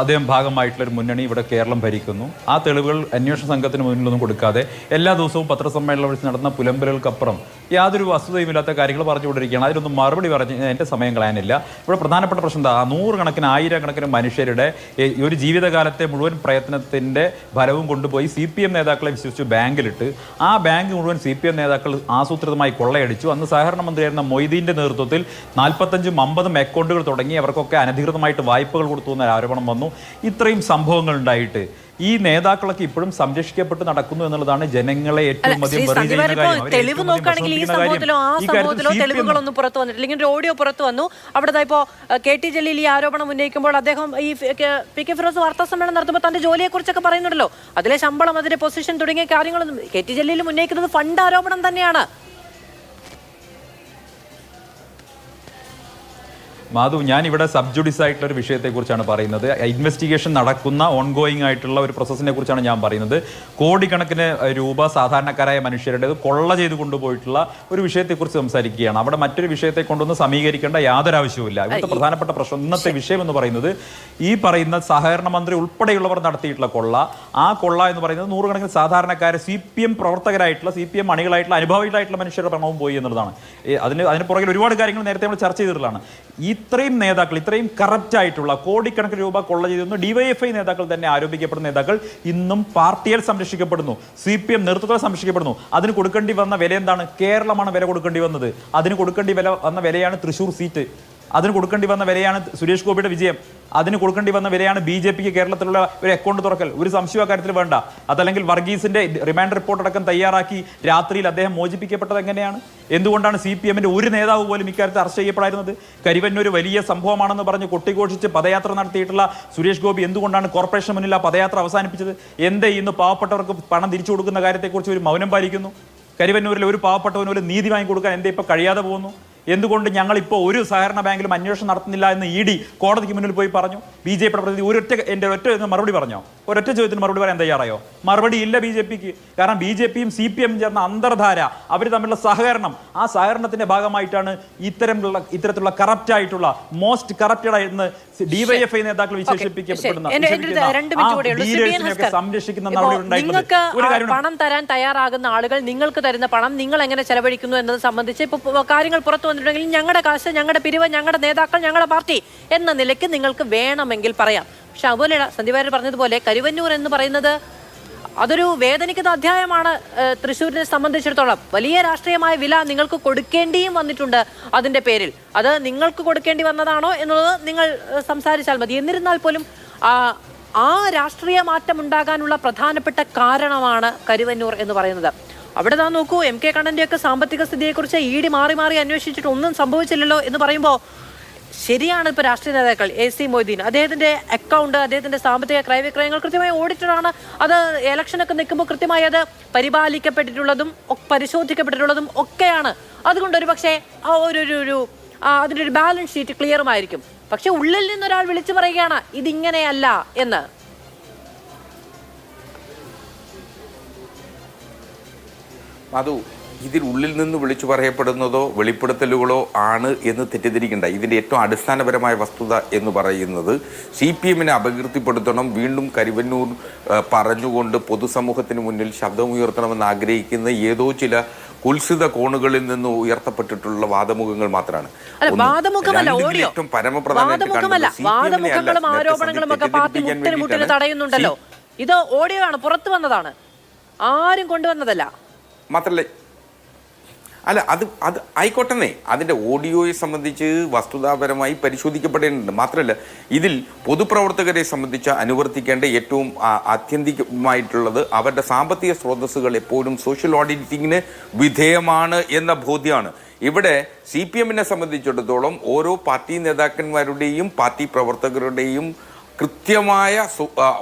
അദ്ദേഹം ഭാഗമായിട്ടുള്ള ഒരു മുന്നണി ഇവിടെ കേരളം ഭരിക്കുന്നു. ആ തെളിവുകൾ അന്വേഷണ സംഘത്തിന് മുന്നിലൊന്നും കൊടുക്കാതെ എല്ലാ ദിവസവും പത്രസമ്മേളനം വിളിച്ച് നടന്ന പുലമ്പലുകൾക്കപ്പുറം യാതൊരു വസ്തുതയുമില്ലാത്ത കാര്യങ്ങൾ പറഞ്ഞുകൊണ്ടിരിക്കുകയാണ്. അതിനൊന്നും മറുപടി പറഞ്ഞ് എൻ്റെ സമയം കളയാനില്ല. ഇവിടെ പ്രധാനപ്പെട്ട പ്രശ്നം എന്താ? 100 ആയിരക്കണക്കിന് മനുഷ്യരുടെ ഒരു ജീവിതകാലത്തെ മുഴുവൻ പ്രയത്നത്തിൻ്റെ ഫലവും കൊണ്ടുപോയി CPM നേതാക്കളെ വിശ്വസിച്ച് ബാങ്കിലിട്ട് ആ ബാങ്ക് മുഴുവൻ CPM നേതാക്കൾ ആസൂത്രിതമായി കൊള്ളയടിച്ചു. അന്ന് സഹകരണ മന്ത്രിയായിരുന്ന മൊയ്തീൻ്റെ നേതൃത്വത്തിൽ 45-50 അക്കൗണ്ടുകൾ തുടങ്ങി അവർക്കൊക്കെ അനധികൃതമായിട്ട് വായ്പകൾ കൊടുത്തു എന്ന ആരോപണം വന്നു. ഇത്രയും സംഭവങ്ങൾ ഉണ്ടായിട്ട് ഈ നേതാക്കളൊക്കെ ഇപ്പോഴും സംരക്ഷിക്കപ്പെട്ട് നടക്കുന്നു എന്നുള്ളതാണ് ജനങ്ങളെ ഏറ്റവും അധികം തെളിവ് നോക്കുകയാണെങ്കിൽ ഈ സംഭവത്തിലോ ആ സംഭവത്തിലോ തെളിവുകളൊന്നും പുറത്തു വന്നിട്ടില്ല. ഇങ്ങനെ ഒരു ഓഡിയോ പുറത്തു വന്നു. അവിടെ ഇപ്പോൾ KT ജലീൽ ഈ ആരോപണം ഉന്നയിക്കുമ്പോൾ അദ്ദേഹം ഈ PK ഫിറോസ് വാർത്താ സമ്മേളനം നടത്തുമ്പോൾ തന്റെ ജോലിയെ കുറിച്ചൊക്കെ പറയുന്നുണ്ടല്ലോ. അതിലെ ശമ്പളം, അതിന്റെ പൊസിഷൻ തുടങ്ങിയ കാര്യങ്ങളൊന്നും KT ജലീൽ ഉന്നയിക്കുന്നത് ഫണ്ട് ആരോപണം തന്നെയാണ്. മാധു, ഞാനിവിടെ സബ്ജുഡീസ് ആയിട്ടുള്ള ഒരു വിഷയത്തെക്കുറിച്ചാണ് പറയുന്നത്. ഇൻവെസ്റ്റിഗേഷൻ നടക്കുന്ന ഓൺഗോയിങ് ആയിട്ടുള്ള ഒരു പ്രോസസ്സിനെ കുറിച്ചാണ് ഞാൻ പറയുന്നത്. കോടിക്കണക്കിന് രൂപ സാധാരണക്കാരായ മനുഷ്യരുടെ കൊള്ള ചെയ്ത് കൊണ്ടുപോയിട്ടുള്ള ഒരു വിഷയത്തെക്കുറിച്ച് സംസാരിക്കുകയാണ്. അവിടെ മറ്റൊരു വിഷയത്തെ കൊണ്ടൊന്ന് സമീകരിക്കേണ്ട യാതൊരു ആവശ്യവുമില്ല. ഇവിടുത്തെ പ്രധാനപ്പെട്ട പ്രശ്നം, ഇന്നത്തെ വിഷയം എന്ന് പറയുന്നത് ഈ പറയുന്ന സഹകരണ മന്ത്രി ഉൾപ്പെടെയുള്ളവർ നടത്തിയിട്ടുള്ള കൊള്ള. ആ കൊള്ള എന്ന് പറയുന്നത് 100 കണക്കിന് സാധാരണക്കാരെ CPM പ്രവർത്തകരായിട്ടുള്ള, CPM അണികളായിട്ടുള്ള, അനുഭാവികളായിട്ടുള്ള മനുഷ്യരുടെ പണവും പോയി എന്നുള്ളതാണ്. അതിന് പുറകിൽ ഒരുപാട് കാര്യങ്ങൾ നേരത്തെ നമ്മൾ ചർച്ച ചെയ്തിട്ടുള്ളതാണ്. ഇത്രയും നേതാക്കൾ, ഇത്രയും കറപ്റ്റ് ആയിട്ടുള്ള കോടിക്കണക്കിന് രൂപ കൊള്ള ചെയ്തെന്ന് DYFI നേതാക്കൾ തന്നെ ആരോപിക്കപ്പെടുന്ന നേതാക്കൾ ഇന്നും പാർട്ടിയിൽ സംരക്ഷിക്കപ്പെടുന്നു, CPM നേതൃത്വത്തിൽ സംരക്ഷിക്കപ്പെടുന്നു. അതിന് കൊടുക്കേണ്ടി വന്ന വില എന്താണ്? കേരളമാണ് വില കൊടുക്കേണ്ടി വന്നത്. അതിന് കൊടുക്കേണ്ടി വന്ന വിലയാണ് തൃശ്ശൂർ സീറ്റ്. അതിന് കൊടുക്കേണ്ടി വന്ന വിലയാണ് സുരേഷ് ഗോപിയുടെ വിജയം. അതിന് കൊടുക്കേണ്ടി വന്ന വിലയാണ് BJPക്ക് കേരളത്തിലുള്ള ഒരു അക്കൗണ്ട് തുറക്കൽ. ഒരു സംശയം കാര്യത്തിൽ വേണ്ട. അതല്ലെങ്കിൽ വർഗീസിന്റെ റിമാൻഡ് റിപ്പോർട്ട് അടക്കം തയ്യാറാക്കി രാത്രിയിൽ അദ്ദേഹം മോചിപ്പിക്കപ്പെട്ടത് എങ്ങനെയാണ്? എന്തുകൊണ്ടാണ് CPMന്റെ ഒരു നേതാവ് പോലും ഇക്കാര്യത്തിൽ അറസ്റ്റ് ചെയ്യപ്പെടായിരുന്നത്? കരിവന്നൂർ വലിയ സംഭവമാണെന്ന് പറഞ്ഞ് കൊട്ടിഘോഷിച്ച് പദയാത്ര നടത്തിയിട്ടുള്ള സുരേഷ് ഗോപി എന്തുകൊണ്ടാണ് കോർപ്പറേഷൻ മുന്നിൽ ആ പദയാത്ര അവസാനിപ്പിച്ചത്? എന്തേ ഇന്ന് പാവപ്പെട്ടവർക്ക് പണം തിരിച്ചു കൊടുക്കുന്ന കാര്യത്തെക്കുറിച്ച് ഒരു മൗനം പാലിക്കുന്നു? കരിവന്നൂരിലെ ഒരു പാവപ്പെട്ടവന് ഒരു നീതി വാങ്ങിക്കൊടുക്കാൻ എന്തേ ഇപ്പോൾ കഴിയാതെ പോകുന്നു? എന്തുകൊണ്ട് ഞങ്ങളിപ്പോൾ ഒരു സഹകരണ ബാങ്കിലും അന്വേഷണം നടത്തുന്നില്ല എന്ന് ED കോടതിക്ക് മുന്നിൽ പോയി പറഞ്ഞു? BJPയുടെ പ്രതിനിധി ഒറ്റ മറുപടി പറഞ്ഞോ? ഒരൊറ്റ ചോദ്യത്തിന് മറുപടി പറയാൻ തയ്യാറായോ? മറുപടി ഇല്ല BJPക്ക്. കാരണം BJPയും CPM ചേർന്ന അന്തർധാര, അവർ തമ്മിലുള്ള സഹകരണം, ആ സഹകരണത്തിന്റെ ഭാഗമായിട്ടാണ് ഇത്തരത്തിലുള്ള കറപ്റ്റ് ആയിട്ടുള്ള, മോസ്റ്റ് കറപ്റ്റഡ് എന്ന് DYFI നേതാക്കൾ വിശേഷിപ്പിക്കപ്പെടുന്ന സംരക്ഷിക്കുന്ന നടപടി ഉണ്ടായിട്ടുള്ളത്. പണം തരാൻ തയ്യാറാകുന്ന ആളുകൾ നിങ്ങൾക്ക് തരുന്ന പണം നിങ്ങൾ എങ്ങനെ ചെലവഴിക്കുന്നു എന്നത് സംബന്ധിച്ച് ഇപ്പോൾ കാര്യങ്ങൾ പുറത്തു വന്നിട്ടുണ്ടെങ്കിൽ ഞങ്ങളുടെ കാശ്, ഞങ്ങളുടെ പിരിവ്, ഞങ്ങളുടെ നേതാക്കൾ, ഞങ്ങളുടെ പാർട്ടി എന്ന നിലയ്ക്ക് നിങ്ങൾക്ക് വേണമെങ്കിൽ പറയാം. പക്ഷെ അതുപോലെ സന്ദീപ് പറഞ്ഞതുപോലെ കരുവന്നൂർ എന്ന് പറയുന്നത് അതൊരു വേദനിക്കുന്ന അധ്യായമാണ്. തൃശ്ശൂരിനെ സംബന്ധിച്ചിടത്തോളം വലിയ രാഷ്ട്രീയമായ വില നിങ്ങൾക്ക് കൊടുക്കേണ്ടിയും വന്നിട്ടുണ്ട്. അതിന്റെ പേരിൽ അത് നിങ്ങൾക്ക് കൊടുക്കേണ്ടി വന്നതാണോ എന്നുള്ളത് നിങ്ങൾ സംസാരിച്ചാൽ മതി. എന്നിരുന്നാൽ പോലും ആ രാഷ്ട്രീയ മാറ്റം ഉണ്ടാകാനുള്ള പ്രധാനപ്പെട്ട കാരണമാണ് കരുവന്നൂർ എന്ന് പറയുന്നത്. അവിടെ നാം നോക്കൂ, MK കണ്ണന്റെയൊക്കെ സാമ്പത്തിക സ്ഥിതിയെക്കുറിച്ച് ED മാറി മാറി അന്വേഷിച്ചിട്ട് ഒന്നും സംഭവിച്ചില്ലല്ലോ എന്ന് പറയുമ്പോൾ ശരിയാണ്. ഇപ്പോൾ രാഷ്ട്രീയ നേതാക്കൾ AC മൊയ്തീൻ, അദ്ദേഹത്തിന്റെ അക്കൗണ്ട്, അദ്ദേഹത്തിന്റെ സാമ്പത്തിക ക്രയവിക്രയങ്ങൾ കൃത്യമായി ഓഡിറ്റഡാണ്. അത് ഇലക്ഷനൊക്കെ നിൽക്കുമ്പോൾ കൃത്യമായി അത് പരിപാലിക്കപ്പെട്ടിട്ടുള്ളതും പരിശോധിക്കപ്പെട്ടിട്ടുള്ളതും ഒക്കെയാണ്. അതുകൊണ്ട് ഒരു പക്ഷേ ആ അതിൻ്റെ ഒരു ബാലൻസ് ഷീറ്റ് ക്ലിയറുമായിരിക്കും. പക്ഷെ ഉള്ളിൽ നിന്നൊരാൾ വിളിച്ചു പറയുകയാണ് ഇതിങ്ങനെയല്ല എന്ന്. അത് ഇതിൽ ഉള്ളിൽ നിന്ന് വിളിച്ചു പറയപ്പെടുന്നതോ വെളിപ്പെടുത്തലുകളോ ആണ് എന്ന് തെറ്റിദ്ധരിക്കേണ്ട. ഇതിൻ്റെ ഏറ്റവും അടിസ്ഥാനപരമായ വസ്തുത എന്ന് പറയുന്നത് CPM-നെ അപകീർത്തിപ്പെടുത്തണം, വീണ്ടും കരുവന്നൂർ പറഞ്ഞുകൊണ്ട് പൊതുസമൂഹത്തിന് മുന്നിൽ ശബ്ദമുയർത്തണമെന്ന് ആഗ്രഹിക്കുന്ന ഏതോ ചില കുൽസിത കോണുകളിൽ നിന്ന് ഉയർത്തപ്പെട്ടിട്ടുള്ള വാദമുഖങ്ങൾ മാത്രമാണ്. ഏറ്റവും വാദമുഖങ്ങളും ആരോപണങ്ങളും ഒക്കെ പാർട്ടി മുട്ടിന് തടയുന്നുണ്ടല്ലോ. ഇത് ഓഡിയോ ആണ്, പുറത്തു വന്നതാണ്, ആരും കൊണ്ടുവന്നതല്ല. മാത്രല്ല അത് ആയിക്കോട്ടെ, അതിൻ്റെ ഓഡിയോയെ സംബന്ധിച്ച് വസ്തുതാപരമായി പരിശോധിക്കപ്പെടേണ്ടതുണ്ട്. മാത്രമല്ല ഇതിൽ പൊതുപ്രവർത്തകരെ സംബന്ധിച്ച് അനുവർത്തിക്കേണ്ട ഏറ്റവും ആത്യന്തികമായിട്ടുള്ളത് അവരുടെ സാമ്പത്തിക സ്രോതസ്സുകൾ എപ്പോഴും സോഷ്യൽ ഓഡിറ്റിങ്ങിന് വിധേയമാണ് എന്ന ബോധ്യമാണ്. ഇവിടെ CPM-നെ സംബന്ധിച്ചിടത്തോളം ഓരോ പാർട്ടി നേതാക്കന്മാരുടെയും പാർട്ടി പ്രവർത്തകരുടെയും കൃത്യമായ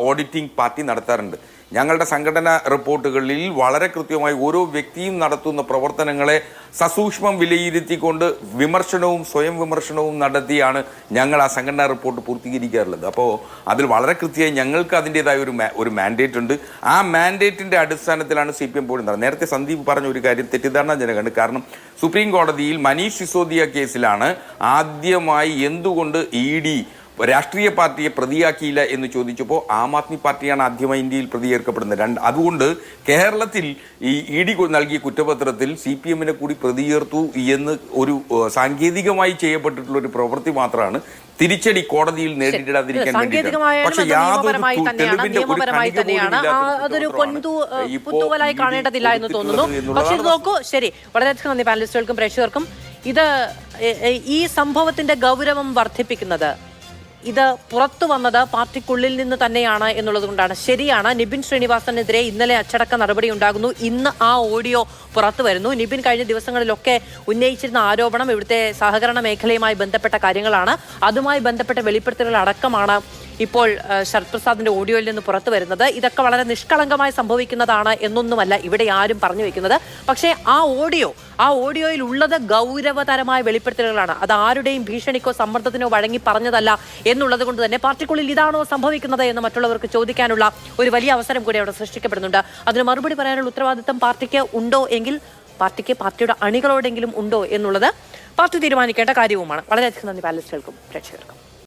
ഓഡിറ്റിംഗ് പാർട്ടി നടത്താറുണ്ട്. ഞങ്ങളുടെ സംഘടനാ റിപ്പോർട്ടുകളിൽ വളരെ കൃത്യമായി ഓരോ വ്യക്തിയും നടത്തുന്ന പ്രവർത്തനങ്ങളെ സസൂക്ഷ്മം വിലയിരുത്തിക്കൊണ്ട് വിമർശനവും സ്വയം വിമർശനവും നടത്തിയാണ് ഞങ്ങൾ ആ സംഘടനാ റിപ്പോർട്ട് പൂർത്തീകരിക്കാറുള്ളത്. അപ്പോൾ അതിൽ വളരെ കൃത്യമായി ഞങ്ങൾക്ക് അതിൻ്റെതായ ഒരു മാൻഡേറ്റ് ഉണ്ട്. ആ മാൻഡേറ്റിൻ്റെ അടിസ്ഥാനത്തിലാണ് CPM പോലും നടന്നത്. നേരത്തെ സന്ദീപ് പറഞ്ഞ ഒരു കാര്യം തെറ്റിദ്ധാരണജനകമാണ്. കാരണം സുപ്രീം കോടതിയിൽ മനീഷ് സിസോദിയ കേസിലാണ് ആദ്യമായി എന്തുകൊണ്ട് ED രാഷ്ട്രീയ പാർട്ടിയെ പ്രതിയാക്കിയില്ല എന്ന് ചോദിച്ചപ്പോൾ ആം ആദ്മി പാർട്ടിയാണ് ആദ്യമായി ഇന്ത്യയിൽ പ്രതിയേർക്കപ്പെടുന്നത്. അതുകൊണ്ട് കേരളത്തിൽ ഈ ED നൽകിയ കുറ്റപത്രത്തിൽ CPM-നെ കൂടി പ്രതിയേർത്തു എന്ന് ഒരു സാങ്കേതികമായി ചെയ്യപ്പെട്ടിട്ടുള്ള ഒരു പ്രവൃത്തി മാത്രമാണ് തിരിച്ചടി കോടതിയിൽ നേരിടാതിരിക്കാൻ വേണ്ടിയിട്ട്. പക്ഷെ അതൊരു പുത്തുവലായി കാണേണ്ടതില്ല എന്ന് തോന്നുന്നു. പക്ഷെ ഇത് നോക്കൂ, ശരി, വളരെയധികം നന്ദി പാനലിസ്റ്റുകൾക്കും പ്രേക്ഷകർക്കും. ഇത് ഈ സംഭവത്തിന്റെ ഗൗരവം വർദ്ധിപ്പിക്കുന്നത് ഇത് പുറത്തു വന്നത് പാർട്ടിക്കുള്ളിൽ നിന്ന് തന്നെയാണ് എന്നുള്ളത് കൊണ്ടാണ്. ശരിയാണ്, നിബിൻ ശ്രീനിവാസനെതിരെ ഇന്നലെ അച്ചടക്ക നടപടി ഉണ്ടാകുന്നു. ഇന്ന് ആ ഓഡിയോ പുറത്തു വരുന്നു. നിബിൻ കഴിഞ്ഞ ദിവസങ്ങളിലൊക്കെ ഉന്നയിച്ചിരുന്ന ആരോപണം ഇവിടുത്തെ സഹകരണ മേഖലയുമായി ബന്ധപ്പെട്ട കാര്യങ്ങളാണ്. അതുമായി ബന്ധപ്പെട്ട വെളിപ്പെടുത്തലുകൾ അടക്കമാണ് ഇപ്പോൾ ശരത് പ്രസാദിന്റെ ഓഡിയോയിൽ നിന്ന് പുറത്തു വരുന്നത്. ഇതൊക്കെ വളരെ നിഷ്കളങ്കമായി സംഭവിക്കുന്നതാണ് എന്നൊന്നുമല്ല ഇവിടെ ആരും പറഞ്ഞു വെക്കുന്നത്. പക്ഷേ ആ ഓഡിയോയിൽ ഉള്ളത് ഗൗരവതരമായ വെളിപ്പെടുത്തലുകളാണ്. അത് ആരുടെയും ഭീഷണിക്കോ സമ്മർദ്ദത്തിനോ വഴങ്ങി പറഞ്ഞതല്ല എന്നുള്ളത് കൊണ്ട് തന്നെ പാർട്ടിക്കുള്ളിൽ ഇതാണോ സംഭവിക്കുന്നത് എന്ന് മറ്റുള്ളവർക്ക് ചോദിക്കാനുള്ള ഒരു വലിയ അവസരം കൂടി അവിടെ സൃഷ്ടിക്കപ്പെടുന്നുണ്ട്. അതിന് മറുപടി പറയാനുള്ള ഉത്തരവാദിത്തം പാർട്ടിക്ക് ഉണ്ടോ എങ്കിൽ പാർട്ടിയുടെ അണികളോടെങ്കിലും ഉണ്ടോ എന്നുള്ളത് പാർട്ടി തീരുമാനിക്കേണ്ട കാര്യവുമാണ്. വളരെയധികം നന്ദി പാനലിസ്റ്റുകൾക്കും പ്രേക്ഷകർക്കും.